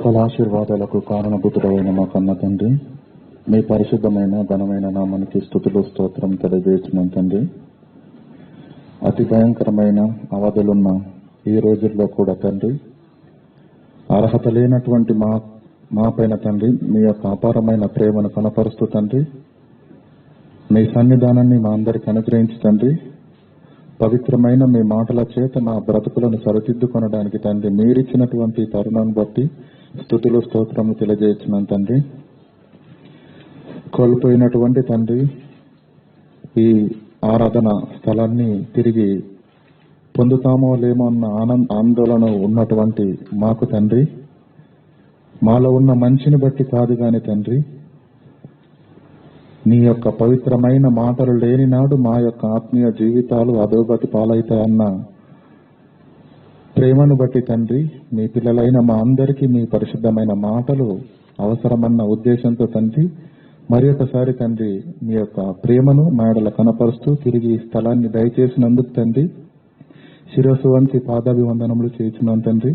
సకల ఆశీర్వాదాలకు కారణభూతుడైన మా కన్న తండ్రి, మీ పరిశుద్ధమైన ఘనమైన నామానికి స్తుతులు స్తోత్రం తెలియజేస్తున్నాం తండ్రి. అతి భయంకరమైన అవధులున్న ఈ రోజుల్లో కూడా తండ్రి, అర్హత లేనటువంటి మా పైన తండ్రి మీ యొక్క అపారమైన ప్రేమను కనపరుస్తూ తండ్రి, మీ సన్నిధానాన్ని మా అందరికి అనుగ్రహించి తండ్రి, పవిత్రమైన మీ మాటల చేత నా బ్రతుకులను సరిదిద్దుకొనడానికి తండ్రి మీరిచ్చినటువంటి తరుణాన్ని బట్టి స్తుతులు స్తోత్రము తెలియజేస్తున్నాను తండ్రి. కోల్పోయినటువంటి తండ్రి ఈ ఆరాధన స్థలాన్ని తిరిగి పొందుతామో లేమో అన్న ఆందోళన ఉన్నటువంటి మాకు తండ్రి, మాలో ఉన్న మంచిని బట్టి కాదు గాని తండ్రి, నీ యొక్క పవిత్రమైన మాటలు లేని నాడు మా యొక్క ఆత్మీయ జీవితాలు అధోగతి పాలవుతాయన్న ప్రేమను బట్టి తండ్రి, మీ పిల్లలైన మా అందరికీ మీ పరిశుద్ధమైన మాటలు అవసరమన్న ఉద్దేశంతో తండ్రి, మరి ఒకసారి తండ్రి మీ యొక్క ప్రేమను మేడల కనపరుస్తూ తిరిగి ఈ స్థలాన్ని దయచేసినందుకు తండ్రి శిరస్సు వంచి పాదాభివందనములు చేస్తున్నాను తండ్రి.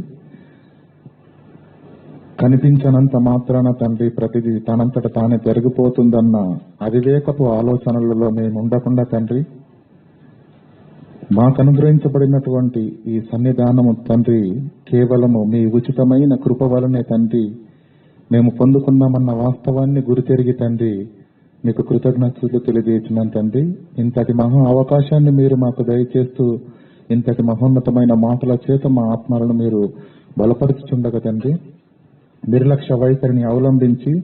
కనిపించనంత మాత్రాన తండ్రి ప్రతిదీ తనంతట తానే జరిగిపోతుందన్న అవివేకపు ఆలోచనలలో మేము ఉండకుండా తండ్రి, మాకు అనుగ్రహించబడినటువంటి ఈ సన్నిధానము తండ్రి కేవలము మీ ఉచితమైన కృప వలనే తండ్రి మేము పొందుకున్నామన్న వాస్తవాన్ని గురితెరిగి తండ్రి మీకు కృతజ్ఞతలు తెలియజేస్తున్నాను తండ్రి. ఇంతటి మహా అవకాశాన్ని మీరు మాకు దయచేస్తూ ఇంతటి మహోన్నతమైన మాటల చేత మా ఆత్మలను మీరు బలపరుచుచుండగా తండ్రి, నిర్లక్ష్య వైఖరిని అవలంబించి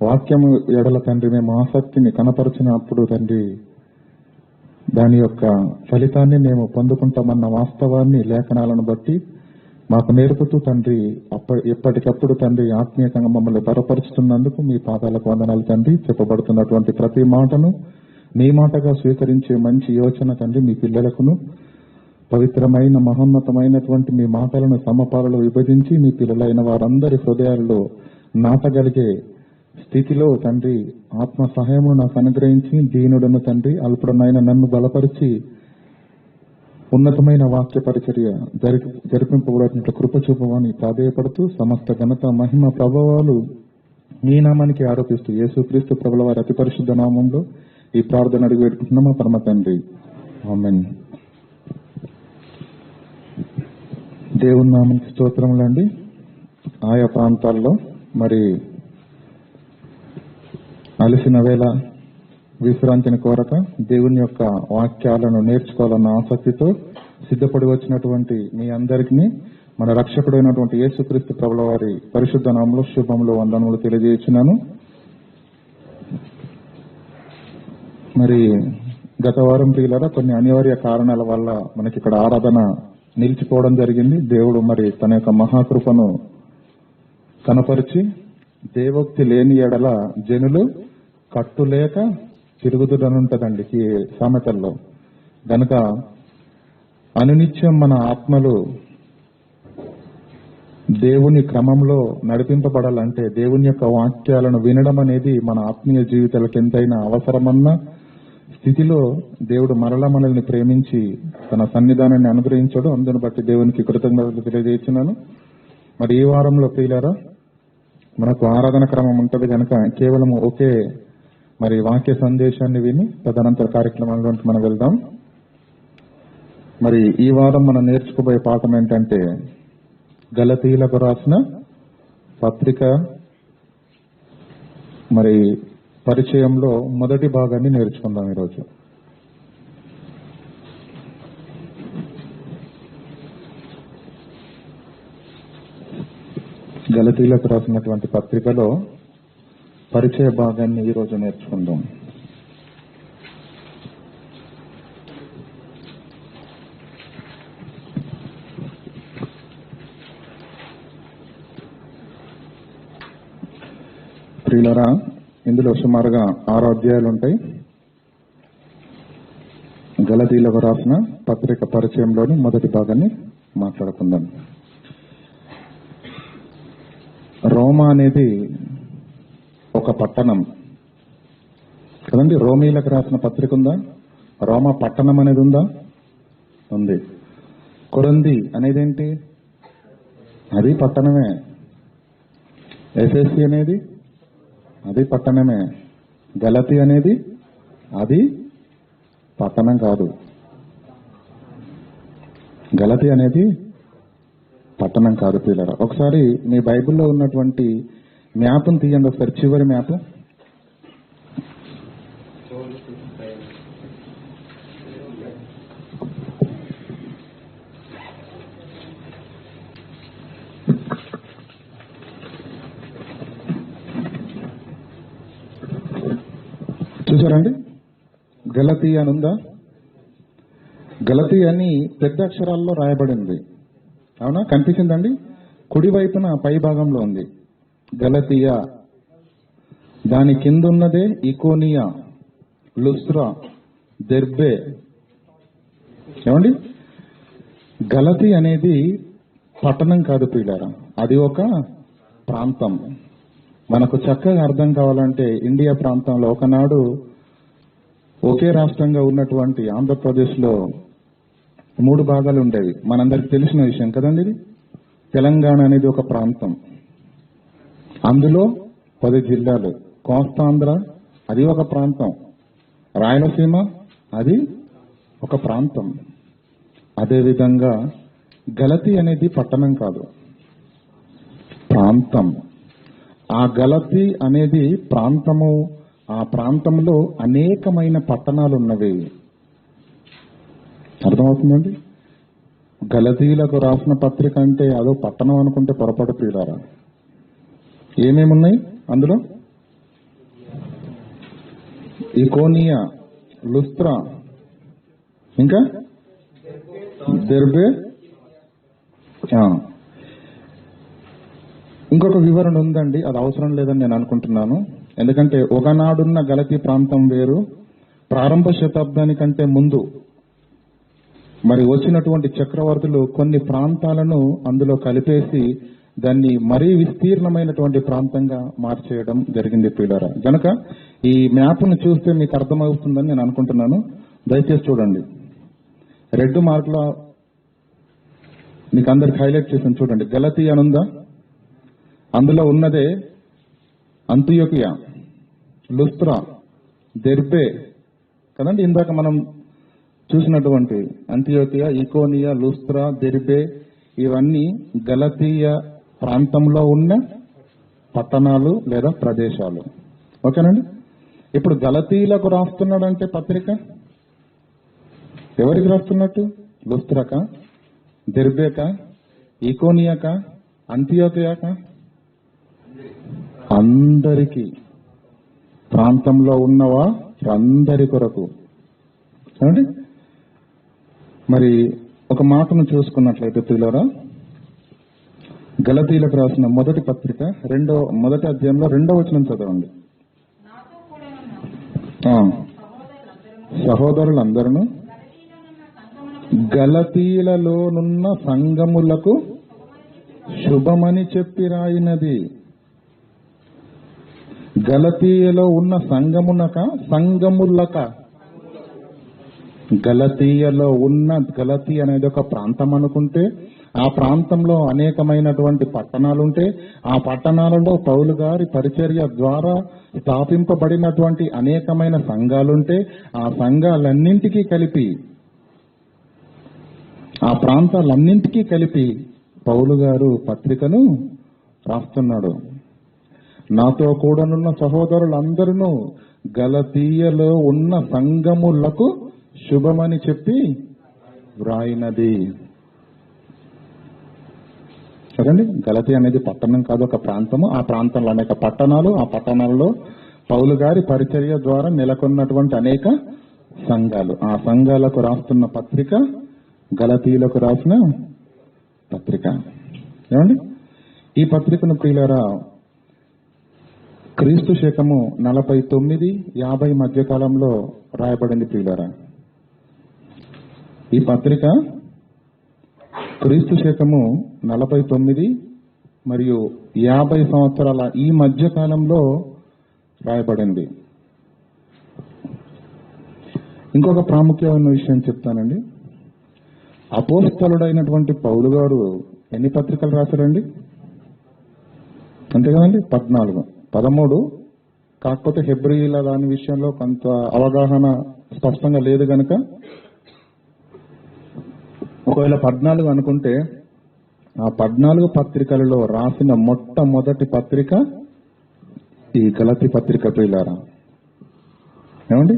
వాక్యము ఎడల తండ్రి మేము ఆసక్తిని కనపరిచినప్పుడు తండ్రి దాని యొక్క ఫలితాన్ని మేము పొందుకుంటామన్న వాస్తవాన్ని లేఖనాలను బట్టి మాకు నేర్పుతూ తండ్రి ఎప్పటికప్పుడు తండ్రి ఆత్మీయంగా మమ్మల్ని బలపరుచుతున్నందుకు మీ పాదాలకు వందనాలు తండ్రి. చెప్పబడుతున్నటువంటి ప్రతి మాటను మీ మాటగా స్వీకరించే మంచి యోచన తండ్రి మీ పిల్లలకును, పవిత్రమైన మహోన్నతమైనటువంటి మీ మాటలను సమపాలలో విభజించి మీ పిల్లలైన వారందరి హృదయాల్లో నాటగలిగే స్థితిలో తండ్రి ఆత్మ సహాయమును నాకు అనుగ్రహించి దీనుడను తండ్రి అల్పుడనైన నన్ను బలపరిచి ఉన్నతమైన వాక్య పరిచర్య జరిపింపబడినట్లు కృప చూపమని ప్రాధేయపడుతూ సమస్త ఘనత మహిమ ప్రభావాలు మీ నామానికి ఆరోపిస్తూ యేసుక్రీస్తు ప్రభుల వారి అతి పరిశుద్ధ నామంలో ఈ ప్రార్థన అడిగి పెట్టుకుంటున్నామా పరమ తండ్రి, ఆమేన్. దేవుని నామానికి స్తోత్రములండి. ఆయా ప్రాంతాల్లో మరి అలసిన వేళ విశ్రాంతిని కోరక దేవుని యొక్క వాక్యాలను నేర్చుకోవాలన్న ఆసక్తితో సిద్ధపడి వచ్చినటువంటి మీ అందరికీ మన రక్షకుడైనటువంటి యేసుక్రీస్తు ప్రభుల వారి పరిశుద్ధ నామములో శుభములు వందనములు తెలియజేస్తున్నాను. మరి గత వారం ప్రియులారా కొన్ని అనివార్య కారణాల వల్ల మనకి ఇక్కడ ఆరాధన నిలిచిపోవడం జరిగింది. దేవుడు మరి తన యొక్క మహాకృపను కనపరిచి దేవోక్తి లేని ఎడల జనులు కట్టులేక తిరుగుదుడనుంటదండి ఈ సామెతల్లో. గనుక అనునిత్యం మన ఆత్మలు దేవుని క్రమంలో నడిపింపబడాలంటే దేవుని యొక్క వాక్యాలను వినడం అనేది మన ఆత్మీయ జీవితాలకు ఎంతైనా అవసరమన్న స్థితిలో దేవుడు మరలా మనల్ని ప్రేమించి తన సన్నిధానాన్ని అనుగ్రహించాడు. అందును బట్టి దేవునికి కృతజ్ఞతలు తెలియజేస్తున్నాను. మరి ఈ వారంలో ప్రియులారా మనకు ఆరాధన క్రమం ఉంటుంది కనుక కేవలం ఒకే మరి వాక్య సందేశాన్ని విని తదనంతర కార్యక్రమాల్లోకి మనం వెళ్దాం. మరి ఈ వారం మనం నేర్చుకోబోయే పాఠం ఏంటంటే గలతీయులకు రాసిన పత్రిక మరి పరిచయంలో మొదటి భాగాన్ని నేర్చుకుందాం ఈరోజు. గలతీయులకు రాసినటువంటి పత్రికలో పరిచయ భాగాన్ని ఈరోజు నేర్చుకుందాం. ప్రియులారా, ఇందులో సుమారుగా 6 అధ్యాయాలు ఉంటాయి. గలతీయులకు రాసిన పత్రిక పరిచయంలోని మొదటి భాగాన్ని మాట్లాడుకుందాం. రోమా అనేది ఒక పట్టణం కదండి. రోమీలకు రాసిన పత్రిక ఉందా? రోమా పట్టణం అనేది ఉందా? ఉంది. కొరంది అనేది ఏంటి? అది పట్టణమే. ఎఫెసీ అనేది అది పట్టణమే. గలతీ అనేది అది పట్టణం కాదు. గలతీ అనేది పట్టణం కాదు పిల్లరా. ఒకసారి మీ బైబిల్లో ఉన్నటువంటి మ్యాప్ను తీయండి ఒకసారి, చివరి మ్యాప్. చూసారండి, గలతీ అని ఉందా? గలతీ అని పెద్ద అక్షరాల్లో రాయబడింది, అవునా? కనిపించిందండి? కుడివైపున పై భాగంలో ఉంది గలతీయా. దాని కింద ఉన్నదే ఇకోనియా, లుస్త్రా, దెర్బే. ఏమండి, గలతీ అనేది పట్టణం కాదు పిల్లారా, అది ఒక ప్రాంతం. మనకు చక్కగా అర్థం కావాలంటే ఇండియా ప్రాంతంలో ఒకనాడు ఒకే రాష్ట్రంగా ఉన్నటువంటి ఆంధ్రప్రదేశ్లో 3 భాగాలు ఉండేవి. మనందరికి తెలిసిన విషయం కదండి ఇది. తెలంగాణ అనేది ఒక ప్రాంతం, అందులో 10 జిల్లాలు. కోస్తాంధ్ర అది ఒక ప్రాంతం, రాయలసీమ అది ఒక ప్రాంతం. అదేవిధంగా గలతీ అనేది పట్టణం కాదు, ప్రాంతం. ఆ గలతీ అనేది ప్రాంతము. ఆ ప్రాంతంలో అనేకమైన పట్టణాలు ఉన్నవి. అర్థమవుతుందండి? గలతీలకు రాసిన పత్రిక అంటే అదో పట్టణం అనుకుంటే పొరపాటు ప్రియులారా. ఏమేమి ఉన్నాయి అందులో? ఇకోనియా, లుస్త్రా, ఇంకా దెర్బే. ఇంకొక వివరణ ఉందండి, అది అవసరం లేదని నేను అనుకుంటున్నాను. ఎందుకంటే ఒకనాడున్న గలతీ ప్రాంతం వేరు, ప్రారంభ శతాబ్దానికంటే ముందు మరి వచ్చినటువంటి చక్రవర్తులు కొన్ని ప్రాంతాలను అందులో కలిపేసి దాన్ని మరీ విస్తీర్ణమైనటువంటి ప్రాంతంగా మార్చేయడం జరిగింది పిల్లరా. గనక ఈ మ్యాప్ను చూస్తే మీకు అర్థమవుతుందని నేను అనుకుంటున్నాను. దయచేసి చూడండి, రెడ్ మార్కులో మీకు అందరికి హైలైట్ చేసాను చూడండి. గలతీ అని ఉందా? అందులో ఉన్నదే అంతియోకియా, లుస్త్రా, దెర్బే కదండి. ఇందాక మనం చూసినటువంటి అంతియోకియా, ఇకోనియా, లుస్త్రా, దెర్బే ఇవన్నీ గలతీయ ప్రాంతంలో ఉన్న పట్టణాలు లేదా ప్రదేశాలు. ఓకేనండి. ఇప్పుడు గలతీలకు రాస్తున్నాడంటే పత్రిక ఎవరికి రాస్తున్నట్టు? లుస్త్రాకా, దెర్బేకా, ఇకోనియాకా, అంతియోకియాకా? అందరికీ, ప్రాంతంలో ఉన్నవా అందరి కొరకు. ఏమండి, మరి ఒక మాటను చూసుకున్నట్లయితే పిల్లరా, గలతీలకు రాసిన మొదటి పత్రిక మొదటి అధ్యాయంలో 2వ వచనం చదవండి. సహోదరులందరూ గలతీలలోనున్న సంఘములకు శుభమని చెప్పి రాయినది. గలతీయలో ఉన్న సంఘములక గలతీయలో ఉన్న, గలతీ అనేది ఒక ప్రాంతం అనుకుంటే, ఆ ప్రాంతంలో అనేకమైనటువంటి పట్టణాలుంటే, ఆ పట్టణాలలో పౌలు గారి పరిచర్య ద్వారా స్థాపింపబడినటువంటి అనేకమైన సంఘాలుంటే, ఆ సంఘాలన్నింటికీ కలిపి, ఆ ప్రాంతాలన్నింటికీ కలిపి పౌలు గారు పత్రికను రాస్తున్నాడు. నాతో కూడనున్న సహోదరులందరూ గలతీయలో ఉన్న సంఘములకు శుభమని చెప్పి వ్రాయినది. కదండి, గలతీ అనేది పట్టణం కాదు, ఒక ప్రాంతము. ఆ ప్రాంతంలో అనేక పట్టణాలు, ఆ పట్టణాలలో పౌలు గారి పరిచర్య ద్వారా నెలకొన్నటువంటి అనేక సంఘాలు. ఆ సంఘాలకు రాస్తున్న పత్రిక గలతీలకు రాసిన పత్రిక. ఏమండి, ఈ పత్రికను ప్రియులారా క్రీస్తు శకము 49-50 మధ్య కాలంలో రాయబడింది ప్రియులారా. ఈ పత్రిక క్రీస్తు శకము 49 మరియు 50 సంవత్సరాల ఈ మధ్య కాలంలో రాయబడింది. ఇంకొక ప్రాముఖ్యమైన విషయం చెప్తానండి. అపోస్తలుడైనటువంటి పౌలు గారు ఎన్ని పత్రికలు రాశారండి? అంతే కదండి 14, 13. కాకపోతే హెబ్రీల దాని విషయంలో కొంత అవగాహన స్పష్టంగా లేదు కనుక ఒకవేళ 14 అనుకుంటే ఆ 14 పత్రికలలో రాసిన మొట్టమొదటి పత్రిక ఈ గలతీ పత్రిక ప్రియులారా. ఏమండి,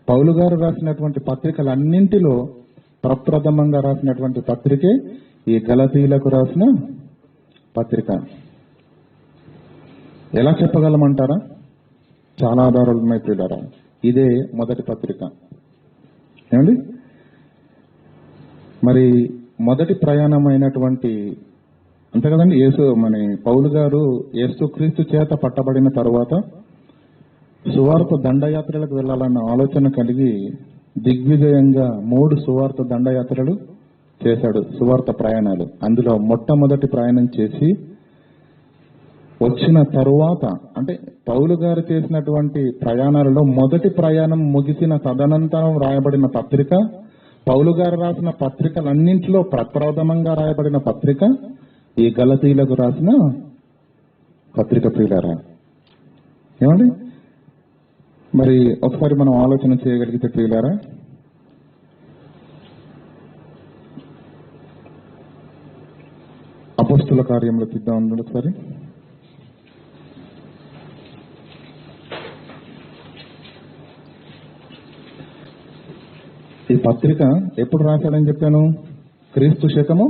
పౌలు గారు రాసినటువంటి పత్రికలన్నింటిలో ప్రప్రథమంగా రాసినటువంటి పత్రికే ఈ గలతీలకు రాసిన పత్రిక. ఎలా చెప్పగలమంటారా? చాలా ఆధారాలు ఉన్నాయి ప్రియులారా. ఇదే మొదటి పత్రిక. ఏమండి, మరి మొదటి ప్రయాణమైనటువంటి అంతే కదండి, పౌలు గారు యేసుక్రీస్తు చేత పట్టబడిన తరువాత సువార్త దండయాత్రలకు వెళ్లాలన్న ఆలోచన కలిగి దిగ్విజయంగా 3 సువార్త దండయాత్రలు చేశాడు, సువార్త ప్రయాణాలు. అందులో మొట్టమొదటి ప్రయాణం చేసి వచ్చిన తరువాత, అంటే పౌలు గారు చేసినటువంటి ప్రయాణాలలో మొదటి ప్రయాణం ముగిసిన తదనంతరం రాయబడిన పత్రిక, పౌలు గారు రాసిన పత్రికలన్నింటిలో ప్రప్రథమంగా రాయబడిన పత్రిక ఈ గలతీలకు రాసిన పత్రిక ప్రియులారా. ఏమండి, మరి ఒకసారి మనం ఆలోచన చేయగలిగితే ప్రియులారా, అపోస్తుల కార్యంలో తీద్దాం ఒకసారి. ఈ పత్రిక ఎప్పుడు రాశాడని చెప్పాను? క్రీస్తు శకము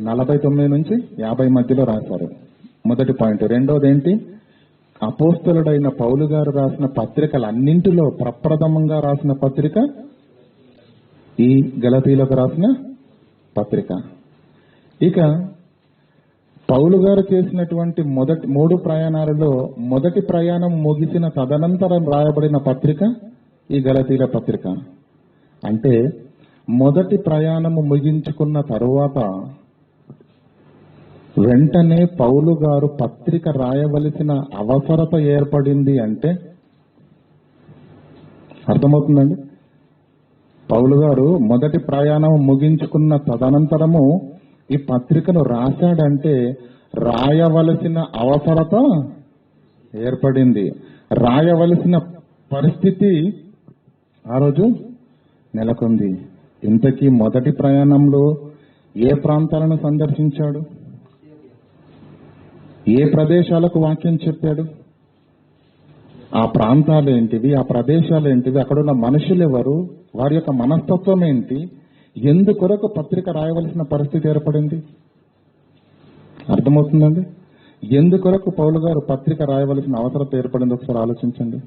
49 నుంచి 50 మధ్యలో రాశారు. మొదటి పాయింట్. రెండోది ఏంటి? అపోస్తలుడైన పౌలు గారు రాసిన పత్రికలన్నింటిలో ప్రప్రథమంగా రాసిన పత్రిక ఈ గలతీలకు రాసిన పత్రిక. ఇక పౌలు గారు చేసినటువంటి మొదటి 3 ప్రయాణాలలో మొదటి ప్రయాణం ముగిసిన తదనంతరం రాయబడిన పత్రిక ఈ గలతీల పత్రిక. అంటే మొదటి ప్రయాణము ముగించుకున్న తరువాత వెంటనే పౌలు గారు పత్రిక రాయవలసిన అవసరత ఏర్పడింది అంటే అర్థమవుతుందండి. పౌలు గారు మొదటి ప్రయాణం ముగించుకున్న తదనంతరము ఈ పత్రికను రాశాడంటే రాయవలసిన అవసరత ఏర్పడింది, రాయవలసిన పరిస్థితి ఆ రోజు నెలకొంది. ఇంతకీ మొదటి ప్రయాణంలో ఏ ప్రాంతాలను సందర్శించాడు? ఏ ప్రదేశాలకు వాక్యం చెప్పాడు? ఆ ప్రాంతాలు ఏంటివి? ఆ ప్రదేశాలు ఏంటివి? అక్కడున్న మనుషులు ఎవరు? వారి యొక్క మనస్తత్వం ఏంటి? ఎందుకొరకు పత్రిక రాయవలసిన పరిస్థితి ఏర్పడింది? అర్థమవుతుందండి? ఎందుకొరకు పౌలు గారు పత్రిక రాయవలసిన అవసరం ఏర్పడింది? ఒకసారి ఆలోచించండి.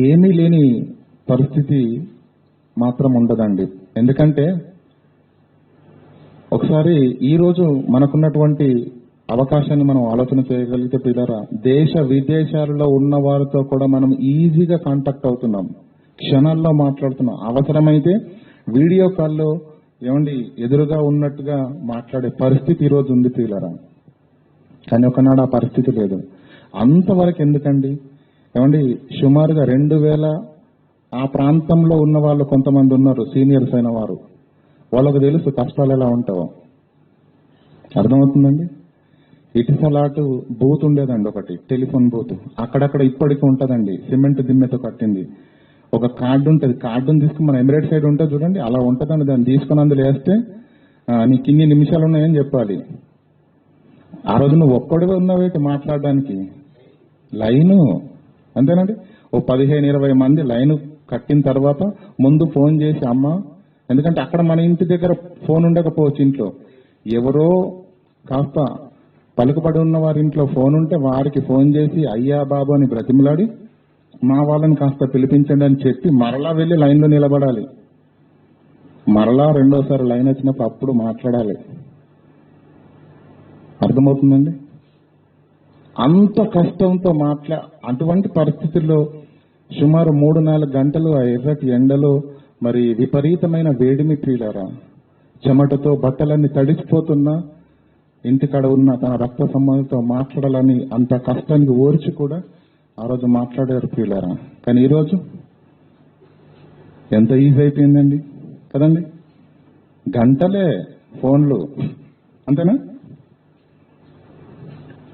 ఏమీ లేని పరిస్థితి మాత్రం ఉండదండి. ఎందుకంటే ఒకసారి ఈ రోజు మనకున్నటువంటి అవకాశాన్ని మనం ఆలోచన చేయగలిగితే పిల్లరా, దేశ విదేశాలలో ఉన్న వారితో కూడా మనం ఈజీగా కాంటాక్ట్ అవుతున్నాం, క్షణాల్లో మాట్లాడుతున్నాం. అవసరమైతే వీడియో కాల్లో ఏమండి ఎదురుగా ఉన్నట్టుగా మాట్లాడే పరిస్థితి ఈ రోజు ఉంది పిల్లరా. కానీ ఒకనాడు ఆ పరిస్థితి లేదు. అంతవరకు ఎందుకండి? ఏమండి, సుమారుగా 2000 ఆ ప్రాంతంలో ఉన్న వాళ్ళు కొంతమంది ఉన్నారు, సీనియర్స్ అయిన వారు. వాళ్ళకు తెలుసు కష్టాలు ఎలా ఉంటావో. అర్థమవుతుందండి? ఇటుసలాటు బూత్ ఉండేదండి, ఒకటి టెలిఫోన్ బూత్. అక్కడక్కడ ఇప్పటికీ ఉంటుందండి, సిమెంట్ దిమ్మెతో కట్టింది. ఒక కార్డు ఉంటుంది, కార్డును తీసుకుని మన ఎమిరేట్ సైడ్ ఉంటుంది చూడండి, అలా ఉంటుందండి. దాన్ని తీసుకుని అందులో వేస్తే నీకు ఇన్ని నిమిషాలు ఉన్నాయని చెప్పాలి. ఆ రోజు నువ్వు ఒక్కడిగా ఉన్నావేటి మాట్లాడడానికి? లైను అంతేనండి. ఓ 15-20 మంది లైన్ కట్టిన తర్వాత ముందు ఫోన్ చేసి అమ్మ, ఎందుకంటే అక్కడ మన ఇంటి దగ్గర ఫోన్ ఉండకపోవచ్చు, ఇంట్లో ఎవరో కాస్త పలుకుబడి ఉన్న వారి ఇంట్లో ఫోన్ ఉంటే వారికి ఫోన్ చేసి అయ్యా బాబు అని బ్రతిమలాడి మా వాళ్ళని కాస్త పిలిపించండి అని చెప్పి మరలా వెళ్లి లైన్లో నిలబడాలి. మరలా రెండోసారి లైన్ వచ్చినప్పుడు అప్పుడు మాట్లాడాలి. అర్థమవుతుందండి? అంత కష్టంతో అటువంటి పరిస్థితుల్లో సుమారు 3-4 గంటలు ఆ ఎర్రటి ఎండలో, మరి విపరీతమైన వేడిమి ప్రియులారా, చెమటతో బట్టలన్నీ తడిసిపోతున్నా ఇంటికాడ ఉన్న తన రక్త సంబంధంతో మాట్లాడాలని అంత కష్టానికి ఓర్చి కూడా ఆ రోజు మాట్లాడారు ప్రియులారా. కానీ ఈరోజు ఎంత ఈజీ అయిపోయిందండి కదండి. గంటలే ఫోన్లు, అంతేనా?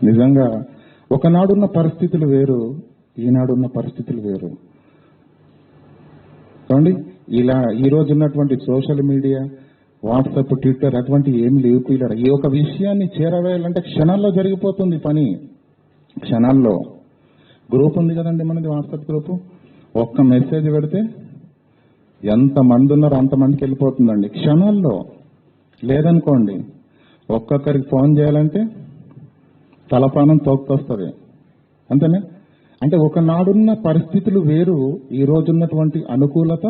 నిజంగా ఒకనాడున్న పరిస్థితులు వేరు, ఈనాడున్న పరిస్థితులు వేరు. చూడండి, ఇలా ఈ రోజు ఉన్నటువంటి సోషల్ మీడియా, వాట్సాప్, ట్విట్టర్ అటువంటి ఏమి లేవు పిల్లలు. ఈ ఒక విషయాన్ని చేరవేయాలంటే క్షణాల్లో జరిగిపోతుంది పని. క్షణాల్లో. గ్రూప్ ఉంది కదండి మనది, వాట్సాప్ గ్రూపు. ఒక్క మెసేజ్ పెడితే ఎంతమంది ఉన్నారో అంతమందికి వెళ్ళిపోతుందండి క్షణాల్లో. లేదనుకోండి, ఒక్కొక్కరికి ఫోన్ చేయాలంటే తలపానం తోక్కొస్తుంది, అంతేనా? అంటే ఒకనాడున్న పరిస్థితులు వేరు, ఈ రోజున్నటువంటి అనుకూలత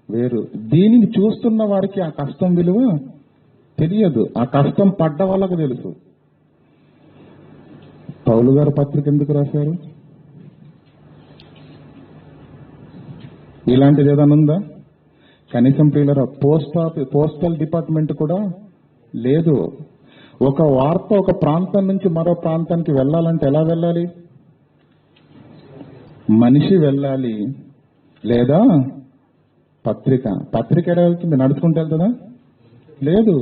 వేరు. దీనిని చూస్తున్న వారికి ఆ కష్టం విలువ తెలియదు, ఆ కష్టం పడ్డ వాళ్ళకు తెలుసు. పౌలు గారు పత్రిక ఎందుకు రాశారు? ఇలాంటిది ఏదైనా ఉందా? కనీసం ప్రియులరా పోస్టల్ డిపార్ట్మెంట్ కూడా లేదు. ఒక వార్త ఒక ప్రాంతం నుంచి మరో ప్రాంతానికి వెళ్ళాలంటే ఎలా వెళ్ళాలి? మనిషి వెళ్ళాలి, లేదా పత్రిక ఎక్కడ వెళ్తుంది? నడుచుకుంటూ వెళ్తుందా? లేదు.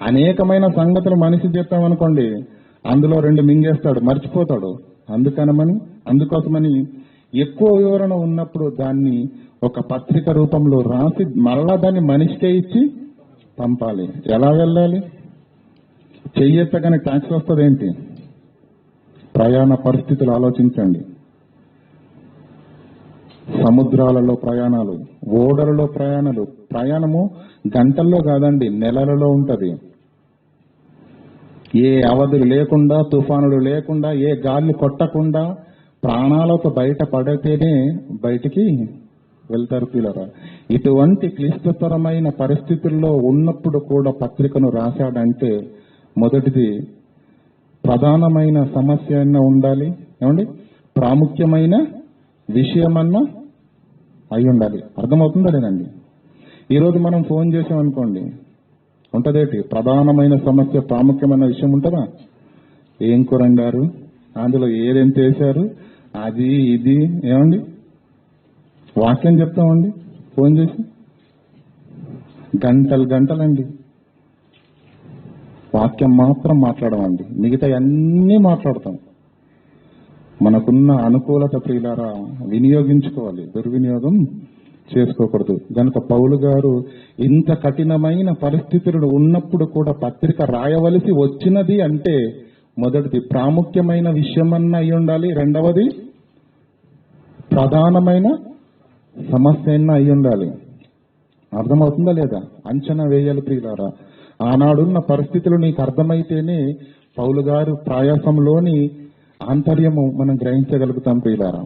అనేకమైన సంగతులు మనిషి చెప్పామనుకోండి, అందులో 2 మింగేస్తాడు, మర్చిపోతాడు. అందుకోసమని ఎక్కువ వివరణ ఉన్నప్పుడు దాన్ని ఒక పత్రిక రూపంలో రాసి మరలా దాన్ని మనిషికే ఇచ్చి పంపాలి. ఎలా వెళ్ళాలి? చెయ్యెత్తగానే ట్యాక్స్ వస్తుందేంటి? ప్రయాణ పరిస్థితులు ఆలోచించండి. సముద్రాలలో ప్రయాణాలు, ఓడలలో ప్రయాణము గంటల్లో కాదండి, నెలలలో ఉంటది. ఏ అవధులు లేకుండా, తుఫానులు లేకుండా, ఏ గాలి కొట్టకుండా ప్రాణాలతో బయట పడితేనే బయటికి వెళ్తారు పిల్లరా. ఇటువంటి క్లిష్టతరమైన పరిస్థితుల్లో ఉన్నప్పుడు కూడా పత్రికను రాశాడంటే మొదటిది ప్రధానమైన సమస్య అన్నా ఉండాలి, ఏమండి? ప్రాముఖ్యమైన విషయమన్నా అయి ఉండాలి. అర్థమవుతుందా లేదండి? ఈరోజు మనం ఫోన్ చేసామనుకోండి, ఉంటదేంటి? ప్రధానమైన సమస్య, ప్రాముఖ్యమైన విషయం ఉంటుందా? ఏం కూరండారు, అందులో ఏదెంత వేశారు, అది ఇది, ఏమండి? వాక్యం చెప్తామండి ఫోన్ చేసి, గంటలండి వాక్యం మాత్రం మాట్లాడమండి, మిగతా అన్నీ మాట్లాడతాం. మనకున్న అనుకూలత ప్రియులారా వినియోగించుకోవాలి, దుర్వినియోగం చేసుకోకూడదు. గనుక పౌలు గారు ఇంత కఠినమైన పరిస్థితులు ఉన్నప్పుడు కూడా పత్రిక రాయవలసి వచ్చినది అంటే మొదటిది ప్రాముఖ్యమైన విషయమన్నా అయి ఉండాలి, రెండవది ప్రధానమైన సమస్య అయినా అయి ఉండాలి. అర్థమవుతుందా లేదా? అంచనా వేయాలి ప్రియులారా. ఆనాడున్న పరిస్థితులు నీకు అర్థమైతేనే పౌలు గారు ప్రయాసంలోని ఆంతర్యము మనం గ్రహించగలుగుతాం ప్రియులారా.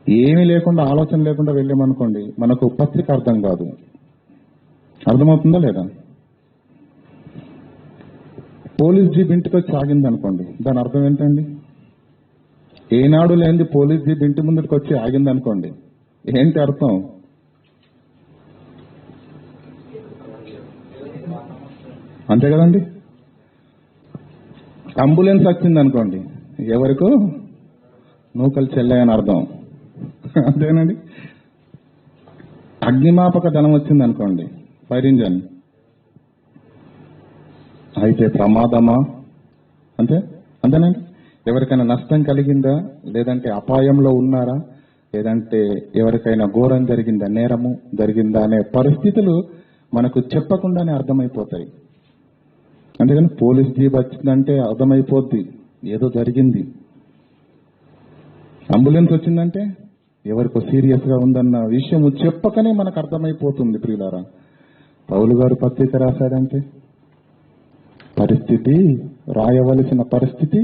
ఏమీ లేకుండా, ఆలోచన లేకుండా వెళ్ళామనుకోండి, మనకు పత్రిక అర్థం కాదు. అర్థమవుతుందా లేదా? పోలీస్ జీప్ ఇంటికి వచ్చి ఆగింది అనుకోండి, దాని అర్థం ఏంటండి? ఏనాడు లేనిది పోలీస్ జీప్ ఇంటి ముందుకు వచ్చి ఆగింది అనుకోండి, ఏంటి అర్థం? అంతే కదండి. అంబులెన్స్ వచ్చింది అనుకోండి, ఎవరికో నూకలు చెల్లాయని అర్థం, అంతేనండి. అగ్నిమాపక దళం వచ్చింది అనుకోండి, ఫైర్ ఇంజన్, అయితే ప్రమాదమా? అంతేనండి. ఎవరికైనా నష్టం కలిగిందా, లేదంటే అపాయంలో ఉన్నారా, లేదంటే ఎవరికైనా ఘోరం జరిగిందా, నేరము జరిగిందా అనే పరిస్థితులు మనకు చెప్పకుండానే అర్థమైపోతాయి. అంతేగాని పోలీస్ జీప్ వచ్చిందంటే అర్థమైపోద్ది ఏదో జరిగింది. అంబులెన్స్ వచ్చిందంటే ఎవరికో సీరియస్ గా ఉందన్న విషయం చెప్పకనే మనకు అర్థమైపోతుంది ప్రియులారా. పౌలు గారు పత్రిక రాశాడంటే పరిస్థితి, రాయవలసిన పరిస్థితి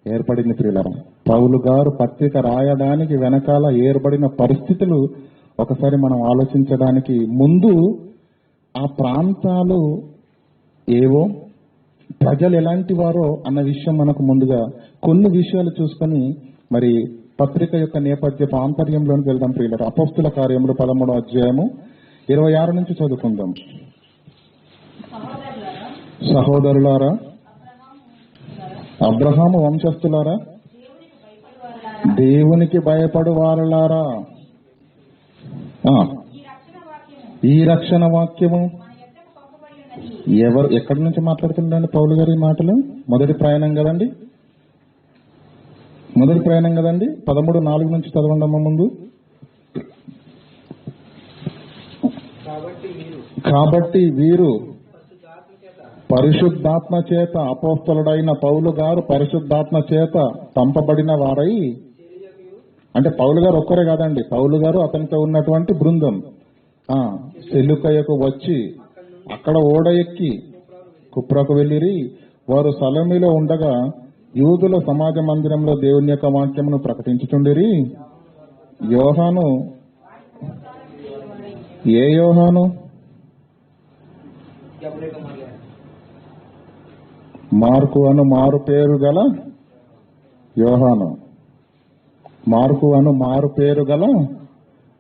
ఏర్పడింది ప్రియులారా. పౌలు గారు పత్రిక రాయడానికి వెనకాల ఏర్పడిన పరిస్థితులు ఒకసారి మనం ఆలోచించడానికి ముందు ఆ ప్రాంతాలు ఏవో, ప్రజలు ఎలాంటి వారో అన్న విషయం మనకు ముందుగా కొన్ని విషయాలు చూసుకొని మరి పత్రిక యొక్క నేపథ్యపు ఆంతర్యంలోకి వెళ్దాం ప్రియులారా. అపోస్తుల కార్యములు 13వ అధ్యాయము 26 నుంచి చదువుకుందాం. సహోదరులారా, అబ్రహాము వంశస్థులారా, దేవునికి భయపడు వారలారా, ఈ రక్షణ వాక్యము ఎక్కడి నుంచి మాట్లాడుతుండండి పౌలు గారు ఈ మాటలు? మొదటి ప్రయాణం కదండి, 13:4 నుంచి చదవండమ్మ ముందు. కాబట్టి వీరు పరిశుద్ధాత్మ చేత, అపోస్తలుడైన పౌలు గారు పరిశుద్ధాత్మ చేత పంపబడిన వారై, అంటే పౌలు గారు ఒక్కరే కాదండి, పౌలు గారు అతనితో ఉన్నటువంటి బృందం సెలుకయకు వచ్చి అక్కడ ఓడ ఎక్కి కుప్రకు వెళ్ళిరి. వారు సలోమిలో ఉండగా యూదుల సమాజ మందిరంలో దేవుని యొక్క వాక్యమును ప్రకటించుచుండిరి. యోహాను, ఏ యోహాను? మార్కు అను మారు పేరు గల యోహాను. మార్కు అను మారు పేరు గల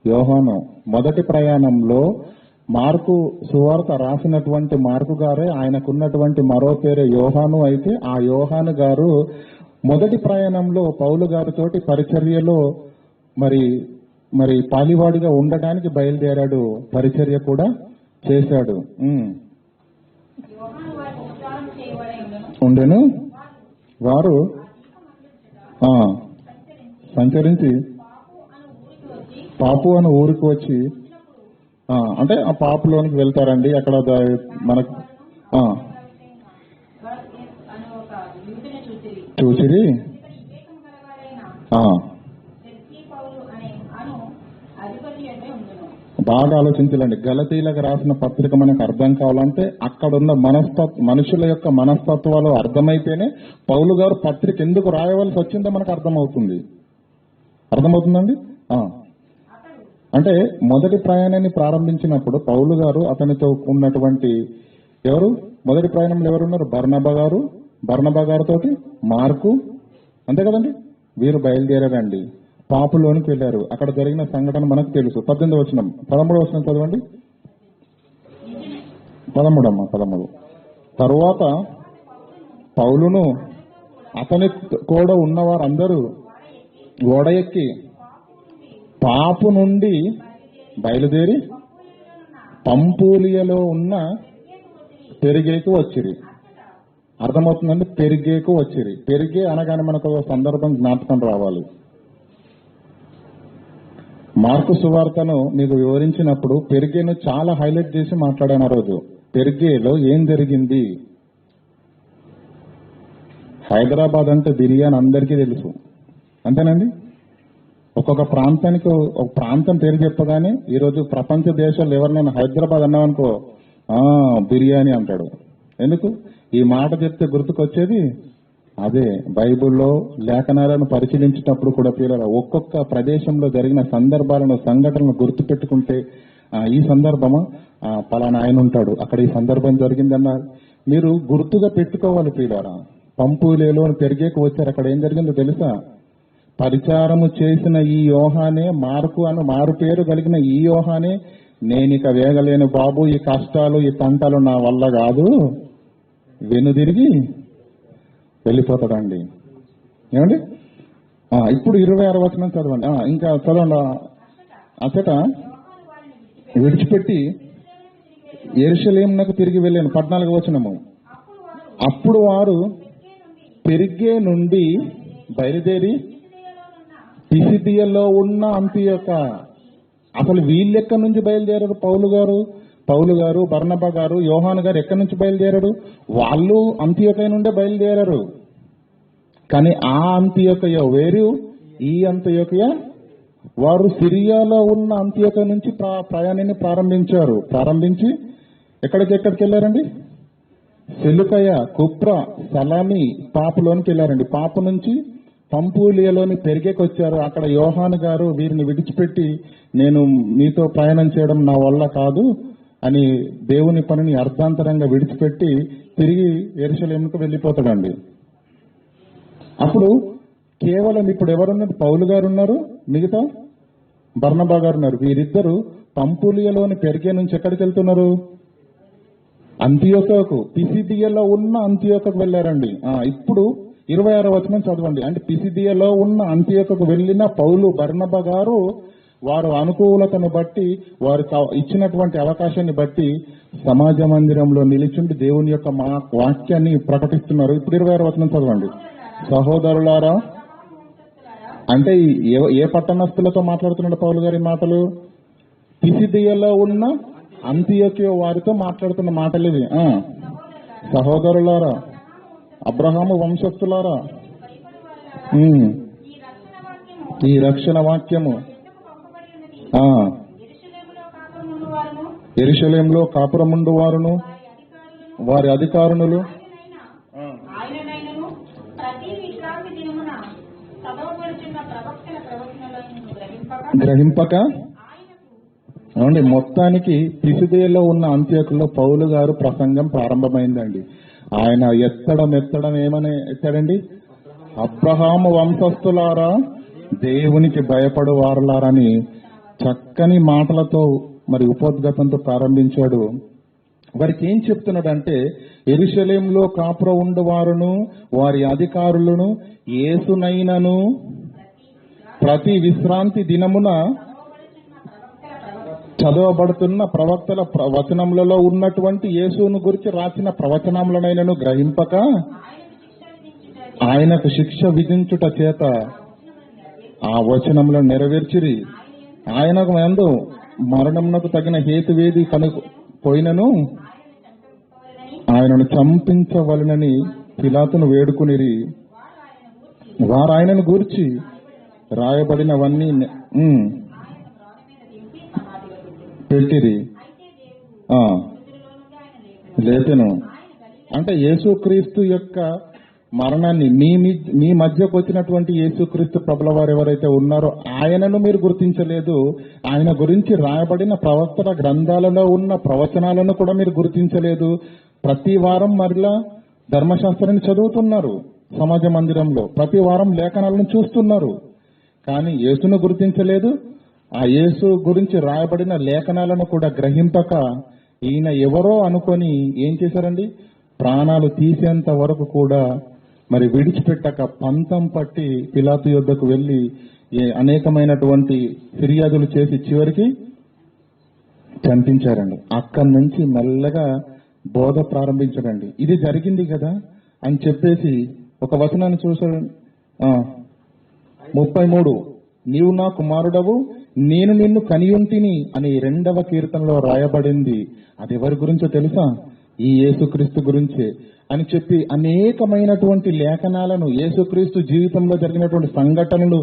యోహాను. మొదటి ప్రయాణంలో మార్కు సువార్త రాసినటువంటి మార్కు గారే ఆయనకున్నటువంటి మరో పేరు యోహాను. అయితే ఆ యోహాను గారు మొదటి ప్రయాణంలో పౌలు గారితోటి పరిచర్యలో మరి పాలివాడిగా ఉండడానికి బయలుదేరాడు, పరిచర్య కూడా చేశాడు. ఉండెను. వారు సంచరించి పాపు అనే ఊరికి వచ్చి, అంటే ఆ పాపులోనికి వెళ్తారండి. అక్కడ మనకు చూసిరి. బాగా ఆలోచించాలండి. గలతీలకు రాసిన పత్రిక మనకు అర్థం కావాలంటే అక్కడున్న మనుషుల యొక్క మనస్తత్వాలు అర్థమైతేనే పౌలు గారు పత్రిక ఎందుకు రాయవలసి వచ్చిందో మనకు అర్థమవుతుందండి. అంటే మొదటి ప్రయాణాన్ని ప్రారంభించినప్పుడు పౌలు గారు అతనితో ఉన్నటువంటి మొదటి ప్రయాణంలో ఎవరున్నారు? బర్నబా గారితో మార్కు, అంతే కదండి. వీరు బయలుదేరారండి, పాపులోనికి వెళ్లారు. అక్కడ జరిగిన సంఘటన మనకు తెలుసు. 18వ వచనం, 13వ వచనం చదవండి. 13. తరువాత పౌలును అతని కూడా ఉన్నవారందరూ ఓడ ఎక్కి పాపు నుండి బయలుదేరి పంపూలియలో ఉన్న పెరిగేకు వచ్చిరి. అర్థమవుతుందండి? పెరిగేకు వచ్చిరి. పెరిగే అనగానే మనకు సందర్భం జ్ఞాపకం రావాలి. మార్కు సువార్తను మీకు వివరించినప్పుడు పెరిగేను చాలా హైలైట్ చేసి మాట్లాడాను. ఆ రోజు పెరిగేలో ఏం జరిగింది? హైదరాబాద్ అంటే బిర్యానీ అందరికీ తెలుసు, అంతేనండి. ఒక్కొక్క ప్రాంతానికి ఒక ప్రాంతం పేరు చెప్పగానే ఈరోజు ప్రపంచ దేశాల్లో ఎవరినైనా హైదరాబాద్ అన్నామనుకో బిర్యానీ అంటాడు. ఎందుకు? ఈ మాట చెప్తే గుర్తుకొచ్చేది అదే. బైబిల్లో లేఖనాలను పరిశీలించేటప్పుడు కూడా పిల్లలు ఒక్కొక్క ప్రదేశంలో జరిగిన సందర్భాలను, సంఘటనలను గుర్తు పెట్టుకుంటే ఈ సందర్భమా, పలానా ఆయన ఉంటాడు అక్కడ, ఈ సందర్భం జరిగిందన్నారు. మీరు గుర్తుగా పెట్టుకోవాలి పిల్లరా. పంపులేలో పెరిగేకు వచ్చారు. అక్కడ ఏం జరిగిందో తెలుసా? పరిచారము చేసిన ఈ యోహానే, మార్కు అను మారు పేరు కలిగిన ఈ యోహానే, నేనిక వేగలేను బాబు, ఈ కష్టాలు ఈ తంటాలు నా వల్ల కాదు, వెనుదిరిగి వెళ్ళిపోతాడండి. ఏమండి? ఇప్పుడు 26వ వచనం చదవండి. ఇంకా చదవండి. అచ్చట విడిచిపెట్టి యెరూషలేమునకు తిరిగి వెళ్ళాను. 14వ వచనము. అప్పుడు వారు పెరిగే నుండి బయలుదేరి పిసిదియలో ఉన్న అంతియోక. అసలు వీళ్ళెక్కడి నుంచి బయలుదేరారు? పౌలు గారు, బర్నబా గారు, యోహాను గారు ఎక్కడి నుంచి బయలుదేరారు? వాళ్ళు అంతియోక నుండే బయలుదేరారు. కానీ ఆ అంతియోకయ వేరు, ఈ అంతియోకయ వారు సిరియాలో ఉన్న అంతియోక నుంచి ప్రయాణాన్ని ప్రారంభించి ఎక్కడికి వెళ్ళారండి? సెలుకయ, కుప్ర, సలామి, పాపులోనికి వెళ్ళారండి. పాపు నుంచి పంపూలియలోని పెరిగేకి వచ్చారు. అక్కడ యోహాను గారు వీరిని విడిచిపెట్టి నేను మీతో ప్రయాణం చేయడం నా వల్ల కాదు అని దేవుని పనిని అర్ధాంతరంగా విడిచిపెట్టి తిరిగి యెరూషలేముకు వెళ్ళిపోతాడండి. అప్పుడు కేవలం ఇప్పుడు ఎవరున్నారు? పౌలు గారు ఉన్నారు, మిగతా బర్నబా గారు ఉన్నారు. వీరిద్దరూ పంపూలియలోని పెరిగే నుంచి ఎక్కడికి వెళ్తున్నారు? అంతియోకకు, పిసిదియలో ఉన్న అంతియోకకు వెళ్ళారండి. ఇప్పుడు 26వ వచనం చదవండి. అంటే పిసిదియలో ఉన్న అంతియోకకు వెళ్ళిన పౌలు, బర్నబా గారు వారు అనుకూలతను బట్టి వారు ఇచ్చినటువంటి అవకాశాన్ని బట్టి సమాజ మందిరంలో నిలిచిండి దేవుని యొక్క వాక్యాన్ని ప్రకటిస్తున్నారు. ఇప్పుడు 26వ వచనం చదవండి. సహోదరులారా అంటే ఏ పట్టణస్థులతో మాట్లాడుతున్నాడు పౌలు గారి మాటలు? పిసిదియలో ఉన్న అంతియోక్య వారితో మాట్లాడుతున్న మాటలు ఇవి. సహోదరులారా, అబ్రహాము వంశస్థులారా, ఈ రక్షణ వాక్యము యెరూషలేములో కాపురముండు వారును వారి అధికారులు గ్రహింపక ఏమండి, మొత్తానికి పిసిదియలో ఉన్న అంత్యోకులో పౌలు గారు ప్రసంగం ప్రారంభమైందండి. ఆయన ఎత్తడం ఏమని ఎత్తాడండి? అబ్రహాము వంశస్థులారా, దేవునికి భయపడు వారులారని చక్కని మాటలతో మరి ఉపోద్ఘాతంతో ప్రారంభించాడు. వారికి ఏం చెప్తున్నాడంటే, యెరూషలేములో కాపురం ఉండువారును వారి అధికారులను యేసునైనను ప్రతి విశ్రాంతి దినమున చదవబడుతున్న ప్రవక్తల వచనములలో ఉన్నటువంటి యేసును గురించి రాసిన ప్రవచనములనైనను గ్రహింపక ఆయనకు శిక్ష విధించుట చేత ఆ వచనములను నెరవేర్చిరి. ఆయనకు యందు మరణమునకు తగిన హేతువేది పోయినను ఆయనను చంపించవలనని పిలాతును వేడుకునిరి. వారు ఆయనను గూర్చి రాయబడినవన్నీ పెట్టిరి, లేపెను. అంటే యేసుక్రీస్తు యొక్క మరణాన్ని మీ మధ్యకు వచ్చినటువంటి యేసుక్రీస్తు ప్రభుల వారు ఎవరైతే ఉన్నారో ఆయనను మీరు గుర్తించలేదు. ఆయన గురించి రాయబడిన ప్రవక్తల గ్రంథాలలో ఉన్న ప్రవచనాలను కూడా మీరు గుర్తించలేదు. ప్రతి వారం మరలా ధర్మశాస్త్రాన్ని చదువుతున్నారు సమాజ మందిరంలో, ప్రతి వారం లేఖనాలను చూస్తున్నారు, కానీ యేసును గుర్తించలేదు. ఆ యేసు గురించి రాయబడిన లేఖనాలను కూడా గ్రహింపక ఈయన ఎవరో అనుకొని ఏం చేశారండి? ప్రాణాలు తీసేంత వరకు కూడా మరి విడిచిపెట్టక పంతం పట్టి పిలాతు యొద్దకు వెళ్లి అనేకమైనటువంటి ఫిర్యాదులు చేసి చివరికి చంపించారండి. అక్కడి నుంచి మెల్లగా బోధ ప్రారంభించాడండి. ఇది జరిగింది కదా అని చెప్పేసి ఒక వచనాన్ని చూసాడు. 33, నీవు నా కుమారుడవు, నేను నిన్ను కనియుంటిని అని 2వ కీర్తనలో రాయబడింది. అది ఎవరి గురించో తెలుసా? ఈ యేసుక్రీస్తు గురించే అని చెప్పి అనేకమైనటువంటి లేఖనాలను, యేసుక్రీస్తు జీవితంలో జరిగినటువంటి సంఘటనలు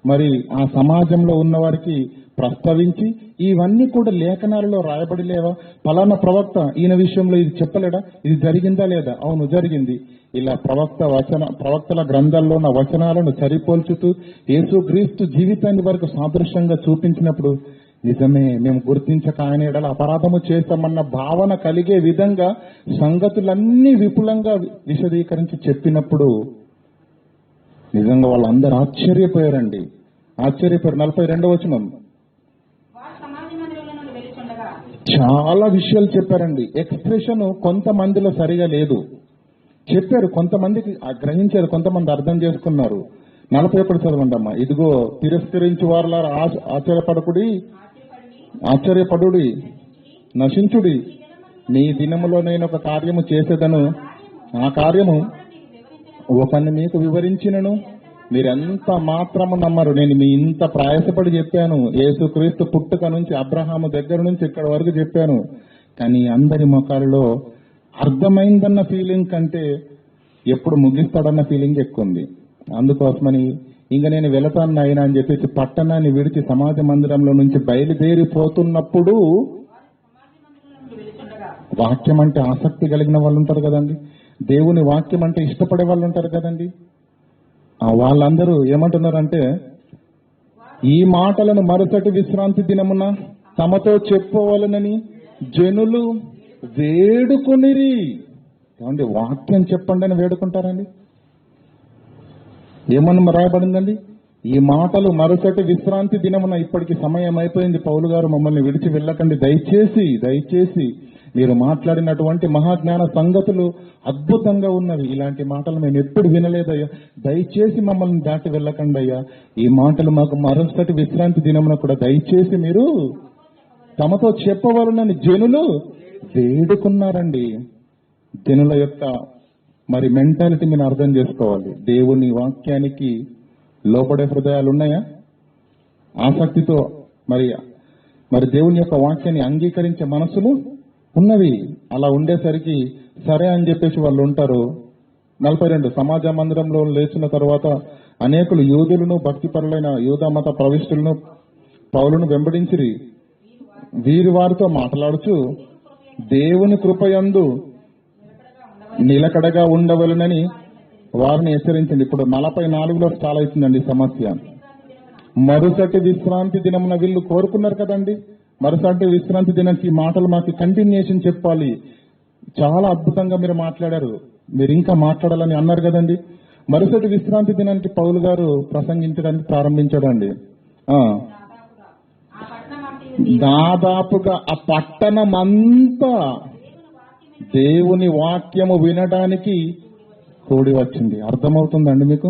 మరి ఆ సమాజంలో ఉన్న వారికి ప్రస్తావించి ఇవన్నీ కూడా లేఖనాలలో రాయబడి లేవా? ఫలానా ప్రవక్త ఈయన విషయంలో ఇది చెప్పలేడా? ఇది జరిగిందా లేదా? అవును జరిగింది. ఇలా ప్రవక్తల గ్రంథాల్లో ఉన్న వచనాలను సరిపోల్చుతూ యేసుక్రీస్తు జీవితాన్ని వరకు సాదృశ్యంగా చూపించినప్పుడు నిజమే, మేము గుర్తించక ఆయన ఎడల అపరాధము చేస్తామన్న భావన కలిగే విధంగా సంగతులన్నీ విపులంగా విశదీకరించి చెప్పినప్పుడు నిజంగా వాళ్ళందరూ ఆశ్చర్యపోయారండి. 42వ వచనం చాలా విషయాలు చెప్పారండి. ఎక్స్ప్రెషన్ కొంతమందిలో సరిగా లేదు. చెప్పారు, కొంతమందికి గ్రహించారు, కొంతమంది అర్థం చేసుకున్నారు. 41 చదవండి అమ్మా. ఇదిగో తిరస్కరించి వారులారా ఆశ్చర్యపడుడి, నశించుడి. నీ దినములో నేను ఒక కార్యము చేసేదను, ఆ కార్యము ఒకరిని మీకు వివరించినను మీరెంత మాత్రము నమ్మరు. నేను మీ ఇంత ప్రయాసపడి చెప్పాను. యేసుక్రీస్తు పుట్టుక నుంచి అబ్రహాము దగ్గర నుంచి ఇక్కడ వరకు చెప్పాను, కానీ అందరి ముఖాలలో అర్థమైందన్న ఫీలింగ్ కంటే ఎప్పుడు ముగిస్తాడన్న ఫీలింగ్ ఎక్కువ ఉంది. అందుకోసమని ఇంక నేను వెళతాను అయినా అని చెప్పేసి పట్టణాన్ని విడిచి సమాజ మందిరంలో నుంచి బయలుదేరిపోతున్నప్పుడు వాక్యం అంటే ఆసక్తి కలిగిన వాళ్ళు ఉంటారు కదండి, దేవుని వాక్యం అంటే ఇష్టపడే వాళ్ళు ఉంటారు కదండి, వాళ్ళందరూ ఏమంటున్నారంటే, ఈ మాటలను మరుసటి విశ్రాంతి దినమున తమతో చెప్పవలనని జనులు వేడుకొనిరి. ఏమండి, వాక్యం చెప్పండి అని వేడుకుంటారండి? ఏమన్నా రాయబడిందండి? ఈ మాటలు మరుసటి విశ్రాంతి దినమున, ఇప్పటికి సమయం అయిపోయింది, పౌలు గారు మమ్మల్ని విడిచి వెళ్ళకండి, దయచేసి మీరు మాట్లాడినటువంటి మహాజ్ఞాన సంగతులు అద్భుతంగా ఉన్నవి. ఇలాంటి మాటలు మేము ఎప్పుడు వినలేదయ్యా. దయచేసి మమ్మల్ని దాటి వెళ్ళకండి అయ్యా. ఈ మాటలు మాకు మరుసటి విశ్రాంతి దినమున కూడా దయచేసి మీరు తమతో చెప్పవలనని జనులు వేడుకున్నారండి. జనుల యొక్క మరి మెంటాలిటీ మీరు అర్థం చేసుకోవాలి. దేవుని వాక్యానికి లోపడే హృదయాలు ఉన్నాయా? ఆసక్తితో మరి దేవుని యొక్క వాక్యాన్ని అంగీకరించే మనసులు ఉన్నవి. అలా ఉండేసరికి సరే అని చెప్పేసి వాళ్ళు ఉంటారు. 42 సమాజ మందిరంలో లేచిన తర్వాత అనేకులు యూదులను భక్తిపరులైన యూదా మత ప్రవిష్టులను పౌలును వెంబడించిరి. వీరి వారితో మాట్లాడుచు దేవుని కృపయందు నిలకడగా ఉండవలనని వారిని హెచ్చరించింది. ఇప్పుడు 44లో స్టార్ట్ అవుతుందండి సమస్య. మరుసటి విశ్రాంతి దినమున వీళ్ళు కోరుకున్నారు కదండి. మరుసటి విశ్రాంతి దినానికి ఈ మాటలు మాకు కంటిన్యూషన్ చెప్పాలి. చాలా అద్భుతంగా మీరు మాట్లాడారు, మీరు ఇంకా మాట్లాడాలని అన్నారు కదండి. మరుసటి విశ్రాంతి దినానికి పౌలు గారు ప్రసంగించడానికి ప్రారంభించాడండి. దాదాపుగా ఆ పట్టణమంతా దేవుని వాక్యము వినడానికి కూడి వచ్చింది. అర్థమవుతుందండి మీకు?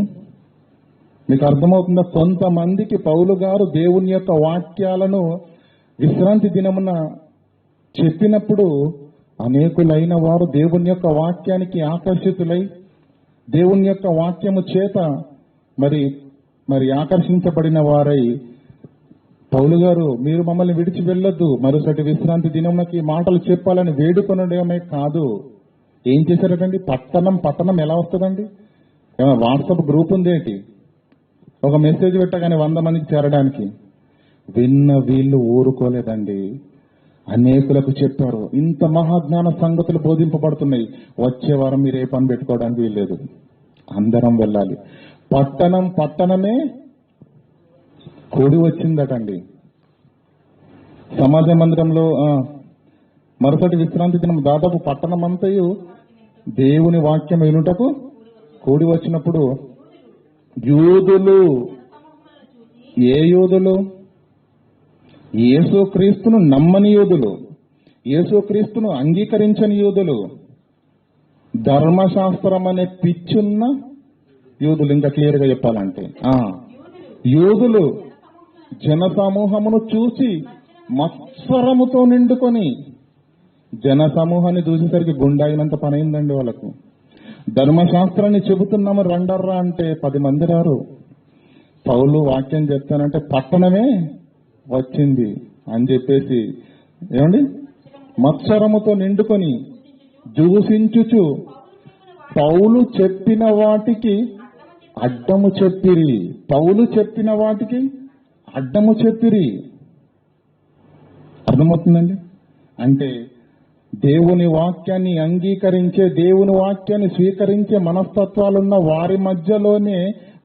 మీకు అర్థమవుతుందా? కొంతమందికి పౌలు గారు దేవుని యొక్క వాక్యాలను విశ్రాంతి దినమున చెప్పినప్పుడు అనేకులైన వారు దేవుని యొక్క వాక్యానికి ఆకర్షితులై దేవుని యొక్క వాక్యము చేత మరి ఆకర్షించబడిన వారై పౌలు గారు మీరు మమ్మల్ని విడిచి వెళ్ళొద్దు, మరుసటి విశ్రాంతి దినమునకి మాటలు చెప్పాలని వేడుకొనడమే కాదు, ఏం చేశారటండి? పట్టణం ఎలా వస్తుందండి? వాట్సాప్ గ్రూప్ ఉందేంటి? ఒక మెసేజ్ పెట్టగానే 100 మందికి చేరడానికి. విన్న వీళ్ళు ఊరుకోలేదండి, అనేకులకు చెప్పారు. ఇంత మహాజ్ఞాన సంగతులు బోధింపబడుతున్నాయి, వచ్చే వారం మీరు ఏ పని పెట్టుకోవడానికి వీల్లేదు, అందరం వెళ్ళాలి. పట్టణమే కూడి వచ్చిందటండి. సమాజ మందిరంలో మరుసటి విశ్రాంతి దినం దాదాపు పట్టణమంతయు దేవుని వాక్యం వినుటకు కూడి వచ్చినప్పుడు యూదులు, ఏ యూదులు? యేసుక్రీస్తును నమ్మని యూదులు, యేసుక్రీస్తును అంగీకరించని యూదులు, ధర్మశాస్త్రం అనే పిచ్చున్న యూదులు. ఇంకా క్లియర్ గా చెప్పాలంటే యూదులు జన సమూహమును చూసి మత్సరముతో నిండుకొని, జన సమూహాన్ని చూసేసరికి గుండాయినంత పని అయిందండి వాళ్ళకు. ధర్మశాస్త్రాన్ని చెబుతున్నాము రండర్రా అంటే 10 మంది రారు. పౌలు వాక్యం చెప్తానంటే పట్టణమే వచ్చింది అని చెప్పేసి ఏమండి మత్సరముతో నిండుకొని దూషించుచు పౌలు చెప్పిన వాటికి అడ్డము చెప్పిరి. పౌలు చెప్పిన వాటికి అడ్డము చెప్పిరి. అర్థమవుతుందండి? అంటే దేవుని వాక్యాన్ని అంగీకరించే, దేవుని వాక్యాన్ని స్వీకరించే మనస్తత్వాలున్న వారి మధ్యలోనే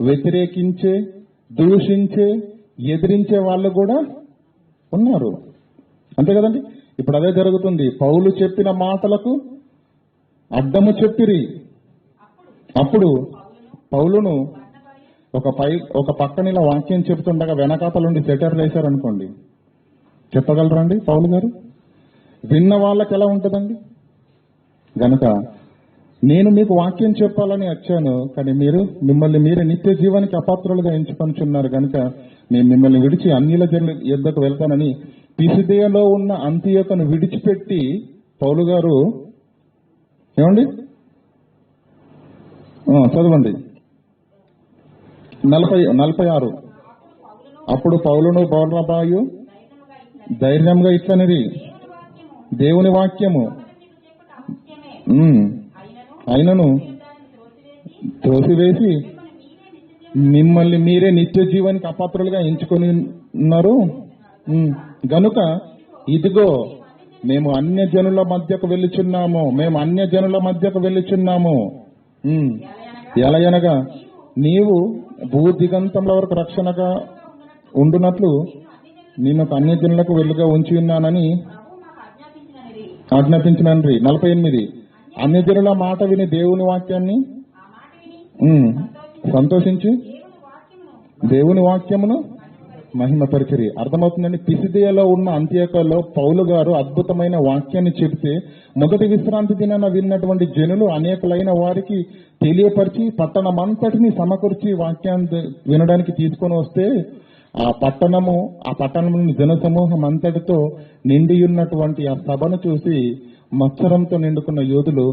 వ్యతిరేకించే, దూషించే, ఎదిరించే వాళ్ళు కూడా ఉన్నారు. అంతే కదండి? ఇప్పుడు అదే జరుగుతుంది. పౌలు చెప్పిన మాటలకు అడ్డము చెప్పిరి. అప్పుడు పౌలును ఒక పక్కన ఇలా వాక్యం చెప్తుండగా వెనకాతలుండి సెటర్లు వేశారనుకోండి, చెప్పగలరండి పౌలు గారు? విన్న వాళ్ళకి ఎలా ఉంటుందండి? గనక నేను మీకు వాక్యం చెప్పాలని వచ్చాను, కానీ మిమ్మల్ని మీరే నిత్య జీవానికి అపాత్రులుగా ఎంచుకొనిచున్నారు గనక నేను మిమ్మల్ని విడిచి అన్యుల యుద్ధకు వెళ్తానని పిసిదియలో ఉన్న అంతియోకను విడిచిపెట్టి పౌలు గారు ఏమండి చదవండి 46. అప్పుడు పౌలును బర్నబాయు ధైర్యంగా ఇట్లనిది, దేవుని వాక్యము అయినను త్రోసివేసి మిమ్మల్ని మీరే నిత్య జీవానికి అపాత్రులుగా ఎంచుకొని ఉన్నారు గనుక ఇదిగో మేము అన్య జనుల మధ్యకు వెళ్ళుచున్నాము. ఎలయనగా నీవు భూదిగంతముల వరకు రక్షణగా ఉండునట్లు నేను అన్య జనులకు వెలుగా ఉంచి ఉన్నానని ఆజ్ఞాపించినని. 48 అన్య జనుల మాట విని దేవుని వాక్యాన్ని సంతోషించి దేవుని వాక్యమును మహిమపరిచిరి. అర్థమవుతుందండి. పిసిదియలో ఉన్న అంత్యోకయలో పౌలు గారు అద్భుతమైన వాక్యాన్ని చెబితే మొదటి విశ్రాంతి దినాన విన్నటువంటి జనులు అనేకులైన వారికి తెలియపరిచి పట్టణమంతటిని సమకూర్చి వాక్యాన్ని వినడానికి తీసుకొని వస్తే ఆ పట్టణంలోని జనసమూహం అంతటితో నిండి ఉన్నటువంటి ఆ సభను చూసి మత్సరంతో నిండుకున్న యోధులు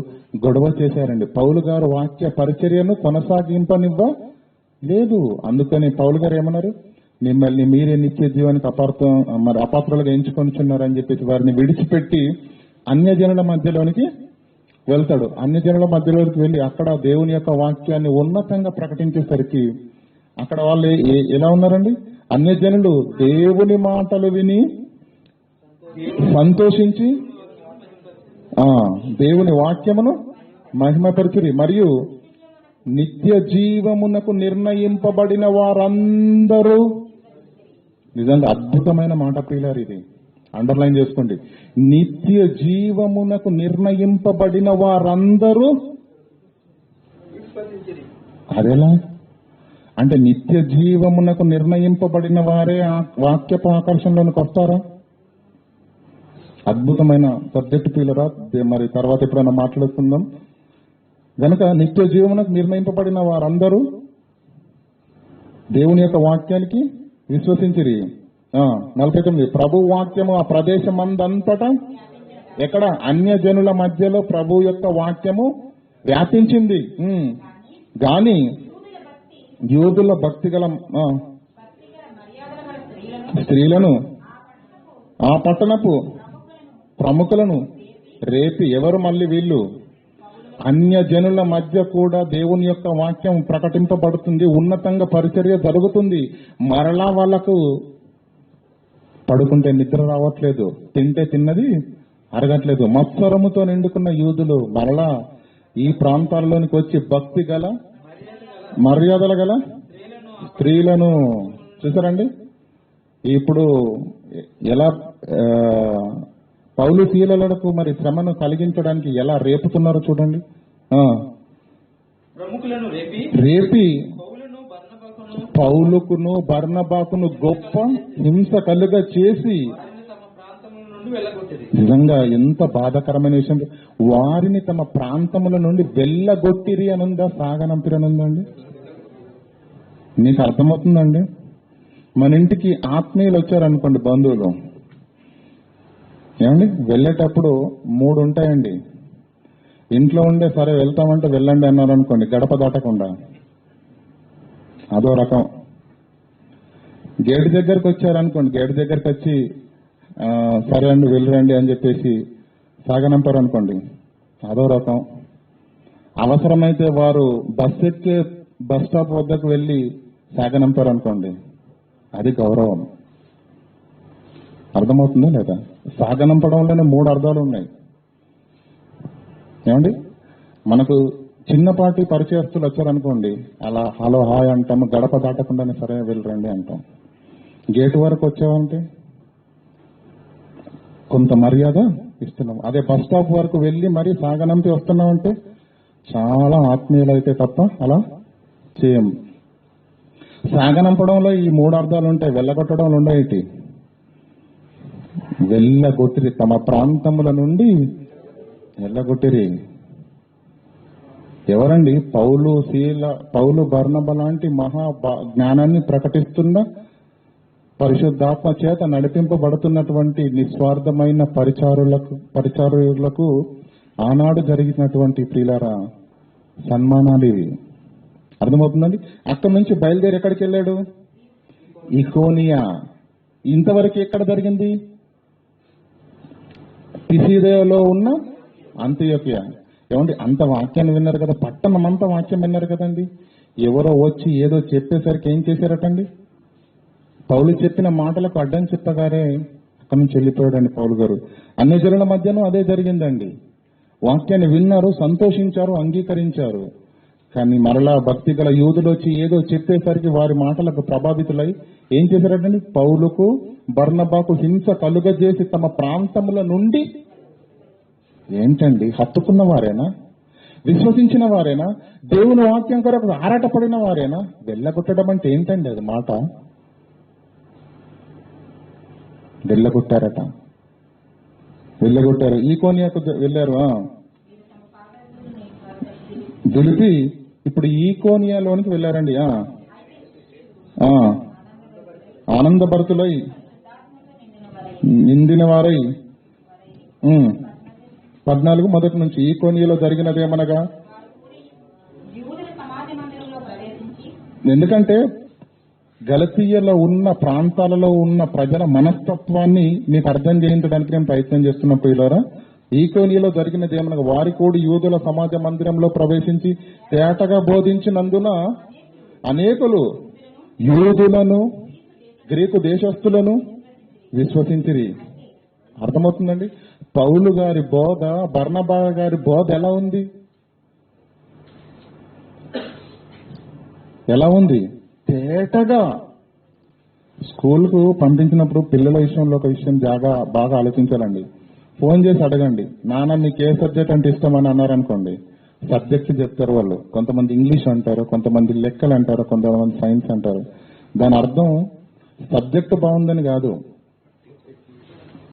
గొడవ చేశారండి. పౌలు గారు వాక్య పరిచర్యను కొనసాగింపనివ్వ లేదు. అందుకని పౌలు గారు ఏమన్నారు, మిమ్మల్ని మీరే నిత్య జీవానికి అపాత్రులుగా ఎంచుకొనిచున్నారని చెప్పేసి వారిని విడిచిపెట్టి అన్యజనుల మధ్యలోనికి వెళ్తాడు. అన్యజనుల మధ్యలోకి వెళ్లి అక్కడ దేవుని యొక్క వాక్యాన్ని ఉన్నతంగా ప్రకటించేసరికి అక్కడ వాళ్ళు ఎలా ఉన్నారండి, అన్యజనులు దేవుని మాటలు విని సంతోషించి దేవుని వాక్యమును మహిమపరిచిరి. మరియు నిత్య జీవమునకు నిర్ణయింపబడిన వారందరూ, నిజంగా అద్భుతమైన మాట ప్రియులారు, ఇది అండర్లైన్ చేసుకోండి. నిత్య జీవమునకు నిర్ణయింపబడిన వారందరూ అదేలా అంటే నిత్య జీవమునకు నిర్ణయింపబడిన వారే వాక్యపు ఆకర్షణలోనికి వస్తారా? అద్భుతమైన సబ్జెక్ట్ ప్రియులరా, మరి తర్వాత ఎప్పుడైనా మాట్లాడుకుందాం. గనక నిత్య జీవమునకు నిర్ణయింపబడిన వారందరూ దేవుని యొక్క వాక్యానికి విశ్వసించిరి. 49 ప్రభు వాక్యము ఆ ప్రదేశమందంతటా ఎక్కడ అన్యజనుల మధ్యలో ప్రభు యొక్క వాక్యము వ్యాపించింది. గాని యూదుల భక్తి గల స్త్రీలను ఆ పట్టణపు ప్రముఖులను రేపి ఎవరు మళ్ళీ వీళ్ళు అన్యజనుల మధ్య కూడా దేవుని యొక్క వాక్యం ప్రకటింపబడుతుంది, ఉన్నతంగా పరిచర్య జరుగుతుంది. మరలా వాళ్లకు పడుకుంటే నిద్ర రావట్లేదు, తింటే తిన్నది అరగట్లేదు. మత్సరముతో నిండుకున్న యూదులు మరలా ఈ ప్రాంతాల్లోనికి వచ్చి భక్తి గల మర్యాదలు గల స్త్రీలను చూసారండి. ఇప్పుడు ఎలా పౌలు శీలలకు మరి శ్రమను కలిగించడానికి ఎలా రేపుతున్నారో చూడండి. రేపి పౌలుకును బర్నబాకును గొప్ప హింస కలుగా చేసి, నిజంగా ఎంత బాధాకరమైన విషయం, వారిని తమ ప్రాంతముల నుండి వెళ్ళగొట్టిరి అనుందా, సాగనంపిరి అనుందండి. నీకు అర్థమవుతుందండి? మన ఇంటికి ఆత్మీయులు వచ్చారనుకోండి, బంధువులు, ఏమండి వెళ్ళేటప్పుడు 3 ఉంటాయండి. ఇంట్లో ఉండే సరే వెళ్తామంటే వెళ్ళండి అన్నారు అనుకోండి, గడప దాటకుండా, అదో రకం. గేటు దగ్గరకు వచ్చారనుకోండి, గేటు దగ్గరకు వచ్చి సరే అండి వెళ్ళరండి అని చెప్పేసి సాగనంపారు అనుకోండి, అదో రకం. అవసరమైతే వారు బస్ ఎక్కే బస్ స్టాప్ వద్దకు వెళ్లి సాగనంపారు అనుకోండి, అది గౌరవం. అర్థమవుతుందా లేదా? సాగనంపడంలోనే 3 అర్థాలు ఉన్నాయి. ఏమండి, మనకు చిన్నపాటి పరిచయస్తులు వచ్చారనుకోండి, అలా హలో హాయ్ అంటాము, గడప దాటకుండానే సరే వెళ్ళరండి అంటాం. గేటు వరకు వచ్చామంటే కొంత మర్యాద ఇస్తున్నాం. అదే బస్ స్టాప్ వరకు వెళ్లి మరీ సాగనంపి వస్తున్నామంటే చాలా ఆత్మీయులు అయితే తప్ప అలా చేయం. సాగనంపడంలో ఈ 3 అర్థాలు ఉంటాయి, వెళ్ళగొట్టడంలో ఉండేటి. వెళ్ళగొట్టిరి, తమ ప్రాంతముల నుండి వెళ్ళగొట్టిరి. ఎవరండి? పౌలు బర్నబ లాంటి మహా జ్ఞానాన్ని ప్రకటిస్తున్న, పరిశుద్ధాత్మ చేత నడిపింపబడుతున్నటువంటి నిస్వార్థమైన పరిచారులకు ఆనాడు జరిగినటువంటి ప్రియులారా సన్మానాలు ఇవి. అర్థమవుతుందండి? అక్కడి నుంచి బయలుదేరి ఎక్కడికి వెళ్ళాడు? ఇకోనియా. ఇంతవరకు ఎక్కడ జరిగింది? పిసిదియలో ఉన్న అంతియోకియా. ఏమండి, అంత వాక్యాన్ని విన్నారు కదా, పట్టణం అంతా వాక్యం విన్నారు కదండి. ఎవరో వచ్చి ఏదో చెప్పేసరికి ఏం చేశారటండి, పౌలు చెప్పిన మాటలకు అడ్డం చెప్పగానే అక్కడి నుంచి వెళ్ళిపోయాడండి పౌలు గారు. అన్ని జనుల మధ్యనూ అదే జరిగిందండి. వాక్యాన్ని విన్నారు, సంతోషించారు, అంగీకరించారు. కానీ మరలా భక్తి గల యూదులు వచ్చి ఏదో చెప్పేసరికి వారి మాటలకు ప్రభావితులై ఏం చేశారటండి, పౌలుకు బర్నబాకు హింస కలుగజేసి తమ ప్రాంతముల నుండి, ఏంటండి, హత్తుకున్న వారేనా? విశ్వసించిన వారేనా? దేవుని వాక్యం కొరకు ఆరాటపడిన వారేనా? వెళ్ళగొట్టడం అంటే ఏంటండి అది మాట? వెళ్ళగొట్టారట, వెళ్ళగొట్టారు. ఈకోనియాకు వెళ్ళారు, దులిపి ఇప్పుడు ఈకోనియాలోనికి వెళ్ళారండి. ఆనందభరితులై నిందిన వారై 14 మొదటి నుంచి ఈకోనియాలో జరిగినదేమనగా, ఎందుకంటే గలతీయలో ఉన్న ప్రాంతాలలో ఉన్న ప్రజల మనస్తత్వాన్ని మీకు అర్థం చేయించడానికి నేను ప్రయత్నం చేస్తున్న ప్రియులారా. ఈకోనియాలో జరిగినది ఏమనగా, వారి కూడి యూదుల సమాజ మందిరంలో ప్రవేశించి తేటగా బోధించినందున అనేకులు యూదులను గ్రీకు దేశస్థులను విశ్వసించిరి. అర్థమవుతుందండి? పౌలు గారి బోధ, బర్నబా గారి బోధ ఎలా ఉంది? తేటగా. స్కూల్కు పంపించినప్పుడు పిల్లల విషయంలో ఒక విషయం బాగా ఆలోచించాలండి. ఫోన్ చేసి అడగండి, నాన్న మీకు ఏ సబ్జెక్ట్ అంటే ఇష్టం అని అన్నారనుకోండి, సబ్జెక్ట్ చెప్తారు వాళ్ళు. కొంతమంది ఇంగ్లీష్ అంటారు, కొంతమంది లెక్కలు అంటారు, కొంతమంది సైన్స్ అంటారు. దాని అర్థం సబ్జెక్ట్ బాగుందని కాదు,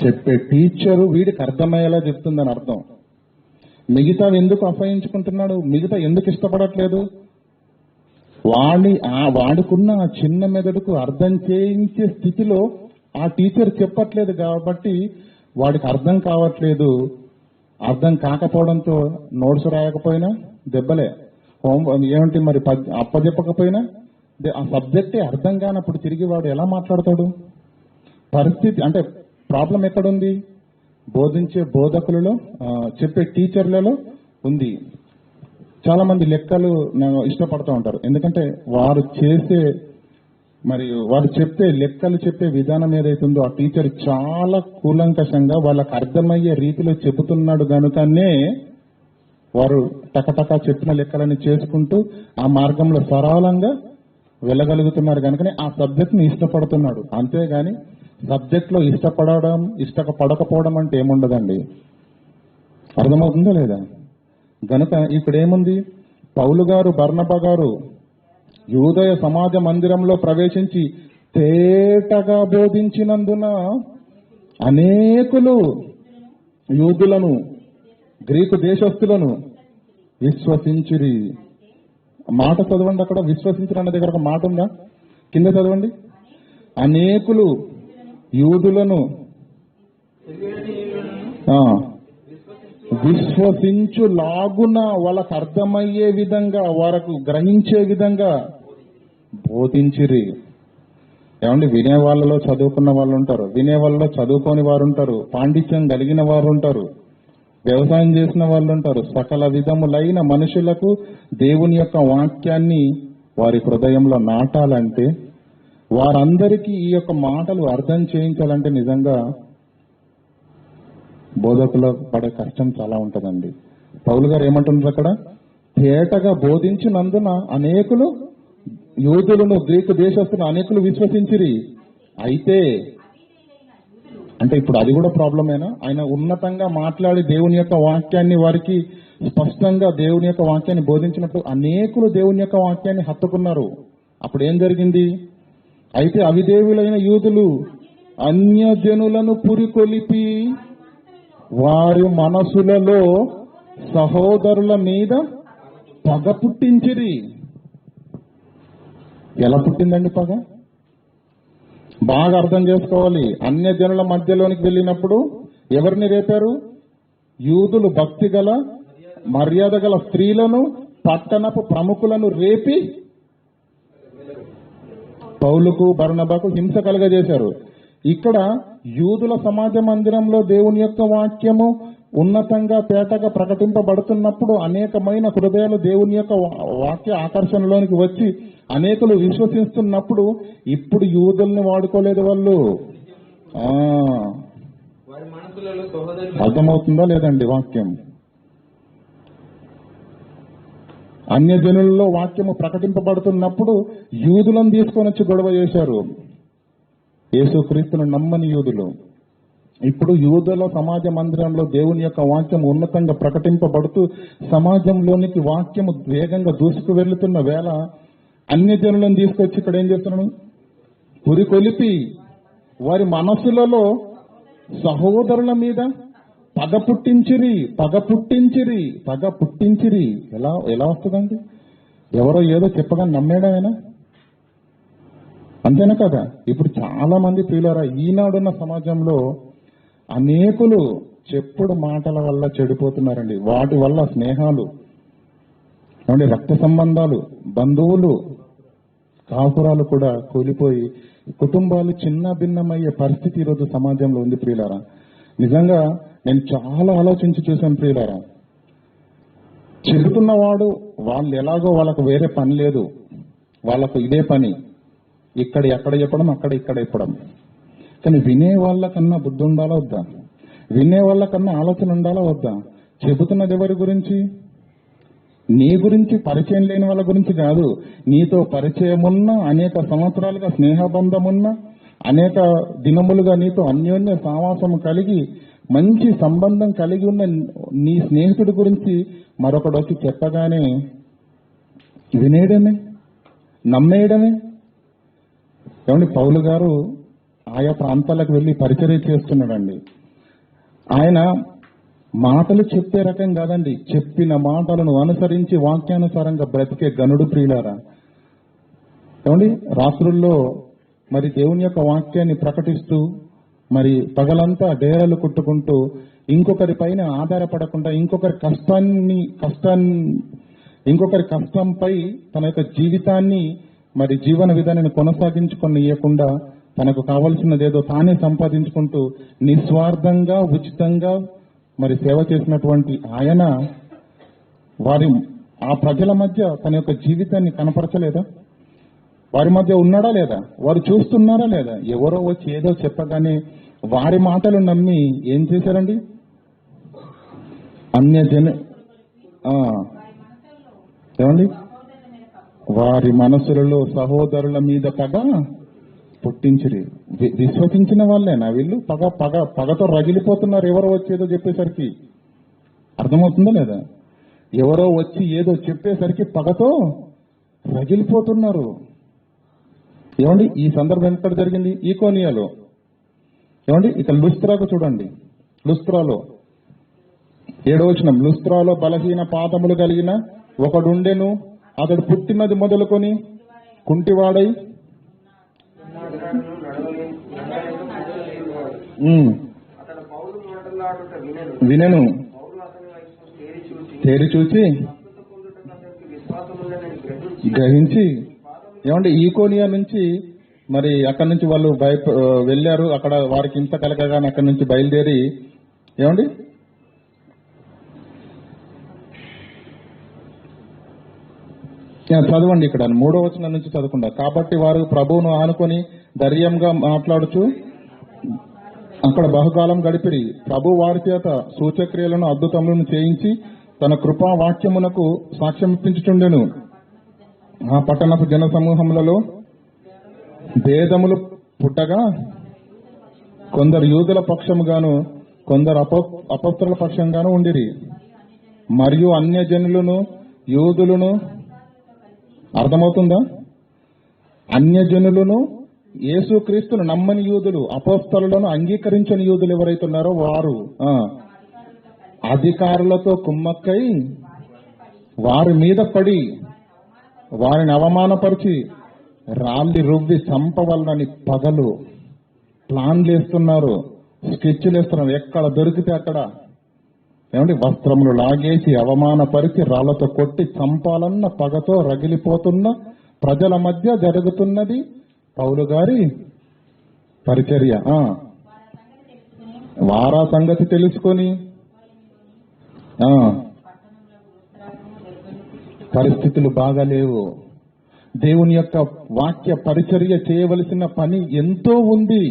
చెప్పే టీచరు వీడికి అర్థమయ్యేలా చెప్తుందని అర్థం. మిగతా ఎందుకు అసహించుకుంటున్నాడు, మిగతా ఎందుకు ఇష్టపడట్లేదు, వాడుకున్న ఆ చిన్న మెదడుకు అర్థం చేయించే స్థితిలో ఆ టీచర్ చెప్పట్లేదు కాబట్టి వాడికి అర్థం కావట్లేదు. అర్థం కాకపోవడంతో నోట్స్ రాయకపోయినా దెబ్బలే, ఏమంటే మరి అప్పచెప్పకపోయినా ఆ సబ్జెక్టే అర్థం కానప్పుడు తిరిగి వాడు ఎలా మాట్లాడతాడు? పరిస్థితి అంటే ప్రాబ్లం ఎక్కడుంది? బోధించే బోధకులలో, చెప్పే టీచర్లలో ఉంది. చాలా మంది లెక్కలు ఇష్టపడుతూ ఉంటారు, ఎందుకంటే వారు చెప్పే లెక్కలు చెప్పే విధానం ఏదైతుందో ఆ టీచర్ చాలా కూలంకషంగా వాళ్ళకు అర్థమయ్యే రీతిలో చెబుతున్నాడు కనుకనే వారు టకటకా చెప్పిన లెక్కలని చేసుకుంటూ ఆ మార్గంలో సరళంగా వెళ్ళగలుగుతున్నారు కనుకనే ఆ సబ్జెక్ట్ ని ఇష్టపడుతున్నాడు. అంతేగాని సబ్జెక్ట్ లో ఇష్టపడకపోవడం అంటే ఏముండదండి. అర్థమవుతుందా లేదా? గనుక ఇక్కడ ఏముంది? పౌలు గారు, బర్నబా గారు యూదయ సమాజ మందిరంలో ప్రవేశించి తేటగా బోధించినందున అనేకులు యూదులను గ్రీకు దేశస్థులను విశ్వసించిరి. మాట చదవండి, అక్కడ విశ్వసించరు అన్న దగ్గర ఒక మాట ఉందా? కింద చదవండి. అనేకులు యూదులను విశ్వసించులాగున వాళ్ళకు అర్థమయ్యే విధంగా, వారికి గ్రహించే విధంగా బోధించిరి. ఏమండి, వినే వాళ్ళలో చదువుకున్న వాళ్ళు ఉంటారు, వినే వాళ్ళలో చదువుకోని వారు ఉంటారు, పాండిత్యం కలిగిన వారు ఉంటారు, వ్యవసాయం చేసిన వాళ్ళు ఉంటారు. సకల విధములైన మనుషులకు దేవుని యొక్క వాక్యాన్ని వారి హృదయంలో నాటాలంటే, వారందరికీ ఈ యొక్క మాటలు అర్థం చేయించాలంటే నిజంగా బోధకులకు పడే కష్టం చాలా ఉంటుందండి. పౌలు గారు ఏమంటున్నారు అక్కడ? తేటగా బోధించినందున అనేకులు యూదులను గ్రీకు దేశస్తులను అనేకులు విశ్వసించిరి. అయితే అంటే ఇప్పుడు అది కూడా ప్రాబ్లమేనా? ఆయన ఉన్నతంగా మాట్లాడి దేవుని యొక్క వాక్యాన్ని వారికి స్పష్టంగా దేవుని యొక్క వాక్యాన్ని బోధించినప్పుడు అనేకులు దేవుని యొక్క వాక్యాన్ని హత్తుకున్నారు. అప్పుడు ఏం జరిగింది? అయితే అవిదేవులైన యూదులు అన్యజనులను పురికొలిపి వారి మనసులలో సహోదరుల మీద పగ పుట్టించిరి. ఎలా పుట్టిందండి పగ? బాగా అర్థం చేసుకోవాలి. అన్యజనుల మధ్యలోనికి వెళ్ళినప్పుడు ఎవరిని రేపారు? యూదులు భక్తి గల మర్యాద గల స్త్రీలను, పట్టణపు ప్రముఖులను రేపి పౌలుకు బర్నబాకు హింస కలుగజేశారు. ఇక్కడ యూదుల సమాజ మందిరంలో దేవుని యొక్క వాక్యము ఉన్నతంగా తేటగా ప్రకటింపబడుతున్నప్పుడు అనేకమైన హృదయాలు దేవుని యొక్క వాక్య ఆకర్షణలోనికి వచ్చి అనేకులు విశ్వసిస్తున్నప్పుడు ఇప్పుడు యూదుల్ని వాడుకోలేదు వాళ్ళు. అర్థమవుతుందా లేదండి వాక్యం? అన్యజనులలో వాక్యము ప్రకటింపబడుతున్నప్పుడు యూదులను తీసుకొని వచ్చి గొడవ చేశారు. యేసుక్రీస్తును నమ్మని యూదులు. ఇప్పుడు యూదుల సమాజ మందిరంలో దేవుని యొక్క వాక్యం ఉన్నతంగా ప్రకటింపబడుతూ సమాజంలోనికి వాక్యము వేగంగా దూసుకు వెళ్తున్న వేళ అన్యజనులను తీసుకొచ్చి ఇక్కడ ఏం చేస్తున్నాను? పురికొలిపి వారి మనస్సులలో సహోదరుల మీద పగ పుట్టించిరి. ఎలా ఎలా వస్తుందండి? ఎవరో ఏదో చెప్పగానే నమ్మేయడమేనా? అంతేనా కదా? ఇప్పుడు చాలా మంది ప్రియులారా, ఈనాడున్న సమాజంలో అనేకులు చెప్పుడు మాటల వల్ల చెడిపోతున్నారండి. వాటి వల్ల స్నేహాలు, రక్త సంబంధాలు, బంధువులు, కాపురాలు కూడా కూలిపోయి కుటుంబాలు చిన్న భిన్నమయ్యే పరిస్థితి ఈరోజు సమాజంలో ఉంది ప్రియులారా. నిజంగా నేను చాలా ఆలోచించి చూశాను ప్రియులారా. చెబుతున్నవాడు వాళ్ళు ఎలాగో వాళ్ళకు వేరే పని లేదు, వాళ్ళకు ఇదే పని, ఎక్కడ చెప్పడం, ఇక్కడ చెప్పడం. కానీ వినే వాళ్ళకన్నా బుద్ధి ఉండాలా వద్దా? వినే వాళ్ళకన్నా ఆలోచన ఉండాలా వద్దా? చెబుతున్నది ఎవరి గురించి? నీ గురించి, పరిచయం లేని వాళ్ళ గురించి కాదు. నీతో పరిచయం ఉన్న, అనేక సంవత్సరాలుగా స్నేహబంధం ఉన్న, అనేక దినములుగా నీతో అన్యోన్య సావాసం కలిగి మంచి సంబంధం కలిగి ఉన్న నీ స్నేహితుడి గురించి మరొకడు వచ్చి చెప్పగానే వినేయడమే, నమ్మేయడమే. ఏమండి, పౌలు గారు ఆయా ప్రాంతాలకు వెళ్లి పరిచర్య చేస్తున్నాడండి. ఆయన మాటలు చెప్పే రకం కాదండి, చెప్పిన మాటలను అనుసరించి వాక్యానుసారంగా బ్రతికే గనుడు ప్రియులారా. ఏమండి, రాత్రుల్లో మరి దేవుని యొక్క వాక్యాన్ని ప్రకటిస్తూ మరి పగలంతా డేరలు కుట్టుకుంటూ ఇంకొకరి పైన ఆధారపడకుండా ఇంకొకరి కష్టంపై తన యొక్క జీవితాన్ని మరి జీవన విధానాన్ని కొనసాగించుకొని ఇవ్వకుండా తనకు కావలసినదేదో తానే సంపాదించుకుంటూ నిస్వార్థంగా ఉచితంగా మరి సేవ చేసినటువంటి ఆయన ఆ ప్రజల మధ్య తన యొక్క జీవితాన్ని కనపరచలేదా? వారి మధ్య ఉన్నాడా లేదా? వారు చూస్తున్నారా లేదా? ఎవరో వచ్చి ఏదో చెప్పగానే వారి మాటలు నమ్మి ఏం చేశారండి? ఏమండి, వారి మనసులలో సహోదరుల మీద పగ పుట్టించిరి. విశ్వసించిన వాళ్ళేనా వీళ్ళు? పగతో రగిలిపోతున్నారు ఎవరో వచ్చి ఏదో చెప్పేసరికి. అర్థమవుతుందా లేదా? ఎవరో వచ్చి ఏదో చెప్పేసరికి పగతో రగిలిపోతున్నారు. ఏమండి, ఈ సందర్భం ఎక్కడ జరిగింది? ఈకోనియాలో. ఏమండి, ఇక లుస్త్రాకు చూడండి. లుస్త్రాలో 7వ వచనం, లుస్త్రాలో బలహీన పాదములు కలిగిన ఒకడుండెను, అతడు పుట్టినది మొదలుకొని కుంటివాడై వినెను. తేరి చూచి గ్రహించి, ఏమంటే ఈకోనియా నుంచి మరి అక్కడి నుంచి వాళ్ళు వెళ్ళారు. అక్కడ వారికి ఇంత కలగగానే అక్కడి నుంచి బయలుదేరి ఏమండి చదవండి, ఇక్కడ 3వ వచనం నుంచి చదవకుండా. కాబట్టి వారు ప్రభువును ఆనుకొని ధైర్యంగా మాట్లాడుచు అక్కడ బహుకాలం గడిపిరి. ప్రభు వారి చేత సూచక్రియలను అద్భుతములను చేయించి తన కృపా వాక్యమునకు సాక్ష్యమిప్పించుచుండెను. ఆ పట్టణపు జన సమూహములలో భేదములు పుట్టగా కొందరు యూదుల పక్షముగాను కొందరు అపొస్తలుల పక్షంగాను ఉండిరి. మరియు అన్యజనులను యూదులను, అర్థమవుతుందా? అన్యజనులను యేసుక్రీస్తును నమ్మని యూదులు, అపోస్తలులను అంగీకరించని యూదులు ఎవరైతున్నారో వారు అధికారులతో కుమ్మక్కై వారి మీద పడి వారిని అవమానపరిచి రాళ్లి రువ్వి చంపవలనని పగలు ప్లాన్లు వేస్తున్నారు, స్కెచ్లు వేస్తున్నారు. ఎక్కడ దొరికితే అక్కడ ఏమంటే వస్త్రములు లాగేసి అవమానపరిచి రాళ్లతో కొట్టి చంపాలన్న పగతో రగిలిపోతున్న ప్రజల మధ్య జరుగుతున్నది పౌలు గారి పరిచర్య. వారా సంగతి తెలుసుకొని పరిస్థితులు బాగాలేవు. దేవుని యొక్క వాక్య పరిచర్య చేయవలసిన పని ఎంతో ఉంది.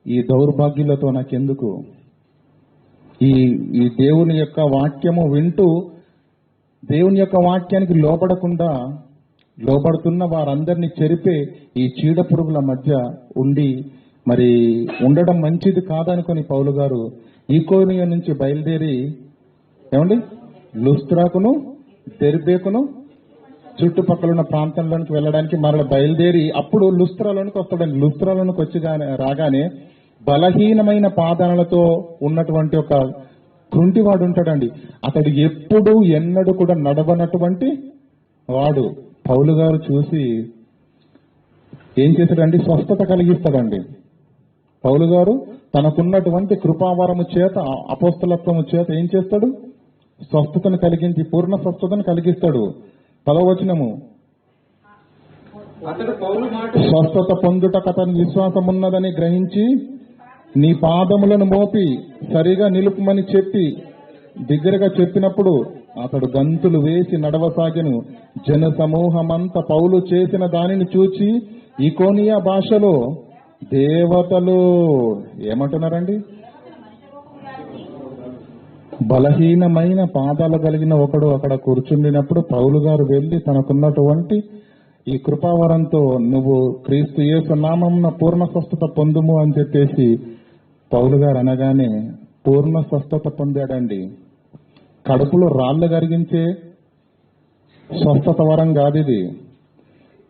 ఈ దౌర్భాగ్యులతో నాకెందుకు? ఈ దేవుని యొక్క వాక్యము వింటూ దేవుని యొక్క వాక్యానికి లోబడుతున్న వారందరినీ చెరిపే ఈ చీడ పురుగుల మధ్య మరి ఉండడం మంచిది కాదనుకొని పౌలు గారు ఈకోనియ నుంచి బయలుదేరి ఏమండి లుస్త్రాకును దెర్బేకును చుట్టుపక్కల ఉన్న ప్రాంతంలోనికి వెళ్ళడానికి మరల బయలుదేరి అప్పుడు లుస్త్రాలోనికి వస్తాడండి. లుస్త్రాలోనికి వచ్చి రాగానే బలహీనమైన పాదాలతో ఉన్నటువంటి ఒక కృంటివాడు ఉంటాడండి. అతడు ఎప్పుడు ఎన్నడూ కూడా నడవనటువంటి వాడు. పౌలు గారు చూసి ఏం చేశాడండి? స్వస్థత కలిగిస్తాడండి. పౌలు గారు తనకున్నటువంటి కృపావరము చేత, అపోస్తలత్వము చేత ఏం చేస్తాడు? స్వస్థతను కలిగించి పూర్ణ స్వస్థతను కలిగిస్తాడు. 10వ వచనము, స్వస్థత పొందుటకు అతని విశ్వాసం ఉన్నదని గ్రహించి నీ పాదములను మోపి సరిగా నిలుపుమని చెప్పి దగ్గరగా చెప్పినప్పుడు అతడు గంతులు వేసి నడవసాగెను. జన సమూహమంతా పౌలు చేసిన దానిని చూచి ఈకోనియా భాషలో దేవతలు ఏమంటున్నారండి? బలహీనమైన పాదాలు కలిగిన ఒకడు అక్కడ కూర్చుండినప్పుడు పౌలు గారు వెళ్లి తనకున్నటువంటి ఈ కృపావరంతో నువ్వు క్రీస్తు యేసు నామమున పూర్ణ స్వస్థత పొందుము అని చెప్పేసి పౌలు గారు అనగానే పూర్ణ స్వస్థత పొందాడండి. కడుపులో రాళ్లు కరిగించే స్వస్థత వరం కాదు ఇది.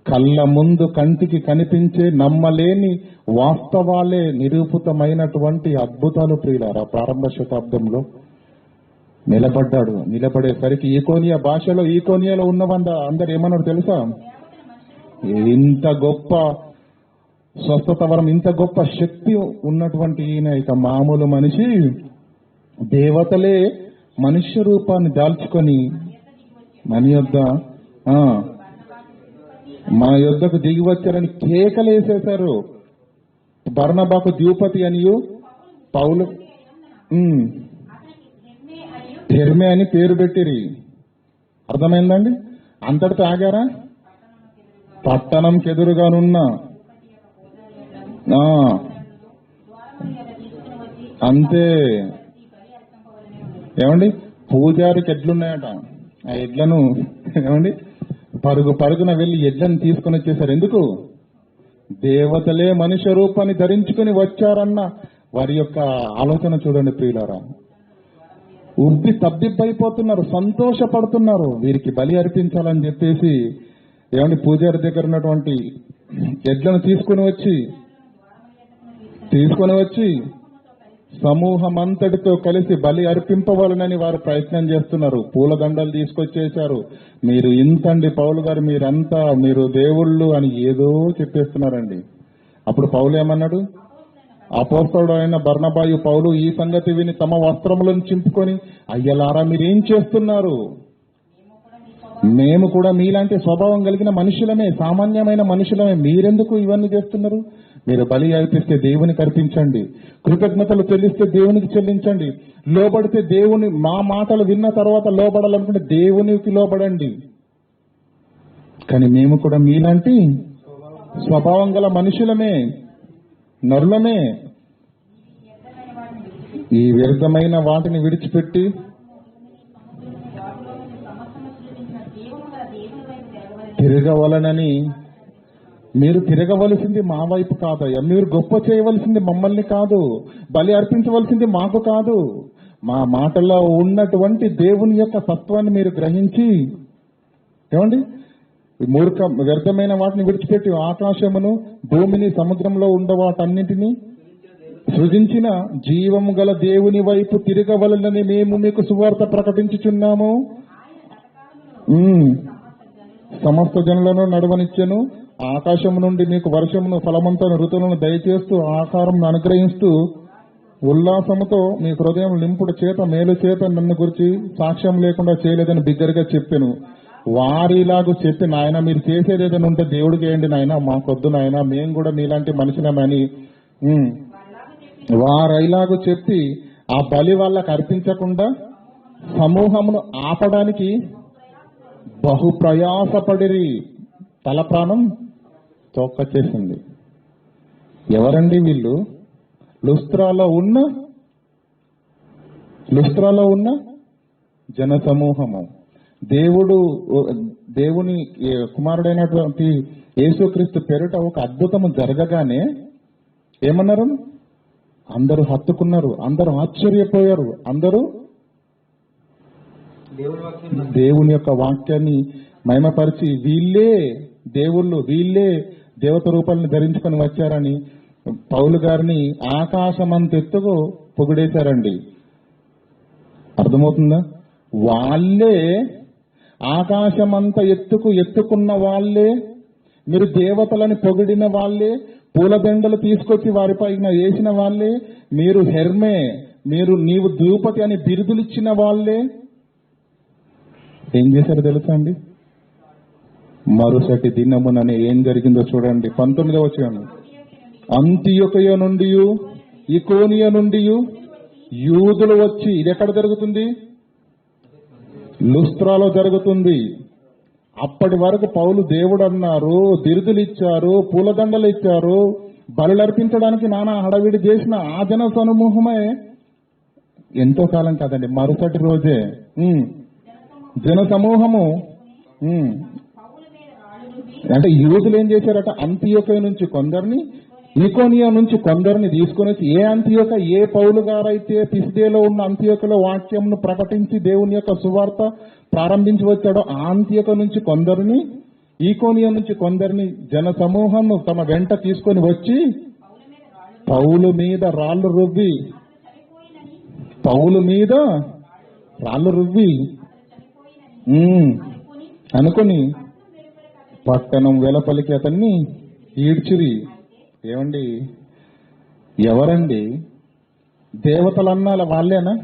కళ్ళ ముందు కంటికి కనిపించే నమ్మలేని వాస్తవాలే నిరూపితమైనటువంటి అద్భుతాలు ప్రియులారా. ప్రారంభ శతాబ్దంలో నిలబడ్డాడు. నిలబడేసరికి ఈకోనియా భాషలో, ఈకోనియాలో ఉన్నవంద అందరు ఏమన్నారు తెలుసా? ఇంత గొప్ప స్వస్థత వరం, ఇంత గొప్ప శక్తి ఉన్నటువంటి ఈయన ఇక మామూలు మనిషి, దేవతలే మనుష్య రూపాన్ని దాల్చుకొని మన యొద్దకు దిగి వచ్చారని కేకలేసేశారు. బర్నబాకు ద్యూపతి అనియు పౌలు హెర్మే అని పేరు పెట్టిరి. అర్థమైందండి? అంతటితో ఆగారా? పట్టణంకి ఎదురుగానున్న అంతే. ఏమండి? పూజారికి ఎడ్లున్నాయట. ఆ ఎడ్లను ఏమండి పరుగున వెళ్లి ఎడ్లను తీసుకుని వచ్చేసారు. ఎందుకు? దేవతలే మనుష్య రూపాన్ని ధరించుకుని వచ్చారన్న వారి యొక్క ఆలోచన చూడండి ప్రియులారా. ఉబ్బి తబ్బిబ్బైపోతున్నారు, సంతోషపడుతున్నారు. వీరికి బలి అర్పించాలని చెప్పేసి ఏమండి పూజారి దగ్గర ఉన్నటువంటి ఎడ్లను తీసుకుని వచ్చి సమూహం అంతటితో కలిసి బలి అర్పింపవాలనని వారు ప్రయత్నం చేస్తున్నారు. పూలదండలు తీసుకొచ్చేశారు. మీరు ఇంతండి పౌలు గారు, మీరు దేవుళ్ళు అని ఏదో చెప్పేస్తున్నారండి. అప్పుడు పౌలు ఏమన్నాడు? అపోస్తలుడు అయిన బర్నబాయు పౌలు ఈ సంగతి విని తమ వస్త్రములను చింపుకొని, అయ్యలారా మీరేం చేస్తున్నారు? మేము కూడా మీలాంటి స్వభావం కలిగిన మనుషులమే, సామాన్యమైన మనుషులమే. మీరెందుకు ఇవన్నీ చేస్తున్నారు? మీరు బలి అర్పిస్తే దేవునికి అర్పించండి, కృతజ్ఞతలు చెల్లిస్తే దేవునికి చెల్లించండి, లోబడితే దేవుని, మా మాటలు విన్న తర్వాత లోబడాలనుకుంటే దేవునికి లోబడండి. కానీ మేము కూడా మీలాంటి స్వభావం గల మనుషులమే, నరులమే. ఈ వ్యర్థమైన వాటిని విడిచిపెట్టి తిరగవలనని. మీరు తిరగవలసింది మా వైపు కాదయ్యా. మీరు గొప్ప చేయవలసింది మమ్మల్ని కాదు, బలి అర్పించవలసింది మాకు కాదు. మా మాటల్లో ఉన్నటువంటి దేవుని యొక్క సత్వాన్ని మీరు గ్రహించి, ఏమండి, వ్యర్థమైన వాటిని విడిచిపెట్టి ఆకాశమును, భూమిని, సముద్రంలో ఉండ వాటన్నింటినీ సృజించిన జీవము గల దేవుని వైపు తిరగవలనని మేము మీకు సువార్త ప్రకటించుచున్నాము. సమస్త జనులను నడవనిచ్చెను. ఆకాశము నుండి మీకు వర్షమును, ఫలమంతను, ఋతువులను దయచేస్తూ ఆహారం అనుగ్రహిస్తూ ఉల్లాసముతో మీ హృదయం నింపుడు చేత మేలు చేత నన్ను గురించి సాక్ష్యం లేకుండా చేయలేదని బిగ్గరగా చెప్పాను. వారిలాగూ చెప్పి, నాయన మీరు చేసేది ఏదైనా ఉంటే దేవుడికి వేయండి నాయన, మాకొద్దు నాయన, మేము కూడా మీలాంటి మనిషినమని వారైలాగూ చెప్పి ఆ బలి వాళ్ళకు అర్పించకుండా సమూహమును ఆపడానికి బహు ప్రయాసపడిరి. తల ప్రాణం తోక్కొచ్చేసింది. ఎవరండి వీళ్ళు? లుస్త్రాలో ఉన్న జన సమూహము. దేవుని కుమారుడైనటువంటి యేసుక్రీస్తు పేరిట ఒక అద్భుతము జరగగానే ఏమన్నారు? అందరూ హత్తుకున్నారు, అందరూ ఆశ్చర్యపోయారు, అందరూ దేవుని యొక్క వాక్యాన్ని మహిమపరిచి వీళ్ళే దేవుళ్ళు, వీళ్ళే దేవత రూపాలను ధరించుకొని వచ్చారని పౌలు గారిని ఆకాశమంత ఎత్తుకు పొగిడేశారండి. అర్థమవుతుందా? వాళ్ళే ఆకాశమంత ఎత్తుకున్న వాళ్ళే, మీరు దేవతలని పొగిడిన వాళ్ళే, పూలదండలు తీసుకొచ్చి వారిపైన వేసిన వాళ్ళే, మీరు హెర్మే, నీవు ద్రౌపది అని బిరుదులు ఇచ్చిన వాళ్ళే ఏం చేశారు తెలుసా అండి? మరుసటి దినముననే ఏం జరిగిందో చూడండి. 19వ వచనం. అంతియొకయ నుండి ఇకోనియ నుండి యూదులు వచ్చి, ఇది ఎక్కడ జరుగుతుంది? లుస్త్రాలో జరుగుతుంది. అప్పటి వరకు పౌలు దేవుడు అన్నారు, బిరుదులు ఇచ్చారు, పూలదండలు ఇచ్చారు, బలులర్పించడానికి నానా హడావిడి చేసిన ఆ జన సమూహమే ఎంతో కాలం కాదండి, మరుసటి రోజే జన సమూహము అంటే యూదులు ఏం చేశారట? అంతియోక నుంచి కొందరిని, ఈకోనియా నుంచి కొందరిని తీసుకుని వచ్చి, ఏ అంతియోక, ఏ పౌలు గారైతే పిసిదేలో ఉన్న అంతియోకలో వాక్యంను ప్రకటించి దేవుని యొక్క సువార్త ప్రారంభించి వచ్చాడో ఆ అంతియోక నుంచి కొందరిని, ఈకోనియా నుంచి కొందరిని జన సమూహం తమ వెంట తీసుకొని వచ్చి పౌలు మీద రాళ్లు రువ్వి అనుకొని పట్టణం వెలపలికి అతన్ని ఈడ్చిరి. ఏమండి, ఎవరండి? దేవతలన్నా వాళ్ళేనా?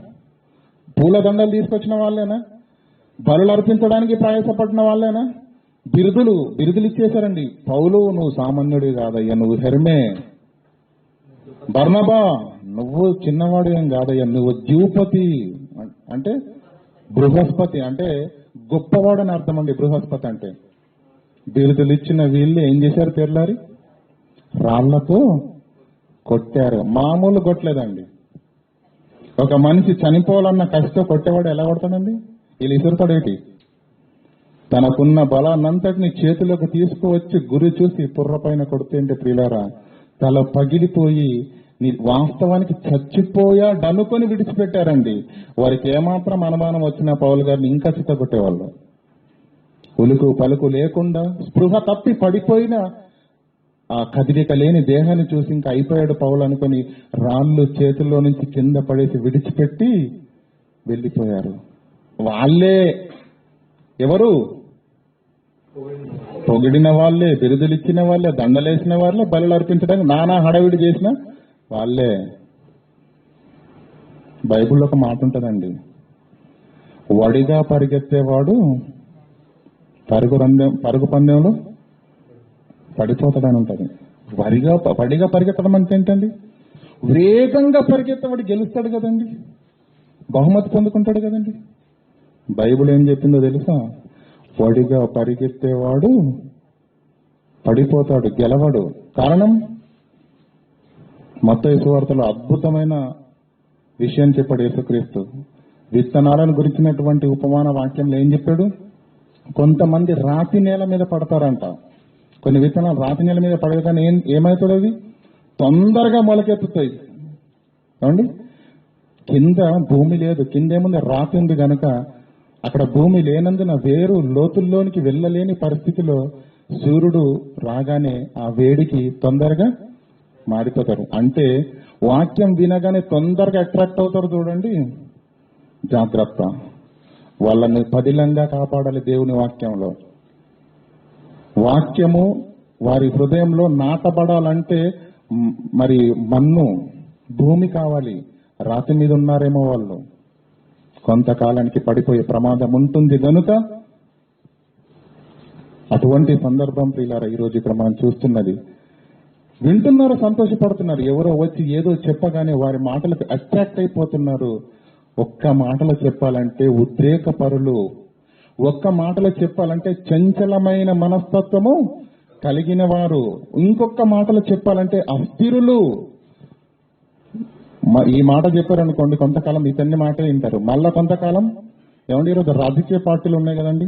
పూలదండలు తీసుకొచ్చిన వాళ్ళేనా? బలులు అర్పించడానికి ప్రయాసపడిన వాళ్ళేనా? బిరుదులు ఇచ్చేశారండి. పౌలు, నువ్వు సామాన్యుడి కాదయ్యా, నువ్వు హెర్మే. బర్నబా, నువ్వు చిన్నవాడు ఏం కాదయ్యా, నువ్వు ద్రౌపది అంటే బృహస్పతి అంటే గొప్పవాడని అర్థం అండి. బృహస్పతి అంటే బిరుదులు ఇచ్చిన వీళ్ళు ఏం చేశారు? తెల్లారి రాళ్లతో కొట్టారు. మామూలు కొట్టలేదండి. ఒక మనిషి చనిపోవాలన్న కష్టం కొట్టేవాడు ఎలా కొడతాడండి? వీళ్ళు ఇసురుతాడేటి? తనకున్న బలాన్నంతటిని చేతిలోకి తీసుకువచ్చి గురి చూసి పుర్ర పైన కొడితేంటి ప్రియులారా, తల పగిలిపోయి వాస్తవానికి చచ్చిపోయాడనుకొని విడిచిపెట్టారండి. వారికి ఏమాత్రం అనుమానం వచ్చినా పౌలు గారిని ఇంకా చిత్తగొట్టేవాళ్ళు. ఉలుకు పలుకు లేకుండా స్పృహ తప్పి పడిపోయిన ఆ కదిలిక లేని దేహాన్ని చూసి ఇంకా అయిపోయాడు పౌలు అనుకుని రాళ్ళు చేతుల్లో నుంచి కింద పడేసి విడిచిపెట్టి వెళ్లిపోయారు. వాళ్ళే ఎవరు? పొగిడిన వాళ్ళే, బిరుదులిచ్చిన వాళ్ళే, దండలేసిన వాళ్ళే, బలులు అర్పించడానికి నానా హడావిడి చేసిన వాళ్ళే. బైబిల్లో ఒక మాట ఉంటుందండి, వడిగా పరిగెత్తేవాడు పరుగు పందెంలో పడిపోతాడని ఉంటుంది. వడిగా పరిగెత్తడం అంటే ఏంటండి? వేగంగా పరిగెత్తేవాడు గెలుస్తాడు కదండి, బహుమతి పొందుకుంటాడు కదండి. బైబిల్ ఏం చెప్పిందో తెలుసా? వడిగా పరిగెత్తేవాడు పడిపోతాడు, గెలవడు. కారణం, మత్తయి సువార్తలో అద్భుతమైన విషయం చెప్పాడు యేసుక్రీస్తు. విత్తనాలను గురించినటువంటి ఉపమాన వాక్యంలో ఏం చెప్పాడు? కొంతమంది రాతి నేల మీద పడతారంట. కొన్ని విత్తనాలు రాతి నేల మీద పడగానే ఏమవుతుంది? అవి తొందరగా మొలకెత్తుతాయి. ఏమండి, కింద భూమి లేదు, కింద ఏముంది? రాతి ఉంది గనక అక్కడ భూమి లేనందున వేరు లోతుల్లోనికి వెళ్ళలేని పరిస్థితిలో సూర్యుడు రాగానే ఆ వేడికి తొందరగా మారిపోతారు. అంటే వాక్యం వినగానే తొందరగా అట్రాక్ట్ అవుతారు. చూడండి, జాగ్రత్త. వాళ్ళని పదిలంగా కాపాడాలి దేవుని వాక్యంలో. వాక్యము వారి హృదయంలో నాటబడాలంటే మరి మన్ను, భూమి కావాలి. రాతి మీద ఉన్నారేమో వాళ్ళు, కొంతకాలానికి పడిపోయే ప్రమాదం ఉంటుంది కనుక అటువంటి సందర్భం ప్రియులారా ఈరోజు ఇక్కడ మనం చూస్తున్నది. వింటున్నారు, సంతోషపడుతున్నారు. ఎవరో వచ్చి ఏదో చెప్పగానే వారి మాటలకు అట్రాక్ట్ అయిపోతున్నారు. ఒక్క మాటలో చెప్పాలంటే ఉద్రేకపరులు, ఒక్క మాటలో చెప్పాలంటే చంచలమైన మనస్తత్వము కలిగిన వారు, ఇంకొక మాటలో చెప్పాలంటే అస్థిరులు. ఈ మాట చెప్పారనుకోండి, కొంతకాలం ఇతన్ని మాట వింటారు. మళ్ళా కొంతకాలం ఏమంటే ఈరోజు రాజకీయ పార్టీలు ఉన్నాయి కదండి,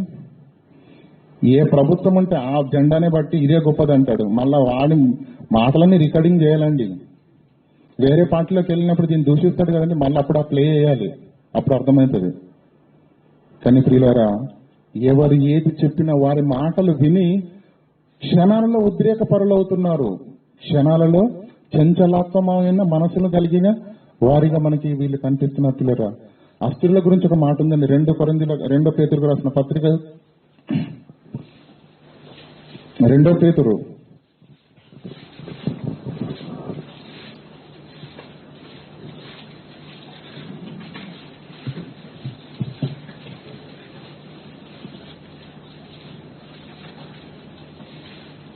ఏ ప్రభుత్వం ఉంటే ఆ జెండానే బట్టి ఇదే గొప్పదంటాడు. మళ్ళా వాడి మాటలన్నీ రికార్డింగ్ చేయాలండి. వేరే పార్టీలోకి వెళ్ళినప్పుడు దీన్ని దూషిస్తాడు కదండి, మళ్ళీ అప్పుడు ఆ ప్లే చేయాలి, అప్పుడు అర్థమవుతుంది. కానీ ప్రియులారా, ఎవరు ఏది చెప్పినా వారి మాటలు విని క్షణాలలో ఉద్రేకపరులవుతున్నారు. క్షణాలలో చంచలాత్మమైన మనసును కలిగిన వారిగా మనకి వీళ్ళు కనిపిస్తున్నట్లేరా. అస్థిరుల గురించి ఒక మాట ఉందండి. 2 పేతురుకు రాసిన పత్రిక 2 పేతురు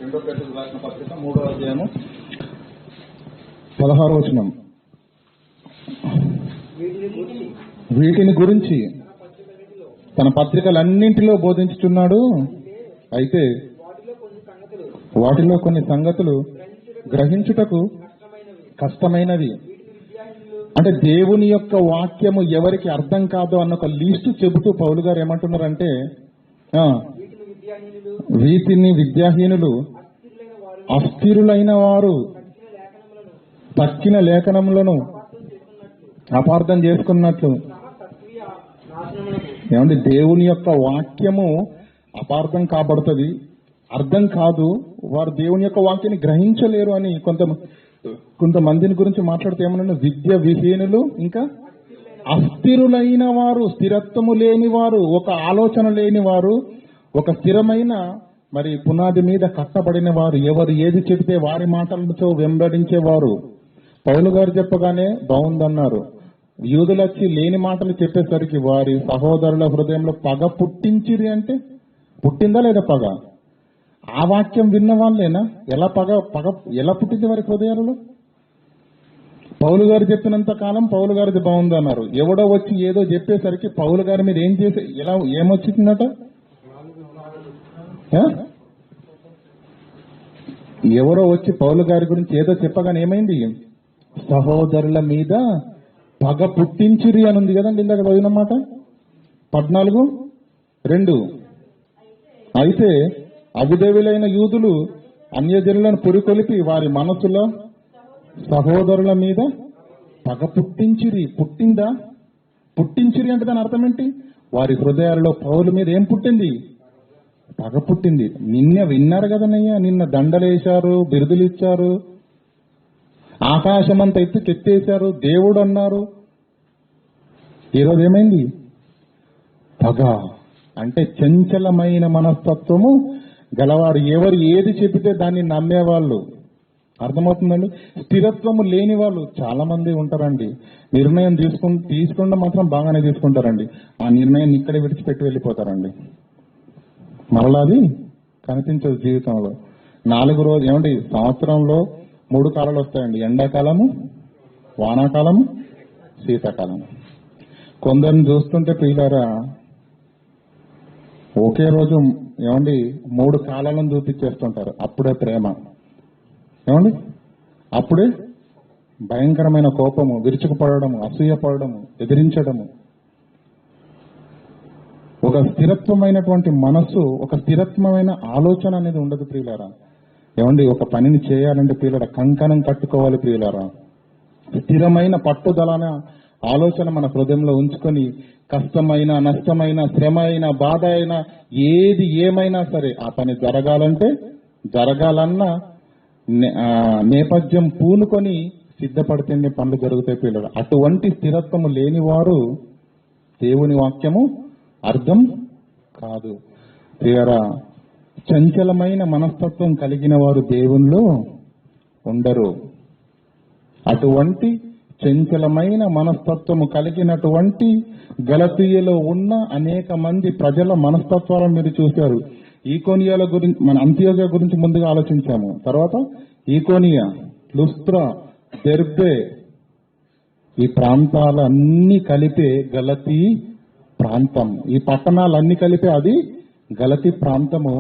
2 పేతురు రాసిన పత్రిక 3వ అధ్యాయము 16వ వచనం. వీటిని గురించి తన పత్రికలన్నింటిలో బోధించుచున్నాడు. అయితే వాటిలో కొన్ని సంగతులు గ్రహించుటకు కష్టమైనవి. అంటే దేవుని యొక్క వాక్యము ఎవరికి అర్థం కాదో అన్న ఒక లిస్టు చెబుతూ పౌలు గారు ఏమంటున్నారంటే, వీటిని విద్యాహీనులు, అస్థిరులైన వారు తక్కిన లేఖనములను అపార్థం చేసుకున్నట్లు. ఏమంటే దేవుని యొక్క వాక్యము అపార్థం కాబడుతుంది, అర్థం కాదు, వారు దేవుని యొక్క వాక్యాన్ని గ్రహించలేరు అని కొంతమందిని గురించి మాట్లాడితే ఏమన్నా, విద్య విహీనులు, ఇంకా అస్థిరులైన వారు, స్థిరత్వము లేని వారు, ఒక ఆలోచన లేని వారు, ఒక స్థిరమైన మరి పునాది మీద కట్టబడిన వారు, ఎవరు ఏది చెబితే వారి మాటలతో వెంబడించేవారు. పౌలు గారు చెప్పగానే బాగుందన్నారు. యూదులు వచ్చి లేని మాటలు చెప్పేసరికి వారి సహోదరుల హృదయంలో పగ పుట్టించిరి. అంటే పుట్టిందా లేదా పగ? ఆ వాక్యం విన్న వాళ్ళేనా? ఎలా ఎలా పుట్టింది వారి హృదయాలలో? పౌలు గారు చెప్పినంత కాలం పౌలు గారిది బాగుందన్నారు. ఎవడో వచ్చి ఏదో చెప్పేసరికి పౌలు గారి మీద ఏమొచ్చిందట? ఎవరో వచ్చి పౌలు గారి గురించి ఏదో చెప్పగానే ఏమైంది? సహోదరుల మీద పగ పుట్టించిరి అని ఉంది కదండి, ఇందాక చదివినమాట 14:2. అయితే అవిధేయులైన యూదులు అన్యజనులను పురికొలిపి వారి మనసులో సహోదరుల మీద పగ పుట్టించిరి. పుట్టించిరి అంటే దాని అర్థం ఏంటి? వారి హృదయాలలో పౌలు మీద ఏం పుట్టింది? పగ పుట్టింది. నిన్న విన్నారు కదనయ్యా, నిన్న దండలేశారు, బిరుదులు ఇచ్చారు, ఆకాశమంతా ఎత్తేశారు, దేవుడు అన్నారు. ఈరోజు ఏమైంది? పగ. అంటే చంచలమైన మనస్తత్వము గలవారు, ఎవరు ఏది చెబితే దాన్ని నమ్మేవాళ్ళు. అర్థమవుతుందండి? స్థిరత్వము లేని వాళ్ళు చాలా మంది ఉంటారండి. నిర్ణయం తీసుకుంటే మాత్రం బాగానే తీసుకుంటారండి. ఆ నిర్ణయాన్ని ఇక్కడే విడిచిపెట్టి వెళ్ళిపోతారండి. మరలా అది కనిపించదు జీవితంలో. 4 రోజులు ఏమండి, సంవత్సరంలో 3 కాలాలు వస్తాయండి. ఎండాకాలము, వానాకాలము, శీతాకాలము. కొందరిని చూస్తుంటే పిల్లరా ఒకే రోజు ఏమండి 3 కాలాలను చూపించేస్తుంటారు. అప్పుడే ప్రేమ, ఏమండి, అప్పుడే భయంకరమైన కోపము, విరుచుకుపడము, అసూయపడము, ఎదిరించడము. ఒక స్థిరత్వమైనటువంటి మనస్సు, ఒక స్థిరత్వమైన ఆలోచన అనేది ఉండదు ప్రియులారా. ఏమండి, ఒక పనిని చేయాలంటే ప్రియులారా కంకణం కట్టుకోవాలి ప్రియులారా. స్థిరమైన పట్టుదలన ఆలోచన మన హృదయంలో ఉంచుకొని కష్టమైన, నష్టమైన, శ్రమ అయినా, బాధ అయినా, ఏది ఏమైనా సరే ఆ పని జరగాలన్న నేపథ్యం పూనుకొని సిద్ధపడితేనే పనులు జరుగుతాయి పిల్లలు. అటువంటి స్థిరత్వము లేని వారు దేవుని వాక్యము అర్థం కాదు ప్రియరా. చంచలమైన మనస్తత్వం కలిగిన వారు దేవునిలో ఉండరు. అటువంటి చంచలమైన మనస్తత్వము కలిగినటువంటి గలతీయలో ఉన్న అనేక మంది ప్రజల మనస్తత్వాలను మీరు చూశారు. ఈకోనియాల గురించి, మన అంత్యోక్య గురించి ముందుగా ఆలోచించాము. తర్వాత ఈకోనియా, లుస్త్రా, దెర్బే, ఈ ప్రాంతాలన్నీ కలిపే గలతీ ప్రాంతం. ఈ పట్టణాలన్నీ కలిపే అది గలతీ ప్రాంతము.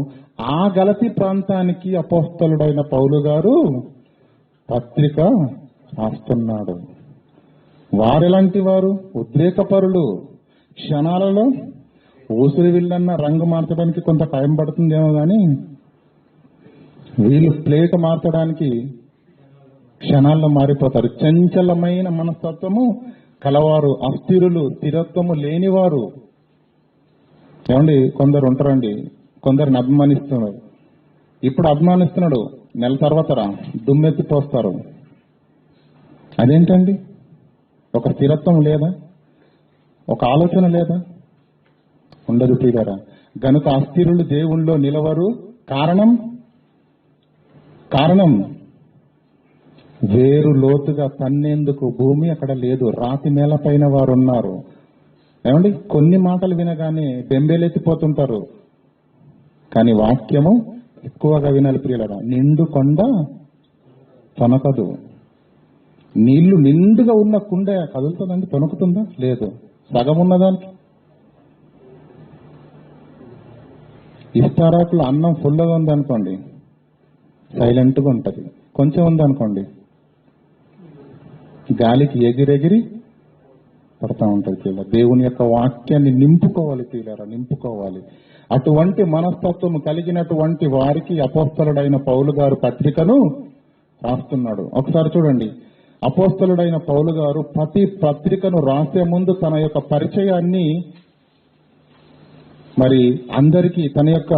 ఆ గలతీ ప్రాంతానికి అపోస్తలుడైన పౌలు గారు పత్రిక రాస్తున్నాడు. వారెలాంటి వారు? ఉద్రేకపరులు. క్షణాలలో ఊసిరి విల్లన్న రంగు మార్చడానికి కొంత టైం పడుతుందేమో కానీ వీళ్ళు ప్లేట్ మార్చడానికి క్షణాల్లో మారిపోతారు. చంచలమైన మనస్తత్వము కలవారు, అస్థిరులు, స్థిరత్వము లేనివారు. ఏమండి, కొందరు ఉంటారండి, కొందరిని అభిమానిస్తున్నారు. ఇప్పుడు అభిమానిస్తున్నాడు, నెల తర్వాత దుమ్మెత్తి పోస్తారు. అదేంటండి? ఒక స్థిరత్వం లేదా? ఒక ఆలోచన లేదా? ఉండదు ప్రియులారా. గనుక అస్థిరులు దేవుళ్ళో నిలవరు. కారణం వేరు లోతుగా తన్నేందుకు భూమి అక్కడ లేదు, రాతి నేల పైన వారు ఉన్నారు. ఏమండి, కొన్ని మాటలు వినగానే బెంబేలెత్తిపోతుంటారు. కానీ వాక్యము ఎక్కువగా వినాలి ప్రియులారా. నిండు కొండ తొనకదు. నీళ్లు నిండుగా ఉన్న కుండ కదులుతుందండి? తొనకుతుందా? లేదు. సగం ఉన్నదానికి ఇస్తారాకులు అన్నం ఫుల్గా ఉందనుకోండి, సైలెంట్గా ఉంటుంది. కొంచెం ఉందనుకోండి, గాలికి ఎగిరెగిరి పడతా ఉంటుంది పిల్ల. దేవుని యొక్క వాక్యాన్ని నింపుకోవాలి పిల్లరా, నింపుకోవాలి. అటువంటి మనస్తత్వం కలిగినటువంటి వారికి అపోస్తలుడైన పౌలు గారు పత్రికను రాస్తున్నాడు. ఒకసారి చూడండి, అపోస్తలుడైన పౌలు గారు ప్రతి పత్రికను రాసే ముందు తన యొక్క పరిచయాన్ని మరి అందరికీ తన యొక్క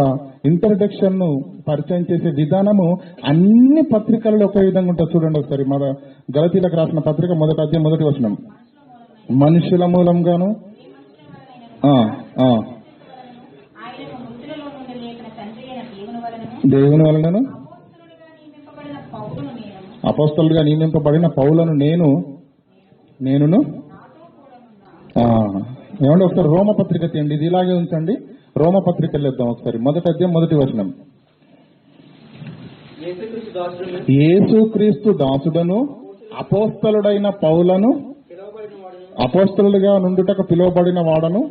ఇంట్రడక్షన్ ను పరిచయం చేసే విధానము అన్ని పత్రికలలో ఒక విధంగా ఉంటుంది. చూడండి ఒకసారి, మన గలతీలకు రాసిన పత్రిక 1వ అధ్యాయం 1వ వచనం. మనుషుల మూలంగాను దేవుని వలనను అపోస్తలుగా నియమింపబడిన పౌలను నేనును ఏమంటే ఒకసారి రోమపత్రిక తీయండి. ఇది ఇలాగే ఉంచండి. రోమపత్రిక వెళ్దాం ఒకసారి. 1వ అధ్యాయం 1వ వచనం. యేసుక్రీస్తు దాసుడను అపోస్తలుడైన పౌలను, అపోస్తలుడిగా నుండుటకు పిలువబడిన వాడను,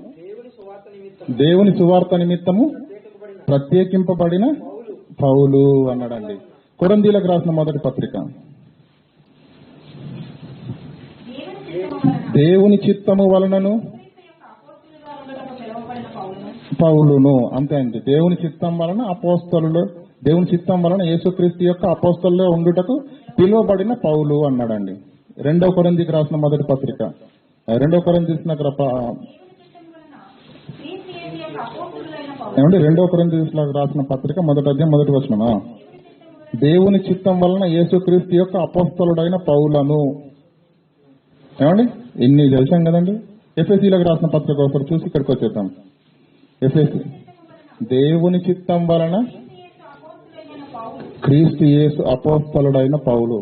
దేవుని సువార్త నిమిత్తము ప్రత్యేకింపబడిన పౌలు అన్నాడండి. కొరింథీయులకు రాసిన మొదటి పత్రిక. దేవుని చిత్తము వలనను పౌలును, అంతే అండి. దేవుని చిత్తం వలన అపోస్తలుడు, దేవుని చిత్తం వలన యేసుక్రీస్తు యొక్క అపోస్తలులో ఉండుటకు పిలువబడిన పౌలు అన్నాడండి. 2వ కొరింథీయులకు రాసిన మొదటి పత్రిక. 2వ కొరింథీయులకు ఏమంటే 2వ కొరింథీయులకు రాసిన పత్రిక 1వ అధ్యాయం 1వ వచనం. దేవుని చిత్తం వలన యేసుక్రీస్తు యొక్క అపోస్తలుడైన పౌలను. ఏమండి, ఇన్ని తెలిసాం కదండి. ఎఫెసీలకు రాసిన పత్రిక ఒకసారి చూసి ఇక్కడికి వచ్చేద్దాం. ఎఫెసీ, దేవుని చిత్తం వలన క్రీస్తు యేసు అపోస్తలుడైన పౌలు.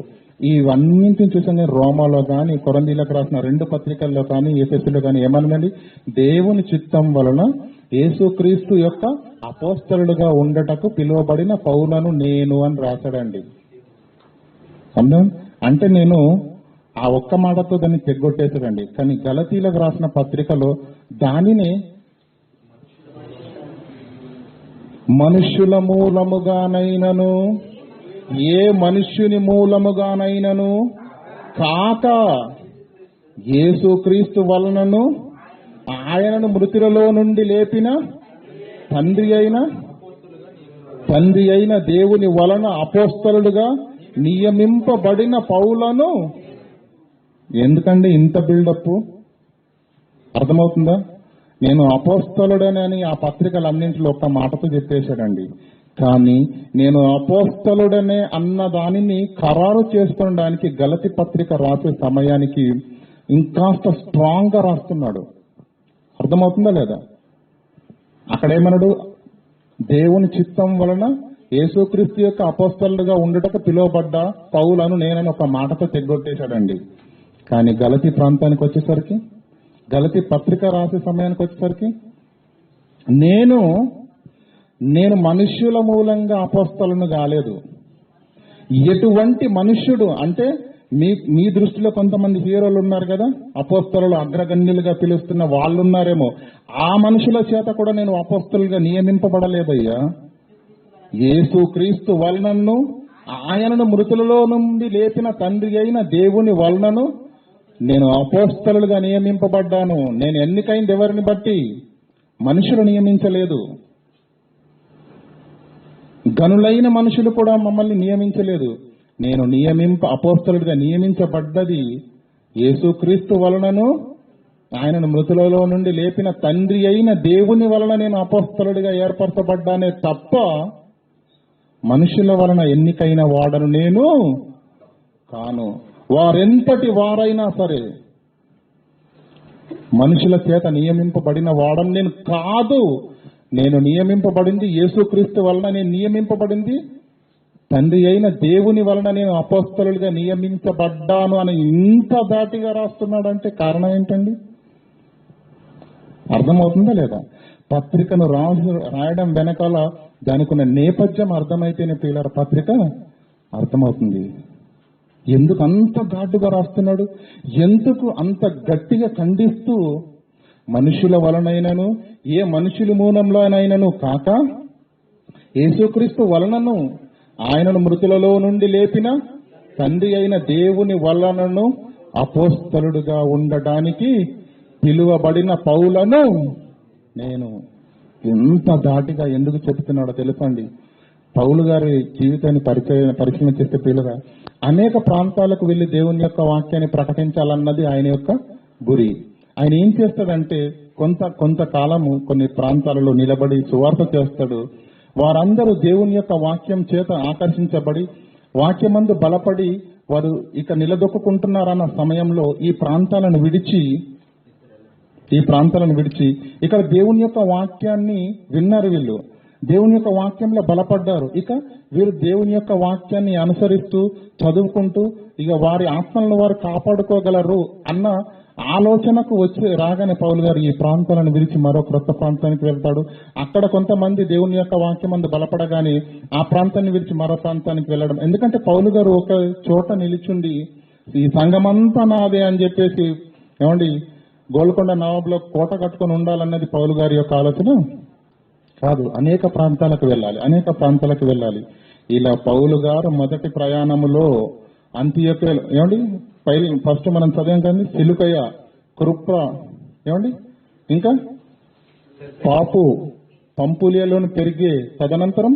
ఇవన్నింటిని చూసాను నేను. రోమాలో కానీ, కొరింథీయులకు రాసిన 2 పత్రికల్లో కానీ, ఎఫెసీలో కానీ ఏమన్నదండి? దేవుని చిత్తం వలన యేసుక్రీస్తు యొక్క అపోస్తలుడుగా ఉండటకు పిలువబడిన పౌలను నేను అని రాశాడండి. అంటే నేను ఆ ఒక్క మాటతో దాన్ని తెగ్గొట్టేశాడండి. కానీ గలతీలకు రాసిన పత్రికలో దానిని మనుష్యుల మూలముగానైనను, ఏ మనుష్యుని మూలముగానైనను కాక యేసుక్రీస్తు వలనను ఆయనను మృతులలో నుండి లేపిన తండ్రి అయిన దేవుని వలన అపోస్తలుడుగా నియమింపబడిన పౌలను. ఎందుకండి ఇంత బిల్డప్? అర్థమవుతుందా? నేను అపోస్తలుడనని ఆ పత్రికలన్నింటిలో ఒక్క మాటతో చెప్పేశాడండి. కానీ నేను అపోస్తలుడనే అన్న దానిని ఖరారు చేసుకోవడానికి గలతీ పత్రిక రాసే సమయానికి ఇంకాస్త స్ట్రాంగ్ గా రాస్తున్నాడు. అర్థమవుతుందా లేదా? అక్కడేమన్నాడు? దేవుని చిత్తం వలన యేసుక్రీస్తు యొక్క అపోస్తలుడుగా ఉండుటకు పిలువబడ్డ పౌలను నేనని ఒక మాటతో తెగ్గొట్టేశాడండి. కానీ గలతీ ప్రాంతానికి వచ్చేసరికి, గలతీ పత్రిక రాసే సమయానికి వచ్చేసరికి నేను మనుష్యుల మూలంగా అపోస్తలును కాలేదు. ఎటువంటి మనుష్యుడు అంటే మీ దృష్టిలో కొంతమంది హీరోలు ఉన్నారు కదా, అపోస్తలులు అగ్రగణ్యులుగా పిలుస్తున్న వాళ్ళు ఉన్నారేమో. ఆ మనుషుల చేత కూడా నేను అపోస్తలుగా నియమింపబడలేదయ్యా. యేసుక్రీస్తు వలనను ఆయనను మృతులలో నుండి లేపిన తండ్రి అయిన దేవుని వలనను నేను అపోస్తలులుగా నియమింపబడ్డాను. నేను ఎన్నికైంది ఎవరిని బట్టి? మనుషులు నియమించలేదు. గనులైన మనుషులు కూడా మమ్మల్ని నియమించలేదు. నేను అపోస్తలుడిగా నియమించబడ్డది యేసుక్రీస్తు వలనను ఆయనను మృతులలో నుండి లేపిన తండ్రి అయిన దేవుని వలన నేను అపోస్తలుడిగా ఏర్పరచబడ్డానే తప్ప మనుషుల వలన ఎన్నికైన వాడను నేను కాను. వారెంతటి వారైనా సరే మనుషుల చేత నియమింపబడిన వాడను నేను కాదు. నేను నియమింపబడింది యేసుక్రీస్తు వలన, నేను నియమింపబడింది తండ్రి అయిన దేవుని వలన నేను అపోస్తలుడిగా నియమించబడ్డాను అని ఇంత దాటిగా రాస్తున్నాడంటే కారణం ఏంటండి? అర్థమవుతుందా లేదా? పత్రికను రాయడం వెనకాల దానికి ఉన్న నేపథ్యం అర్థమైతేనే పిల్లల పత్రిక అర్థమవుతుంది. ఎందుకు అంత ఘాటుగా రాస్తున్నాడు? ఎందుకు అంత గట్టిగా ఖండిస్తూ మనుషుల వలనైనను ఏ మనుషుల మూలంలోనైనను కాక యేసుక్రీస్తు వలనను ఆయనను మృతులలో నుండి లేపిన తండ్రి అయిన దేవుని వలనను అపోస్తలుడుగా ఉండడానికి పిలువబడిన పౌలను నేను. ఎంత ధాటిగా ఎందుకు చెప్తున్నాడో తెలుసండి. పౌలు గారి జీవితాన్ని పరిశీలన చేస్తే పిలువ అనేక ప్రాంతాలకు వెళ్లి దేవుని యొక్క వాక్యాన్ని ప్రకటించాలన్నది ఆయన యొక్క గురి. ఆయన ఏం చేస్తాడంటే కొంతకాలము కొన్ని ప్రాంతాలలో నిలబడి సువార్త చేస్తాడు. వారందరూ దేవుని యొక్క వాక్యం చేత ఆకర్షించబడి వాక్యమందు బలపడి వారు ఇక నిలదొక్కుంటున్నారన్న సమయంలో ఈ ప్రాంతాలను విడిచి ఇక్కడ దేవుని యొక్క వాక్యాన్ని విన్నారు. వీళ్ళు దేవుని యొక్క వాక్యంలో బలపడ్డారు. ఇక వీరు దేవుని యొక్క వాక్యాన్ని అనుసరిస్తూ చదువుకుంటూ ఇక వారి ఆత్మలను వారు కాపాడుకోగలరు అన్న ఆలోచనకు రాగానే పౌలు గారు ఈ ప్రాంతాలను విడిచి మరో క్రొత్త ప్రాంతానికి వెళ్తాడు. అక్కడ కొంతమంది దేవుని యొక్క వాక్యం అందు బలపడగానే ఆ ప్రాంతాన్ని విడిచి మరో ప్రాంతానికి వెళ్ళడం. ఎందుకంటే పౌలు గారు ఒక చోట నిలిచుండి ఈ సంఘమంతా నాదే అని చెప్పేసి ఏమండి గోల్కొండ నవాబులో కోట కట్టుకొని ఉండాలన్నది పౌలు గారి యొక్క ఆలోచన కాదు. అనేక ప్రాంతాలకు వెళ్ళాలి. ఇలా పౌలు గారు మొదటి ప్రయాణములో అంతియోక్యలో ఏమండి ఫస్ట్ మనం చదివాం కానీ సిలుకయ, కురుప్ర ఏమండి ఇంకా పంపులియాలోని పెరిగే, తదనంతరం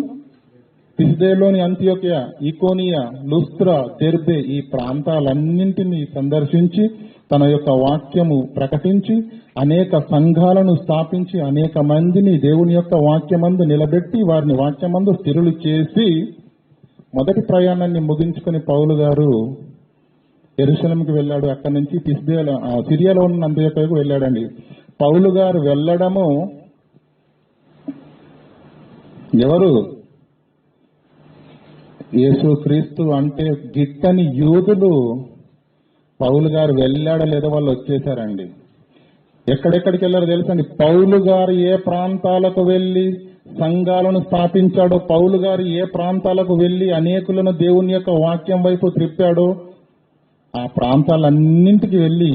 పిసిదేలోని అంతియోక్య, ఈకోనియా, లుస్త్రా, దెర్బే ఈ ప్రాంతాలన్నింటినీ సందర్శించి తన యొక్క వాక్యము ప్రకటించి అనేక సంఘాలను స్థాపించి అనేక మందిని దేవుని యొక్క వాక్యమందు నిలబెట్టి వారిని వాక్యమందు స్థిరులు చేసి మొదటి ప్రయాణాన్ని ముగించుకుని పౌలు గారు యెరూషలేముకి వెళ్ళాడు. అక్కడి నుంచి సిరియాలో ఉన్న అంత్యోక్యకు వెళ్ళాడండి. పౌలు గారు వెళ్ళడము ఎవరు? యేసుక్రీస్తు అంటే గిట్టని యూదులు పౌలు గారు వెళ్ళాడో లేదో వాళ్ళు వచ్చేసారండి. ఎక్కడెక్కడికి వెళ్ళారో తెలుసండి. పౌలు గారు ఏ ప్రాంతాలకు వెళ్లి సంఘాలను స్థాపించాడో, పౌలు గారు ఏ ప్రాంతాలకు వెళ్లి అనేకులను దేవుని యొక్క వాక్యం వైపు త్రిప్పాడో ఆ ప్రాంతాలన్నింటికి వెళ్లి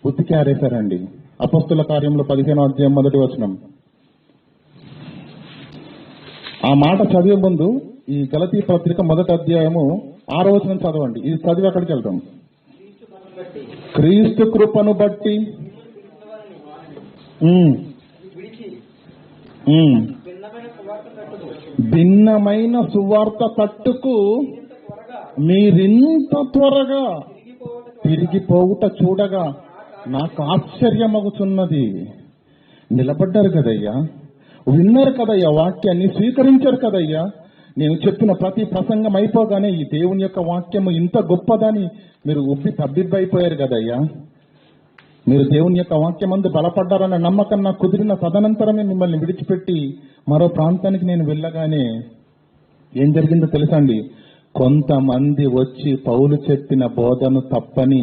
ఉతికి ఆరేశారండి. అపొస్తలుల కార్యంలో 15వ అధ్యాయం 1వ వచనం. ఆ మాట చదివే ముందు ఈ గలతీ పత్రిక 1వ అధ్యాయము 6వ వచనం చదవండి. ఇది చదివి అక్కడికి వెళ్తాం. క్రీస్తు కృపను బట్టి భిన్నమైన సువార్త తట్టుకు మీరింత త్వరగా తిరిగిపోవుట చూడగా నాకు ఆశ్చర్యమగుతున్నది. నిలబడ్డారు కదయ్యా, విన్నారు కదయ్యా, వాక్యాన్ని స్వీకరించారు కదయ్యా. నేను చెప్పిన ప్రతి ప్రసంగం అయిపోగానే ఈ దేవుని యొక్క వాక్యము ఇంత గొప్పదని మీరు తబ్బిబ్బైపోయారు కదయ్యా. మీరు దేవుని యొక్క వాక్యమందు బలపడ్డారన్న నమ్మకం నాకు కుదిరిన తదనంతరమే మిమ్మల్ని విడిచిపెట్టి మరో ప్రాంతానికి నేను వెళ్ళగానే ఏం జరిగిందో తెలుసండి. కొంతమంది వచ్చి పౌలు చెప్పిన బోధను తప్పని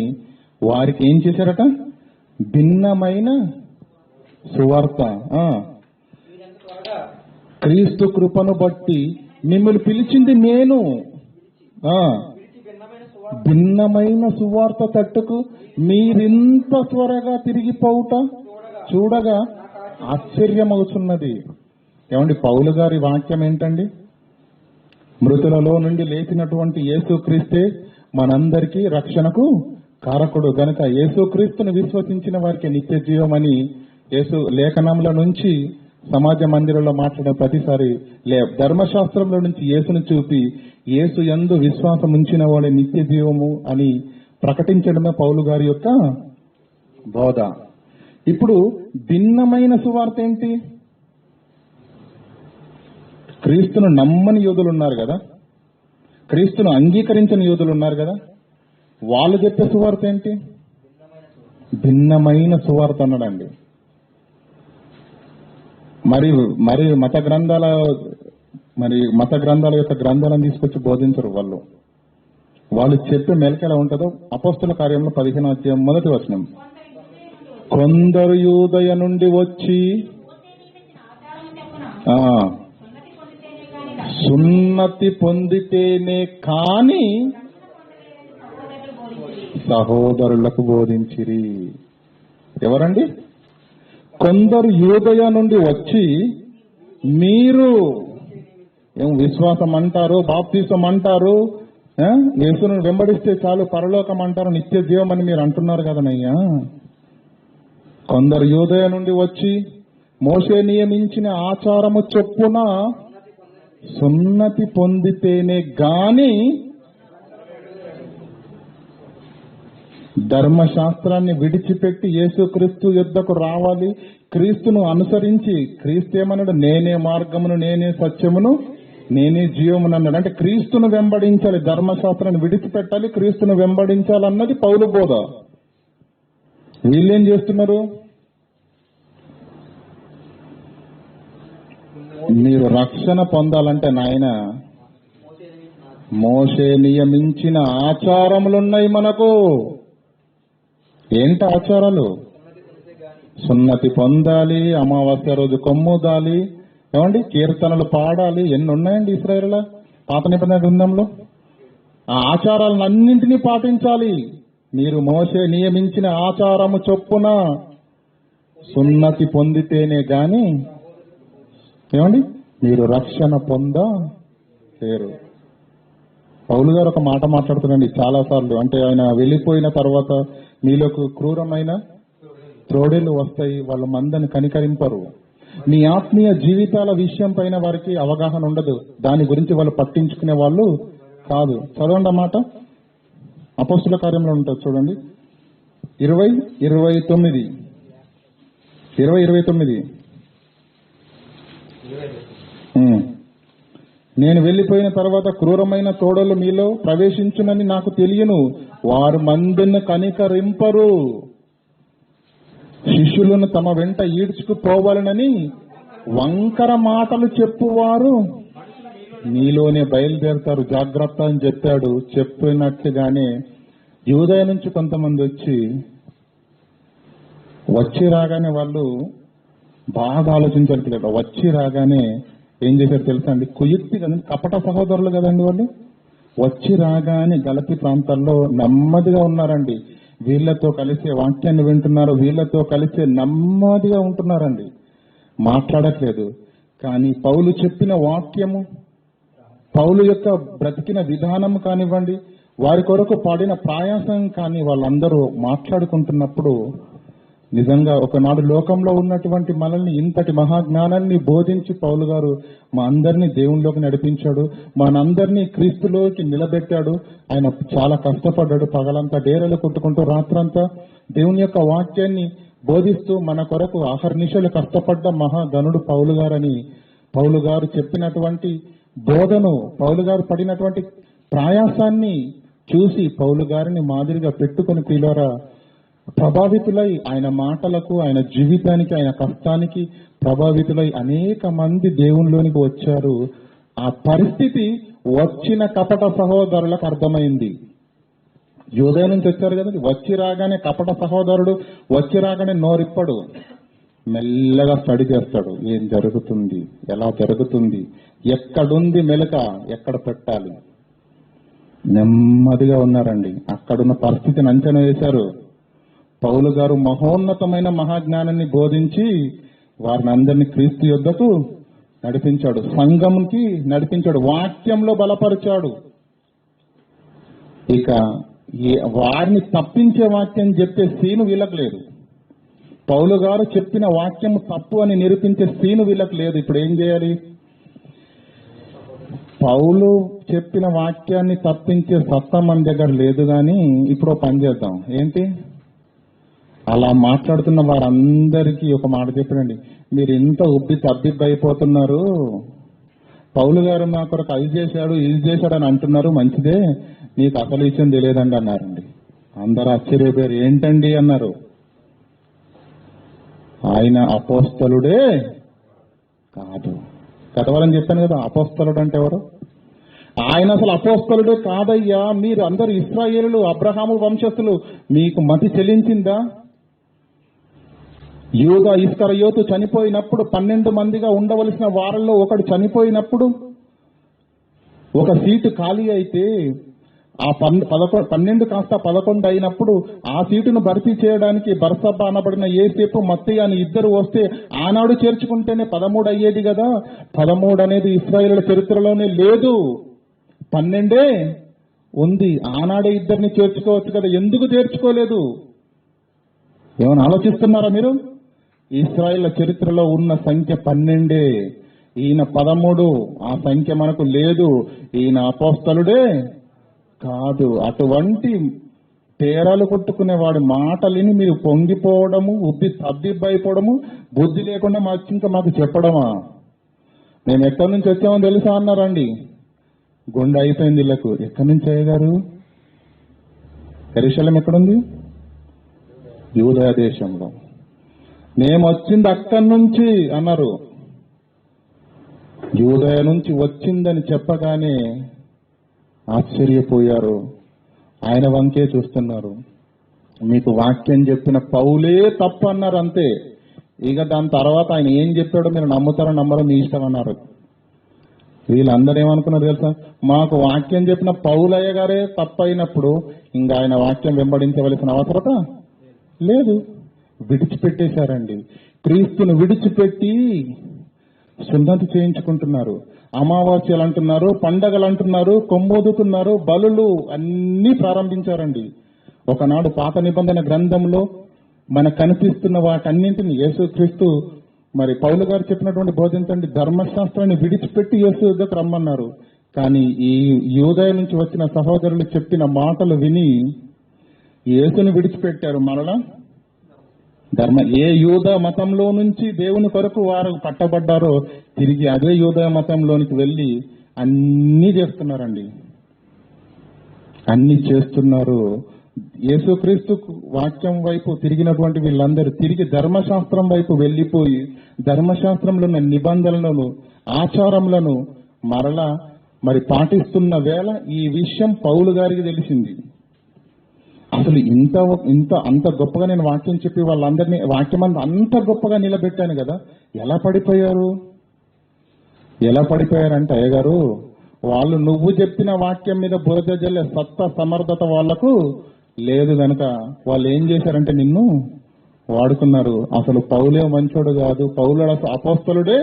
వారికి ఏం చేశారట? భిన్నమైన సువార్త, క్రీస్తు కృపను బట్టి మిమ్మల్ని పిలిచింది నేను, భిన్నమైన సువార్త తట్టుకు మీరింత త్వరగా తిరిగిపోవుట చూడగా ఆశ్చర్యమవుతున్నది. ఏమండి, పౌలు గారి వాక్యం ఏంటండి? మృతులలో నుండి లేచినటువంటి యేసుక్రీస్తే మనందరికీ రక్షణకు కారకుడు గనుక యేసుక్రీస్తుని విశ్వసించిన వారికి నిత్య జీవమని యేసు లేఖనంలో నుంచి సమాజ మందిరంలో మాట్లాడిన ప్రతిసారి ధర్మశాస్త్రంలో నుంచి యేసును చూపి యేసు యందు విశ్వాసం ఉంచిన వాడి నిత్య జీవము అని ప్రకటించడమే పౌలు గారి యొక్క బోధ. ఇప్పుడు భిన్నమైన సువార్త ఏంటి? క్రీస్తును నమ్మని యోధులు ఉన్నారు కదా, క్రీస్తును అంగీకరించని యోధులు ఉన్నారు కదా, వాళ్ళు చెప్పే సువార్త ఏంటి? భిన్నమైన సువార్త అన్నాడండి. మరి మరి మత గ్రంథాల యొక్క గ్రంథాలను తీసుకొచ్చి బోధించరు వాళ్ళు. వాళ్ళు చెప్పే మెలక ఎలా ఉంటుందో అపోస్తుల కార్యంలో 15వ అధ్యాయం 1వ వచనం, కొందరు యూదయ నుండి వచ్చి సున్నతి పొందితేనే కాని సహోదరులకు బోధించిరి. ఎవరండి? కొందరు యూదయ నుండి వచ్చి, మీరు ఏం విశ్వాసం అంటారు, బాప్తిసం అంటారు, యేసును వెంబడిస్తే చాలు పరలోకం అంటారు, నిత్య జీవం అని మీరు అంటున్నారు కదనయ్యా. కొందరు యూదయ నుండి వచ్చి మోషే నియమించిన ఆచారము చొప్పున సున్నతి పొందితేనే గాని ధర్మశాస్త్రాన్ని విడిచిపెట్టి యేసుక్రీస్తు యుద్ధకు రావాలి, క్రీస్తును అనుసరించి, క్రీస్తు ఏమన్నాడు? నేనే మార్గమును, నేనే సత్యమును, నేనే జీవమును అన్నాడు. అంటే క్రీస్తును వెంబడించాలి, ధర్మశాస్త్రాన్ని విడిచిపెట్టాలి, క్రీస్తును వెంబడించాలన్నది పౌలు బోధ. వీళ్ళేం చేస్తున్నారు? మీరు రక్షణ పొందాలంటే నాయన మోషే నియమించిన ఆచారములున్నాయి మనకు. ఏంటి ఆచారాలు? సున్నతి పొందాలి, అమావాస్య రోజు కొమ్ముదాలి, ఏమండి కీర్తనలు పాడాలి, ఎన్ని ఉన్నాయండి ఇశ్రాయేలుల పాత నిబంధన గ్రంథంలో. ఆ ఆచారాలన్నింటినీ పాటించాలి. మీరు మోషే నియమించిన ఆచారము చొప్పున సున్నతి పొందితేనే గాని ఏమండి మీరు రక్షణ పొందలేరు. పౌలు గారు ఒక మాట మాట్లాడుతున్నాండి చాలా సార్లు. అంటే ఆయన వెళ్ళిపోయిన తర్వాత మీలోకి క్రూరమైన త్రోడేళ్లు వస్తాయి, వాళ్ళ మందని కనికరింపరు. మీ ఆత్మీయ జీవితాల విషయం పైన వారికి అవగాహన ఉండదు, దాని గురించి వాళ్ళు పట్టించుకునే వాళ్ళు కాదు. చదవండి అన్నమాట. అపోస్తుల కార్యంలో ఉంటుంది చూడండి, 20:29. నేను వెళ్లిపోయిన తర్వాత క్రూరమైన తోడలు మీలో ప్రవేశించునని నాకు తెలియను, వారు మందిని కనికరింపరు, శిష్యులను తమ వెంట ఈడ్చుకుపోవాలనని వంకర మాటలు చెప్పువారు మీలోనే బయలుదేరతారు, జాగ్రత్త అని చెప్పాడు. చెప్పినట్టుగానే యూదయ నుంచి కొంతమంది వచ్చి రాగానే వాళ్ళు బాగా ఆలోచించారు. వచ్చి రాగానే ఏం చేశారు తెలుసా అండి? కుయుక్తి కదండి, కపట సహోదరులు కదండి వాళ్ళు. వచ్చి రాగానే గలతి ప్రాంతాల్లో నెమ్మదిగా ఉన్నారండి, వీళ్లతో కలిసే వాక్యాన్ని వింటున్నారు, వీళ్లతో కలిసే నెమ్మదిగా ఉంటున్నారండి, మాట్లాడట్లేదు. కానీ పౌలు చెప్పిన వాక్యము, పౌలు యొక్క బ్రతికిన విధానం కానివ్వండి, వారి కొరకు పాడిన ప్రయాసం కానీ వాళ్ళందరూ మాట్లాడుకుంటున్నప్పుడు నిజంగా ఒకనాడు లోకంలో ఉన్నటువంటి మనల్ని ఇంతటి మహాజ్ఞానాన్ని బోధించి పౌలు గారు మా అందరినీ దేవునిలోకి నడిపించాడు, మనందరినీ క్రీస్తులోకి నిలబెట్టాడు. ఆయన చాలా కష్టపడ్డాడు, పగలంతా డేరలు కొట్టుకుంటూ రాత్రంతా దేవుని యొక్క వాక్యాన్ని బోధిస్తూ మన కొరకు అహర్నిశలు కష్టపడ్డ మహాగణుడు పౌలు గారని, పౌలు గారు చెప్పినటువంటి బోధను, పౌలు గారు పడినటువంటి ప్రయాసాన్ని చూసి పౌలు గారిని మాదిరిగా పెట్టుకుని ప్రియులారా ప్రభావితులై, ఆయన మాటలకు, ఆయన జీవితానికి, ఆయన కష్టానికి ప్రభావితులై అనేక మంది దేవునిలోనికి వచ్చారు. ఆ పరిస్థితి వచ్చిన కపట సహోదరులకు అర్థమైంది. యూదయ నుంచి వచ్చారు కదండి, వచ్చి రాగానే కపట సహోదరుడు వచ్చి రాగానే నోరిప్పడు, మెల్లగా స్టడీ చేస్తాడు. ఏం జరుగుతుంది, ఎలా జరుగుతుంది, ఎక్కడుంది మెలక, ఎక్కడ పెట్టాలి. నెమ్మదిగా ఉన్నారండి. అక్కడున్న పరిస్థితిని అంచనా వేశారు. పౌలు గారు మహోన్నతమైన మహాజ్ఞానాన్ని బోధించి వారిని అందరినీ క్రీస్తు యుద్ధకు నడిపించాడు, సంఘంకి నడిపించాడు, వాక్యంలో బలపరిచాడు. ఇక వారిని తప్పించే వాక్యం చెప్పే సీను వీళ్ళకు లేదు. పౌలు గారు చెప్పిన వాక్యం తప్పు అని నిరూపించే సీను వీళ్ళకు లేదు. ఇప్పుడు ఏం చేయాలి? పౌలు చెప్పిన వాక్యాన్ని తప్పించే సత్తా మన దగ్గర లేదు. కానీ ఇప్పుడు పని చేద్దాం. ఏంటి? అలా మాట్లాడుతున్న వారందరికీ ఒక మాట చెప్పండి, మీరు ఇంత తబ్బిబ్బైపోతున్నారు, పౌలు గారు నా కొరకు అది చేశాడు ఇది చేశాడు అని అంటున్నారు, మంచిదే, నీకు అసలు విషయం తెలియదండి అన్నారండి. అందరూ ఆశ్చర్యపోయారు, ఏంటండి అన్నారు. ఆయన అపోస్తలుడే కాదు. కథవాలని చెప్పాను కదా, అపోస్తలుడు అంటే ఎవరు? ఆయన అసలు అపోస్తలుడే కాదయ్యా, మీరు అందరు ఇశ్రాయేలులు, అబ్రహాము వంశస్థులు, మీకు మతి చెలించిందా? యూదా ఇస్కరియోతు చనిపోయినప్పుడు 12 మందిగా ఉండవలసిన వారిలో ఒకడు చనిపోయినప్పుడు ఒక సీటు ఖాళీ అయితే ఆ 12 కాస్త 11 అయినప్పుడు ఆ సీటును భర్తీ చేయడానికి బర్సబ్బా అనబడిన యేసేపు మత్తయి అని ఇద్దరు వస్తే ఆనాడు చేర్చుకుంటేనే 13 అయ్యేది కదా. 13 అనేది ఇశ్రాయేలుల చరిత్రలోనే లేదు, 12 ఉంది. ఆనాడే ఇద్దరిని చేర్చుకోవచ్చు కదా, ఎందుకు చేర్చుకోలేదు? ఏమైనా ఆలోచిస్తున్నారా మీరు? ఇశ్రాయేళ్ల చరిత్రలో ఉన్న సంఖ్య 12, ఈయన 13, ఆ సంఖ్య మనకు లేదు. ఈయన అపోస్తలుడే కాదు. అటువంటి తేరాలు కొట్టుకునేవాడి మాటలిని మీరు పొంగిపోవడము, తబ్బిబ్బైపోవడము, బుద్ధి లేకుండా మాకు చెప్పడమా? మేము ఎక్కడి నుంచి వచ్చామో తెలుసా అన్నారండి. గుండె అయిపోయింది వీళ్ళకు. ఎక్కడి నుంచి అయ్యగారు? యెరూషలేం ఎక్కడుంది? యూదయ దేశంలో. మేము వచ్చింది అక్కడి నుంచి అన్నారు. యూదయ నుంచి వచ్చిందని చెప్పగానే ఆశ్చర్యపోయారు. ఆయన వంకే చూస్తున్నారు. మీకు వాక్యం చెప్పిన పౌలే తప్పు అన్నారు అంతే. ఇక దాని తర్వాత ఆయన ఏం చెప్పాడో మీరు నమ్ముతారో నమ్మరో మీ ఇష్టం అన్నారు. వీళ్ళందరూ ఏమనుకున్నారు తెలుసా? మాకు వాక్యం చెప్పిన పౌలయ్య గారే తప్పు అయినప్పుడు ఇంకా ఆయన వాక్యం వెంబడించవలసిన అవసరత లేదు. విడిచిపెట్టేశారండి. క్రీస్తును విడిచిపెట్టి సున్నతి చేయించుకుంటున్నారు, అమావాస్యలు అంటున్నారు, పండగలు అంటున్నారు, కొమ్మోదుతున్నారు, బలులు అన్నీ ప్రారంభించారండి. ఒకనాడు పాత నిబంధన గ్రంథంలో మనకు కనిపిస్తున్న వాటన్నింటిని యేసుక్రీస్తు మరి పౌలు గారు చెప్పినటువంటి బోధించండి, ధర్మశాస్త్రాన్ని విడిచిపెట్టి యేసు యుద్ధకు రమ్మన్నారు. కానీ ఈ యూదయ నుంచి వచ్చిన సహోదరులు చెప్పిన మాటలు విని యేసుని విడిచిపెట్టారు. మరలా ఏ యూద మతంలో నుంచి దేవుని కొరకు వారు పట్టబడ్డారో తిరిగి అదే యూద మతంలోనికి వెళ్లి అన్నీ చేస్తున్నారండి, అన్ని చేస్తున్నారు. యేసుక్రీస్తు వాక్యం వైపు తిరిగినటువంటి వీళ్ళందరూ తిరిగి ధర్మశాస్త్రం వైపు వెళ్లిపోయి ధర్మశాస్త్రంలో ఉన్న నిబంధనలను, ఆచారములను మరలా పాటిస్తున్న వేళ ఈ విషయం పౌలు గారికి తెలిసింది. అసలు అంత గొప్పగా నేను వాక్యం చెప్పి వాళ్ళందరినీ వాక్యం అంత గొప్పగా నిలబెట్టాను కదా, ఎలా పడిపోయారంటే అయ్యగారు, వాళ్ళు నువ్వు చెప్పిన వాక్యం మీద బురద జల్లే సమర్థత వాళ్లకు లేదు గనక వాళ్ళు ఏం చేశారంటే నిన్ను వాడుకున్నారు. అసలు పౌలే మంచోడు కాదు, పౌలు అపోస్తలుడే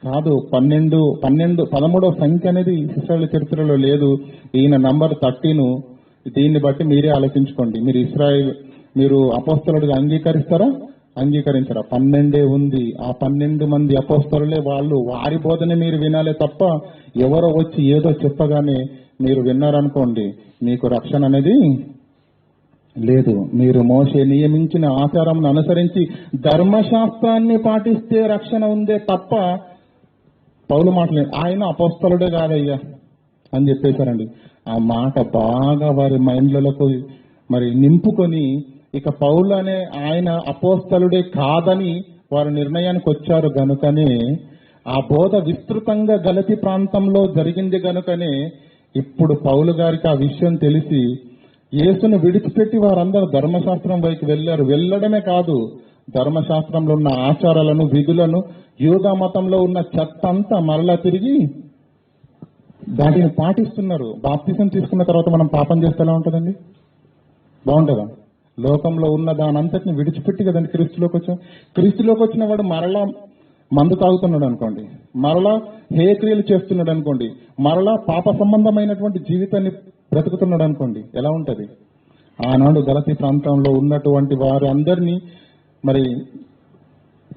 కాదు, 13వ సంఖ్య అనేది ఇశ్రాయేలు చరిత్రలో లేదు. ఈయన నంబర్ 13. దీన్ని బట్టి మీరే ఆలోచించుకోండి. మీరు అపోస్తలుడిగా అంగీకరిస్తారా, అంగీకరించరా? 12 ఉంది. ఆ 12 మంది అపోస్తలులే వాళ్ళు. వారి బోధనే మీరు వినాలే తప్ప ఎవరో వచ్చి ఏదో చెప్పగానే మీరు విన్నారనుకోండి, మీకు రక్షణ అనేది లేదు. మీరు మోషే నియమించిన ఆచారం అనుసరించి ధర్మశాస్త్రాన్ని పాటిస్తే రక్షణ ఉందే తప్ప పౌలు మాటలేదు. ఆయన అపోస్తలుడే కాదయ్యా అని చెప్పేశారండి. ఆ మాట బాగా వారి మైండ్లకు నింపుకొని ఇక పౌలు అనే ఆయన అపోస్తలుడే కాదని వారు నిర్ణయానికి వచ్చారు గనుకనే ఆ బోధ విస్తృతంగా గలతీ ప్రాంతంలో జరిగింది గనుకనే ఇప్పుడు పౌలు గారికి ఆ విషయం తెలిసి యేసును విడిచిపెట్టి వారందరూ ధర్మశాస్త్రం వైపు వెళ్లారు. వెళ్లడమే కాదు, ధర్మశాస్త్రంలో ఉన్న ఆచారాలను, విధులను, యూదా మతంలో ఉన్న చెత్త అంతా మరలా తిరిగి దాటిని పాటిస్తున్నారు. బాప్తిజం తీసుకున్న తర్వాత మనం పాపం చేస్తే ఎలా ఉంటుందండి? బాగుంటుందా? లోకంలో ఉన్న దానంతటిని విడిచిపెట్టి కదండి క్రీస్తులోకి వచ్చాం. క్రీస్తులోకి వచ్చిన వాడు మరలా మందు తాగుతున్నాడు అనుకోండి, మరలా హేయక్రియలు చేస్తున్నాడు అనుకోండి, మరలా పాప సంబంధమైనటువంటి జీవితాన్ని బ్రతుకుతున్నాడు అనుకోండి, ఎలా ఉంటది? ఆనాడు గలతీ ప్రాంతంలో ఉన్నటువంటి వారు అందరినీ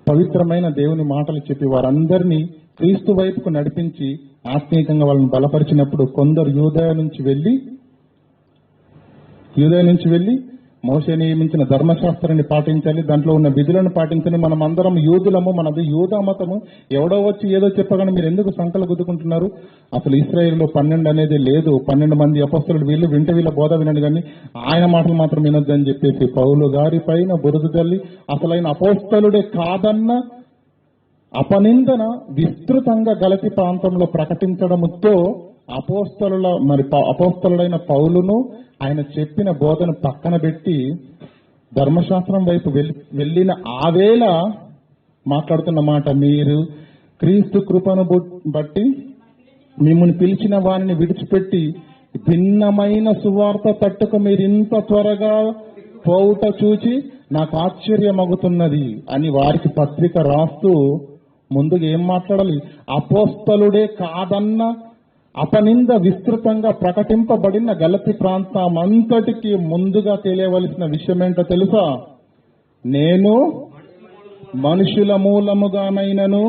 పవిత్రమైన దేవుని మాటలు చెప్పి వారందరినీ క్రీస్తు వైపుకు నడిపించి ఆత్మీయంగా వాళ్ళని బలపరిచినప్పుడు కొందరు యూదయ నుంచి వెళ్లి మోషే నియమించిన ధర్మశాస్త్రాన్ని పాటించాలి, దాంట్లో ఉన్న విధులను పాటించాలి. మనం అందరం యూదులము, మనది యూదా మతము. ఎవడో వచ్చి ఏదో చెప్పగానే మీరు ఎందుకు సంకలు గుద్దుకుంటున్నారు? అసలు ఇశ్రాయేలులో 12 అనేది లేదు. 12 మంది అపొస్తలులు, వీళ్ళు వింటే వీళ్ళ బోధ వినండి కానీ ఆయన మాటలు మాత్రం వినొద్దని చెప్పేసి పౌలు గారి పైన బురద తల్లి అసలైన అపొస్తలుడే కాదన్న అపనిందన విస్తృతంగా గలతి ప్రాంతంలో ప్రకటించడంతో అపోస్తలుడైన పౌలును ఆయన చెప్పిన బోధను పక్కన పెట్టి ధర్మశాస్త్రం వైపు వెళ్ళిన ఆవేళ మాట్లాడుతున్న మాట, మీరు క్రీస్తు కృపను బట్టి మిమ్మల్ని పిలిచిన వారిని విడిచిపెట్టి భిన్నమైన సువార్త తట్టుకు మీరు ఇంత త్వరగా పోవుట చూచి నాకు ఆశ్చర్యమగుతున్నది అని వారికి పత్రిక రాస్తూ ముందుగా ఏం మాట్లాడాలి? అపోస్తలుడే కాదన్న అపనింద విస్తృతంగా ప్రకటింపబడిన గలతి ప్రాంతం అంతటికి ముందుగా తెలియవలసిన విషయం ఏంటో తెలుసా? నేను మనుషుల మూలముగానైనను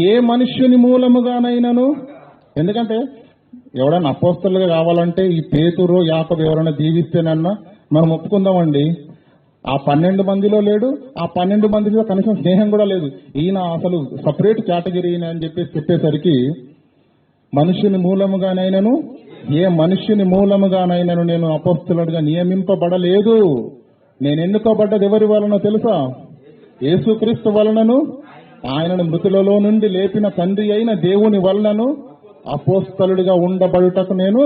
ఏ మనుష్యుని మూలముగానైనను, ఎందుకంటే ఎవడన్నా అపోస్తలుగా కావాలంటే ఈ పేతురు యాకోబు ఎవరైనా దీవిస్తేనన్నా మనం ఒప్పుకుందామండి. ఆ 12 మందిలో లేడు, ఆ 12 మందిలో కనీసం స్నేహం కూడా లేదు. ఈయన అసలు సపరేట్ కేటగిరీ అని చెప్పేసరికి మనుషుని మూలముగానైనను ఏ మనుష్యుని మూలముగానైనను నేను అపోస్తలుడిగా నియమింపబడలేదు. నేను ఎన్నుకోబడ్డది ఎవరి వలన తెలుసా? యేసుక్రీస్తు వలనను ఆయనను మృతులలో నుండి లేపిన తండ్రి అయిన దేవుని వలనను అపోస్తలుడిగా ఉండబడుటకు నేను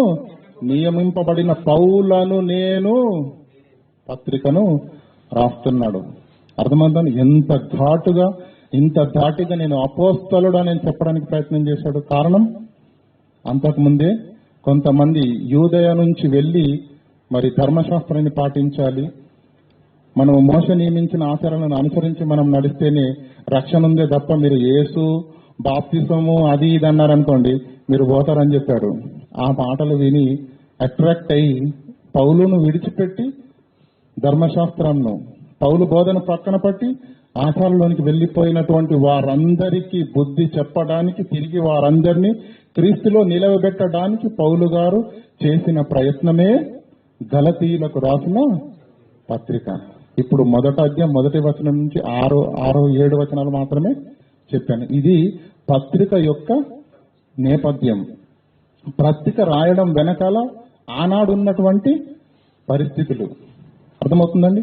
నియమింపబడిన పౌలను నేను పత్రికను రాస్తున్నాడు. అర్థమవుతుంది? ఇంత ధాటిగా నేను అపోస్తలుడు అని చెప్పడానికి ప్రయత్నం చేశాడు. కారణం, అంతకుముందే కొంతమంది యూదయ నుంచి వెళ్లి మరి ధర్మశాస్త్రాన్ని పాటించాలి, మనం మోషే నియమించిన ఆచారాలను అనుసరించి మనం నడిస్తేనే రక్షణ ఉందే తప్ప మీరు యేసు బాప్తిసము అది ఇది అన్నారనుకోండి మీరు పోతారని చెప్పాడు. ఆ మాటలు విని అట్రాక్ట్ అయ్యి పౌలును విడిచిపెట్టి ధర్మశాస్త్రాన్ని పౌలు బోధన పక్కన పట్టి ఆచారంలోనికి వెళ్లిపోయినటువంటి వారందరికీ బుద్ధి చెప్పడానికి, తిరిగి వారందరినీ క్రీస్తులో నిలవబెట్టడానికి పౌలు గారు చేసిన ప్రయత్నమే గలతీయులకు రాసిన పత్రిక. ఇప్పుడు మొదటి అధ్యాయం 1వ వచనం నుంచి 6, 7 వచనాలు మాత్రమే చెప్పాను. ఇది పత్రిక యొక్క నేపథ్యం. పత్రిక రాయడం వెనకాల ఆనాడు ఉన్నటువంటి పరిస్థితులు అర్థమవుతుందండి.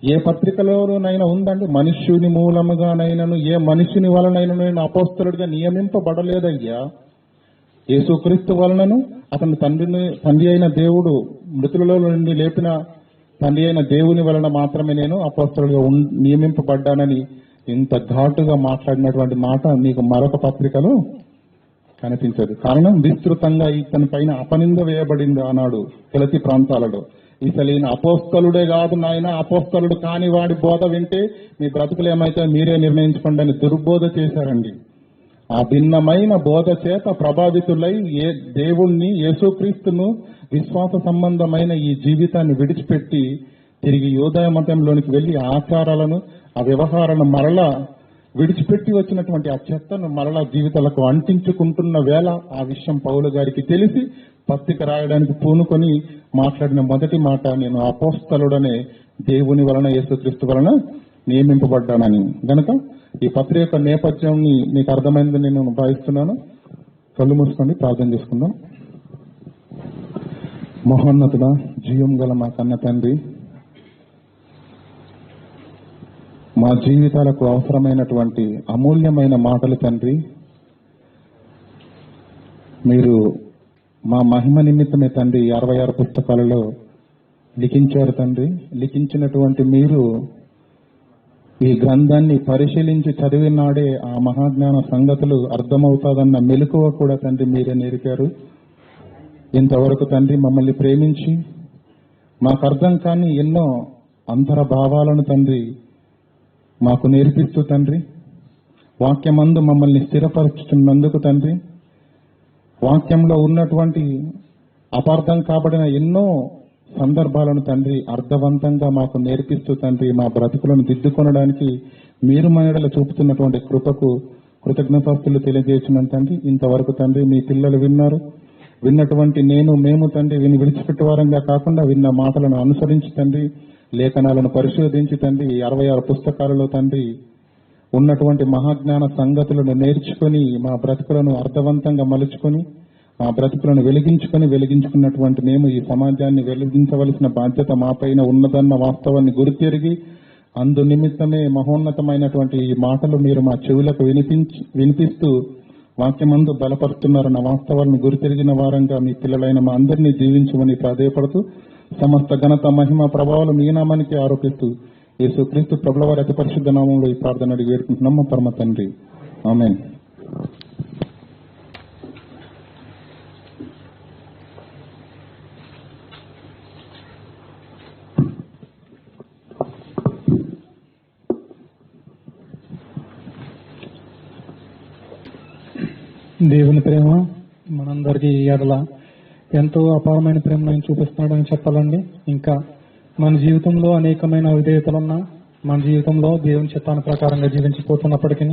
ఏ పత్రికలోనైనా ఉందండి, మనుష్యుని మూలముగానైనను ఏ మనుష్యుని వలనైనా నేను అపోస్తలుడిగా నియమింపబడలేదయ్యా. యేసుక్రీస్తు వలనను అతని తండ్రి అయిన దేవుడు మృతులలో నుండి లేపిన తండ్రి అయిన దేవుని వలన మాత్రమే నేను అపోస్తలుడిగా నియమింపబడ్డానని ఇంత ఘాటుగా మాట్లాడినటువంటి మాట నీకు మరొక పత్రికలో కనిపించదు. కారణం, విస్తృతంగా ఇతని పైన అపనింద వేయబడింది ఆనాడు గలతీ ప్రాంతాలలో. అసలు ఈయన అపోస్తలుడే కాదు నాయన, అపోస్తలుడు కాని వాడి బోధ వింటే మీ బ్రతుకులు ఏమైతే మీరే నిర్ణయించుకోండి అని దుర్బోధ చేశారండి. ఆ భిన్నమైన బోధ చేత ప్రభావితులై దేవుణ్ణి, యేసుక్రీస్తును, విశ్వాస సంబంధమైన ఈ జీవితాన్ని విడిచిపెట్టి తిరిగి యూదయ మతంలోనికి వెళ్లి ఆచారాలను, ఆ వ్యవహారాలను మరలా విడిచిపెట్టి వచ్చినటువంటి ఆ చెత్తను మరలా జీవితాలకు అంటించుకుంటున్న వేళ ఆ విషయం పౌలు గారికి తెలిసి పత్రిక రాయడానికి పూనుకొని మాట్లాడిన మొదటి మాట, నేను అపోస్తలుడనే దేవుని వలన యేసుక్రీస్తు వలన నియమింపబడ్డానని. గనక ఈ పత్రిక యొక్క నేపథ్యాన్ని మీకు అర్థమైందని నేను భావిస్తున్నాను. కళ్ళు మూసుకొని ప్రార్థన చేసుకుందాం. మహోన్నతుడ, జీవం గల మా కన్న తండ్రి, మా జీవితాలకు అవసరమైనటువంటి అమూల్యమైన మాటలు తండ్రి మీరు మా మహిమ నిమిత్తమే తండ్రి 66 పుస్తకాలలో లిఖించారు తండ్రి. లిఖించినటువంటి మీరు ఈ గ్రంథాన్ని పరిశీలించి చదివినాడే ఆ మహాజ్ఞాన సంగతులు అర్థమవుతాదన్న మెలకువ కూడా తండ్రి మీరే నేర్పారు. ఇంతవరకు తండ్రి మమ్మల్ని ప్రేమించి మాకు అర్థం కాని ఎన్నో అంతర్భావాలను తండ్రి మాకు నేర్పిస్తూ తండ్రి వాక్యమందు మమ్మల్ని స్థిరపరుచుతున్నందుకు తండ్రి, వాక్యంలో ఉన్నటువంటి అపార్థం కాబడిన ఎన్నో సందర్భాలను తండ్రి అర్థవంతంగా మాకు నేర్పిస్తూ తండ్రి మా బ్రతుకులను దిద్దుకొనడానికి మీరు మా యెడల చూపుతున్నటువంటి కృపకు కృతజ్ఞతాస్తులు తెలియజేస్తున్నాను తండ్రి. ఇంతవరకు తండ్రి మీ పిల్లలు విన్నారు, విన్నటువంటి మేము తండ్రి విని విడిచిపెట్టే వారంగా కాకుండా విన్న మాటలను అనుసరించి తండ్రి, లేఖనాలను పరిశోధించి తండ్రి, 66 పుస్తకాలలో తండ్రి ఉన్నటువంటి మహాజ్ఞాన సంగతులను నేర్చుకొని మా బ్రతుకులను అర్థవంతంగా మలుచుకొని మా బ్రతుకులను వెలిగించుకున్నటువంటి మేము ఈ సమాజాన్ని వెలిగించవలసిన బాధ్యత మాపైన ఉన్నదన్న వాస్తవాన్ని గుర్తెరిగి అందు నిమిత్తమే మహోన్నతమైనటువంటి ఈ మాటలు మీరు మా చెవులకు వినిపిస్తూ వాక్యమందు బలపరుస్తున్నారన్న వాస్తవాలను గుర్తెరిగిన వారంగా మీ పిల్లలైన మా అందరినీ జీవించమని ప్రాధేయపడుతూ సమస్త ఘనత మహిమ ప్రభావాలు మీ నామానికి ఆరోపిస్తూ యేసుక్రీస్తు ప్రభుల వారి అతి పరిశుద్ధ నామంలో ఈ ప్రార్థన అడిగి వేడుకుంటున్నాం మా పరమ తండ్రి. ఆమేన్. దేవుని ప్రేమ మనందరికీ ఎడల ఎంతో అపారమైన ప్రేమను ఆయన చూపిస్తున్నాడని చెప్పాలండి. ఇంకా మన జీవితంలో అనేకమైన విధేయతలున్నా మన జీవితంలో దేవుని చిత్తాన్ని ప్రకారంగా జీవించిపోతున్నప్పటికీ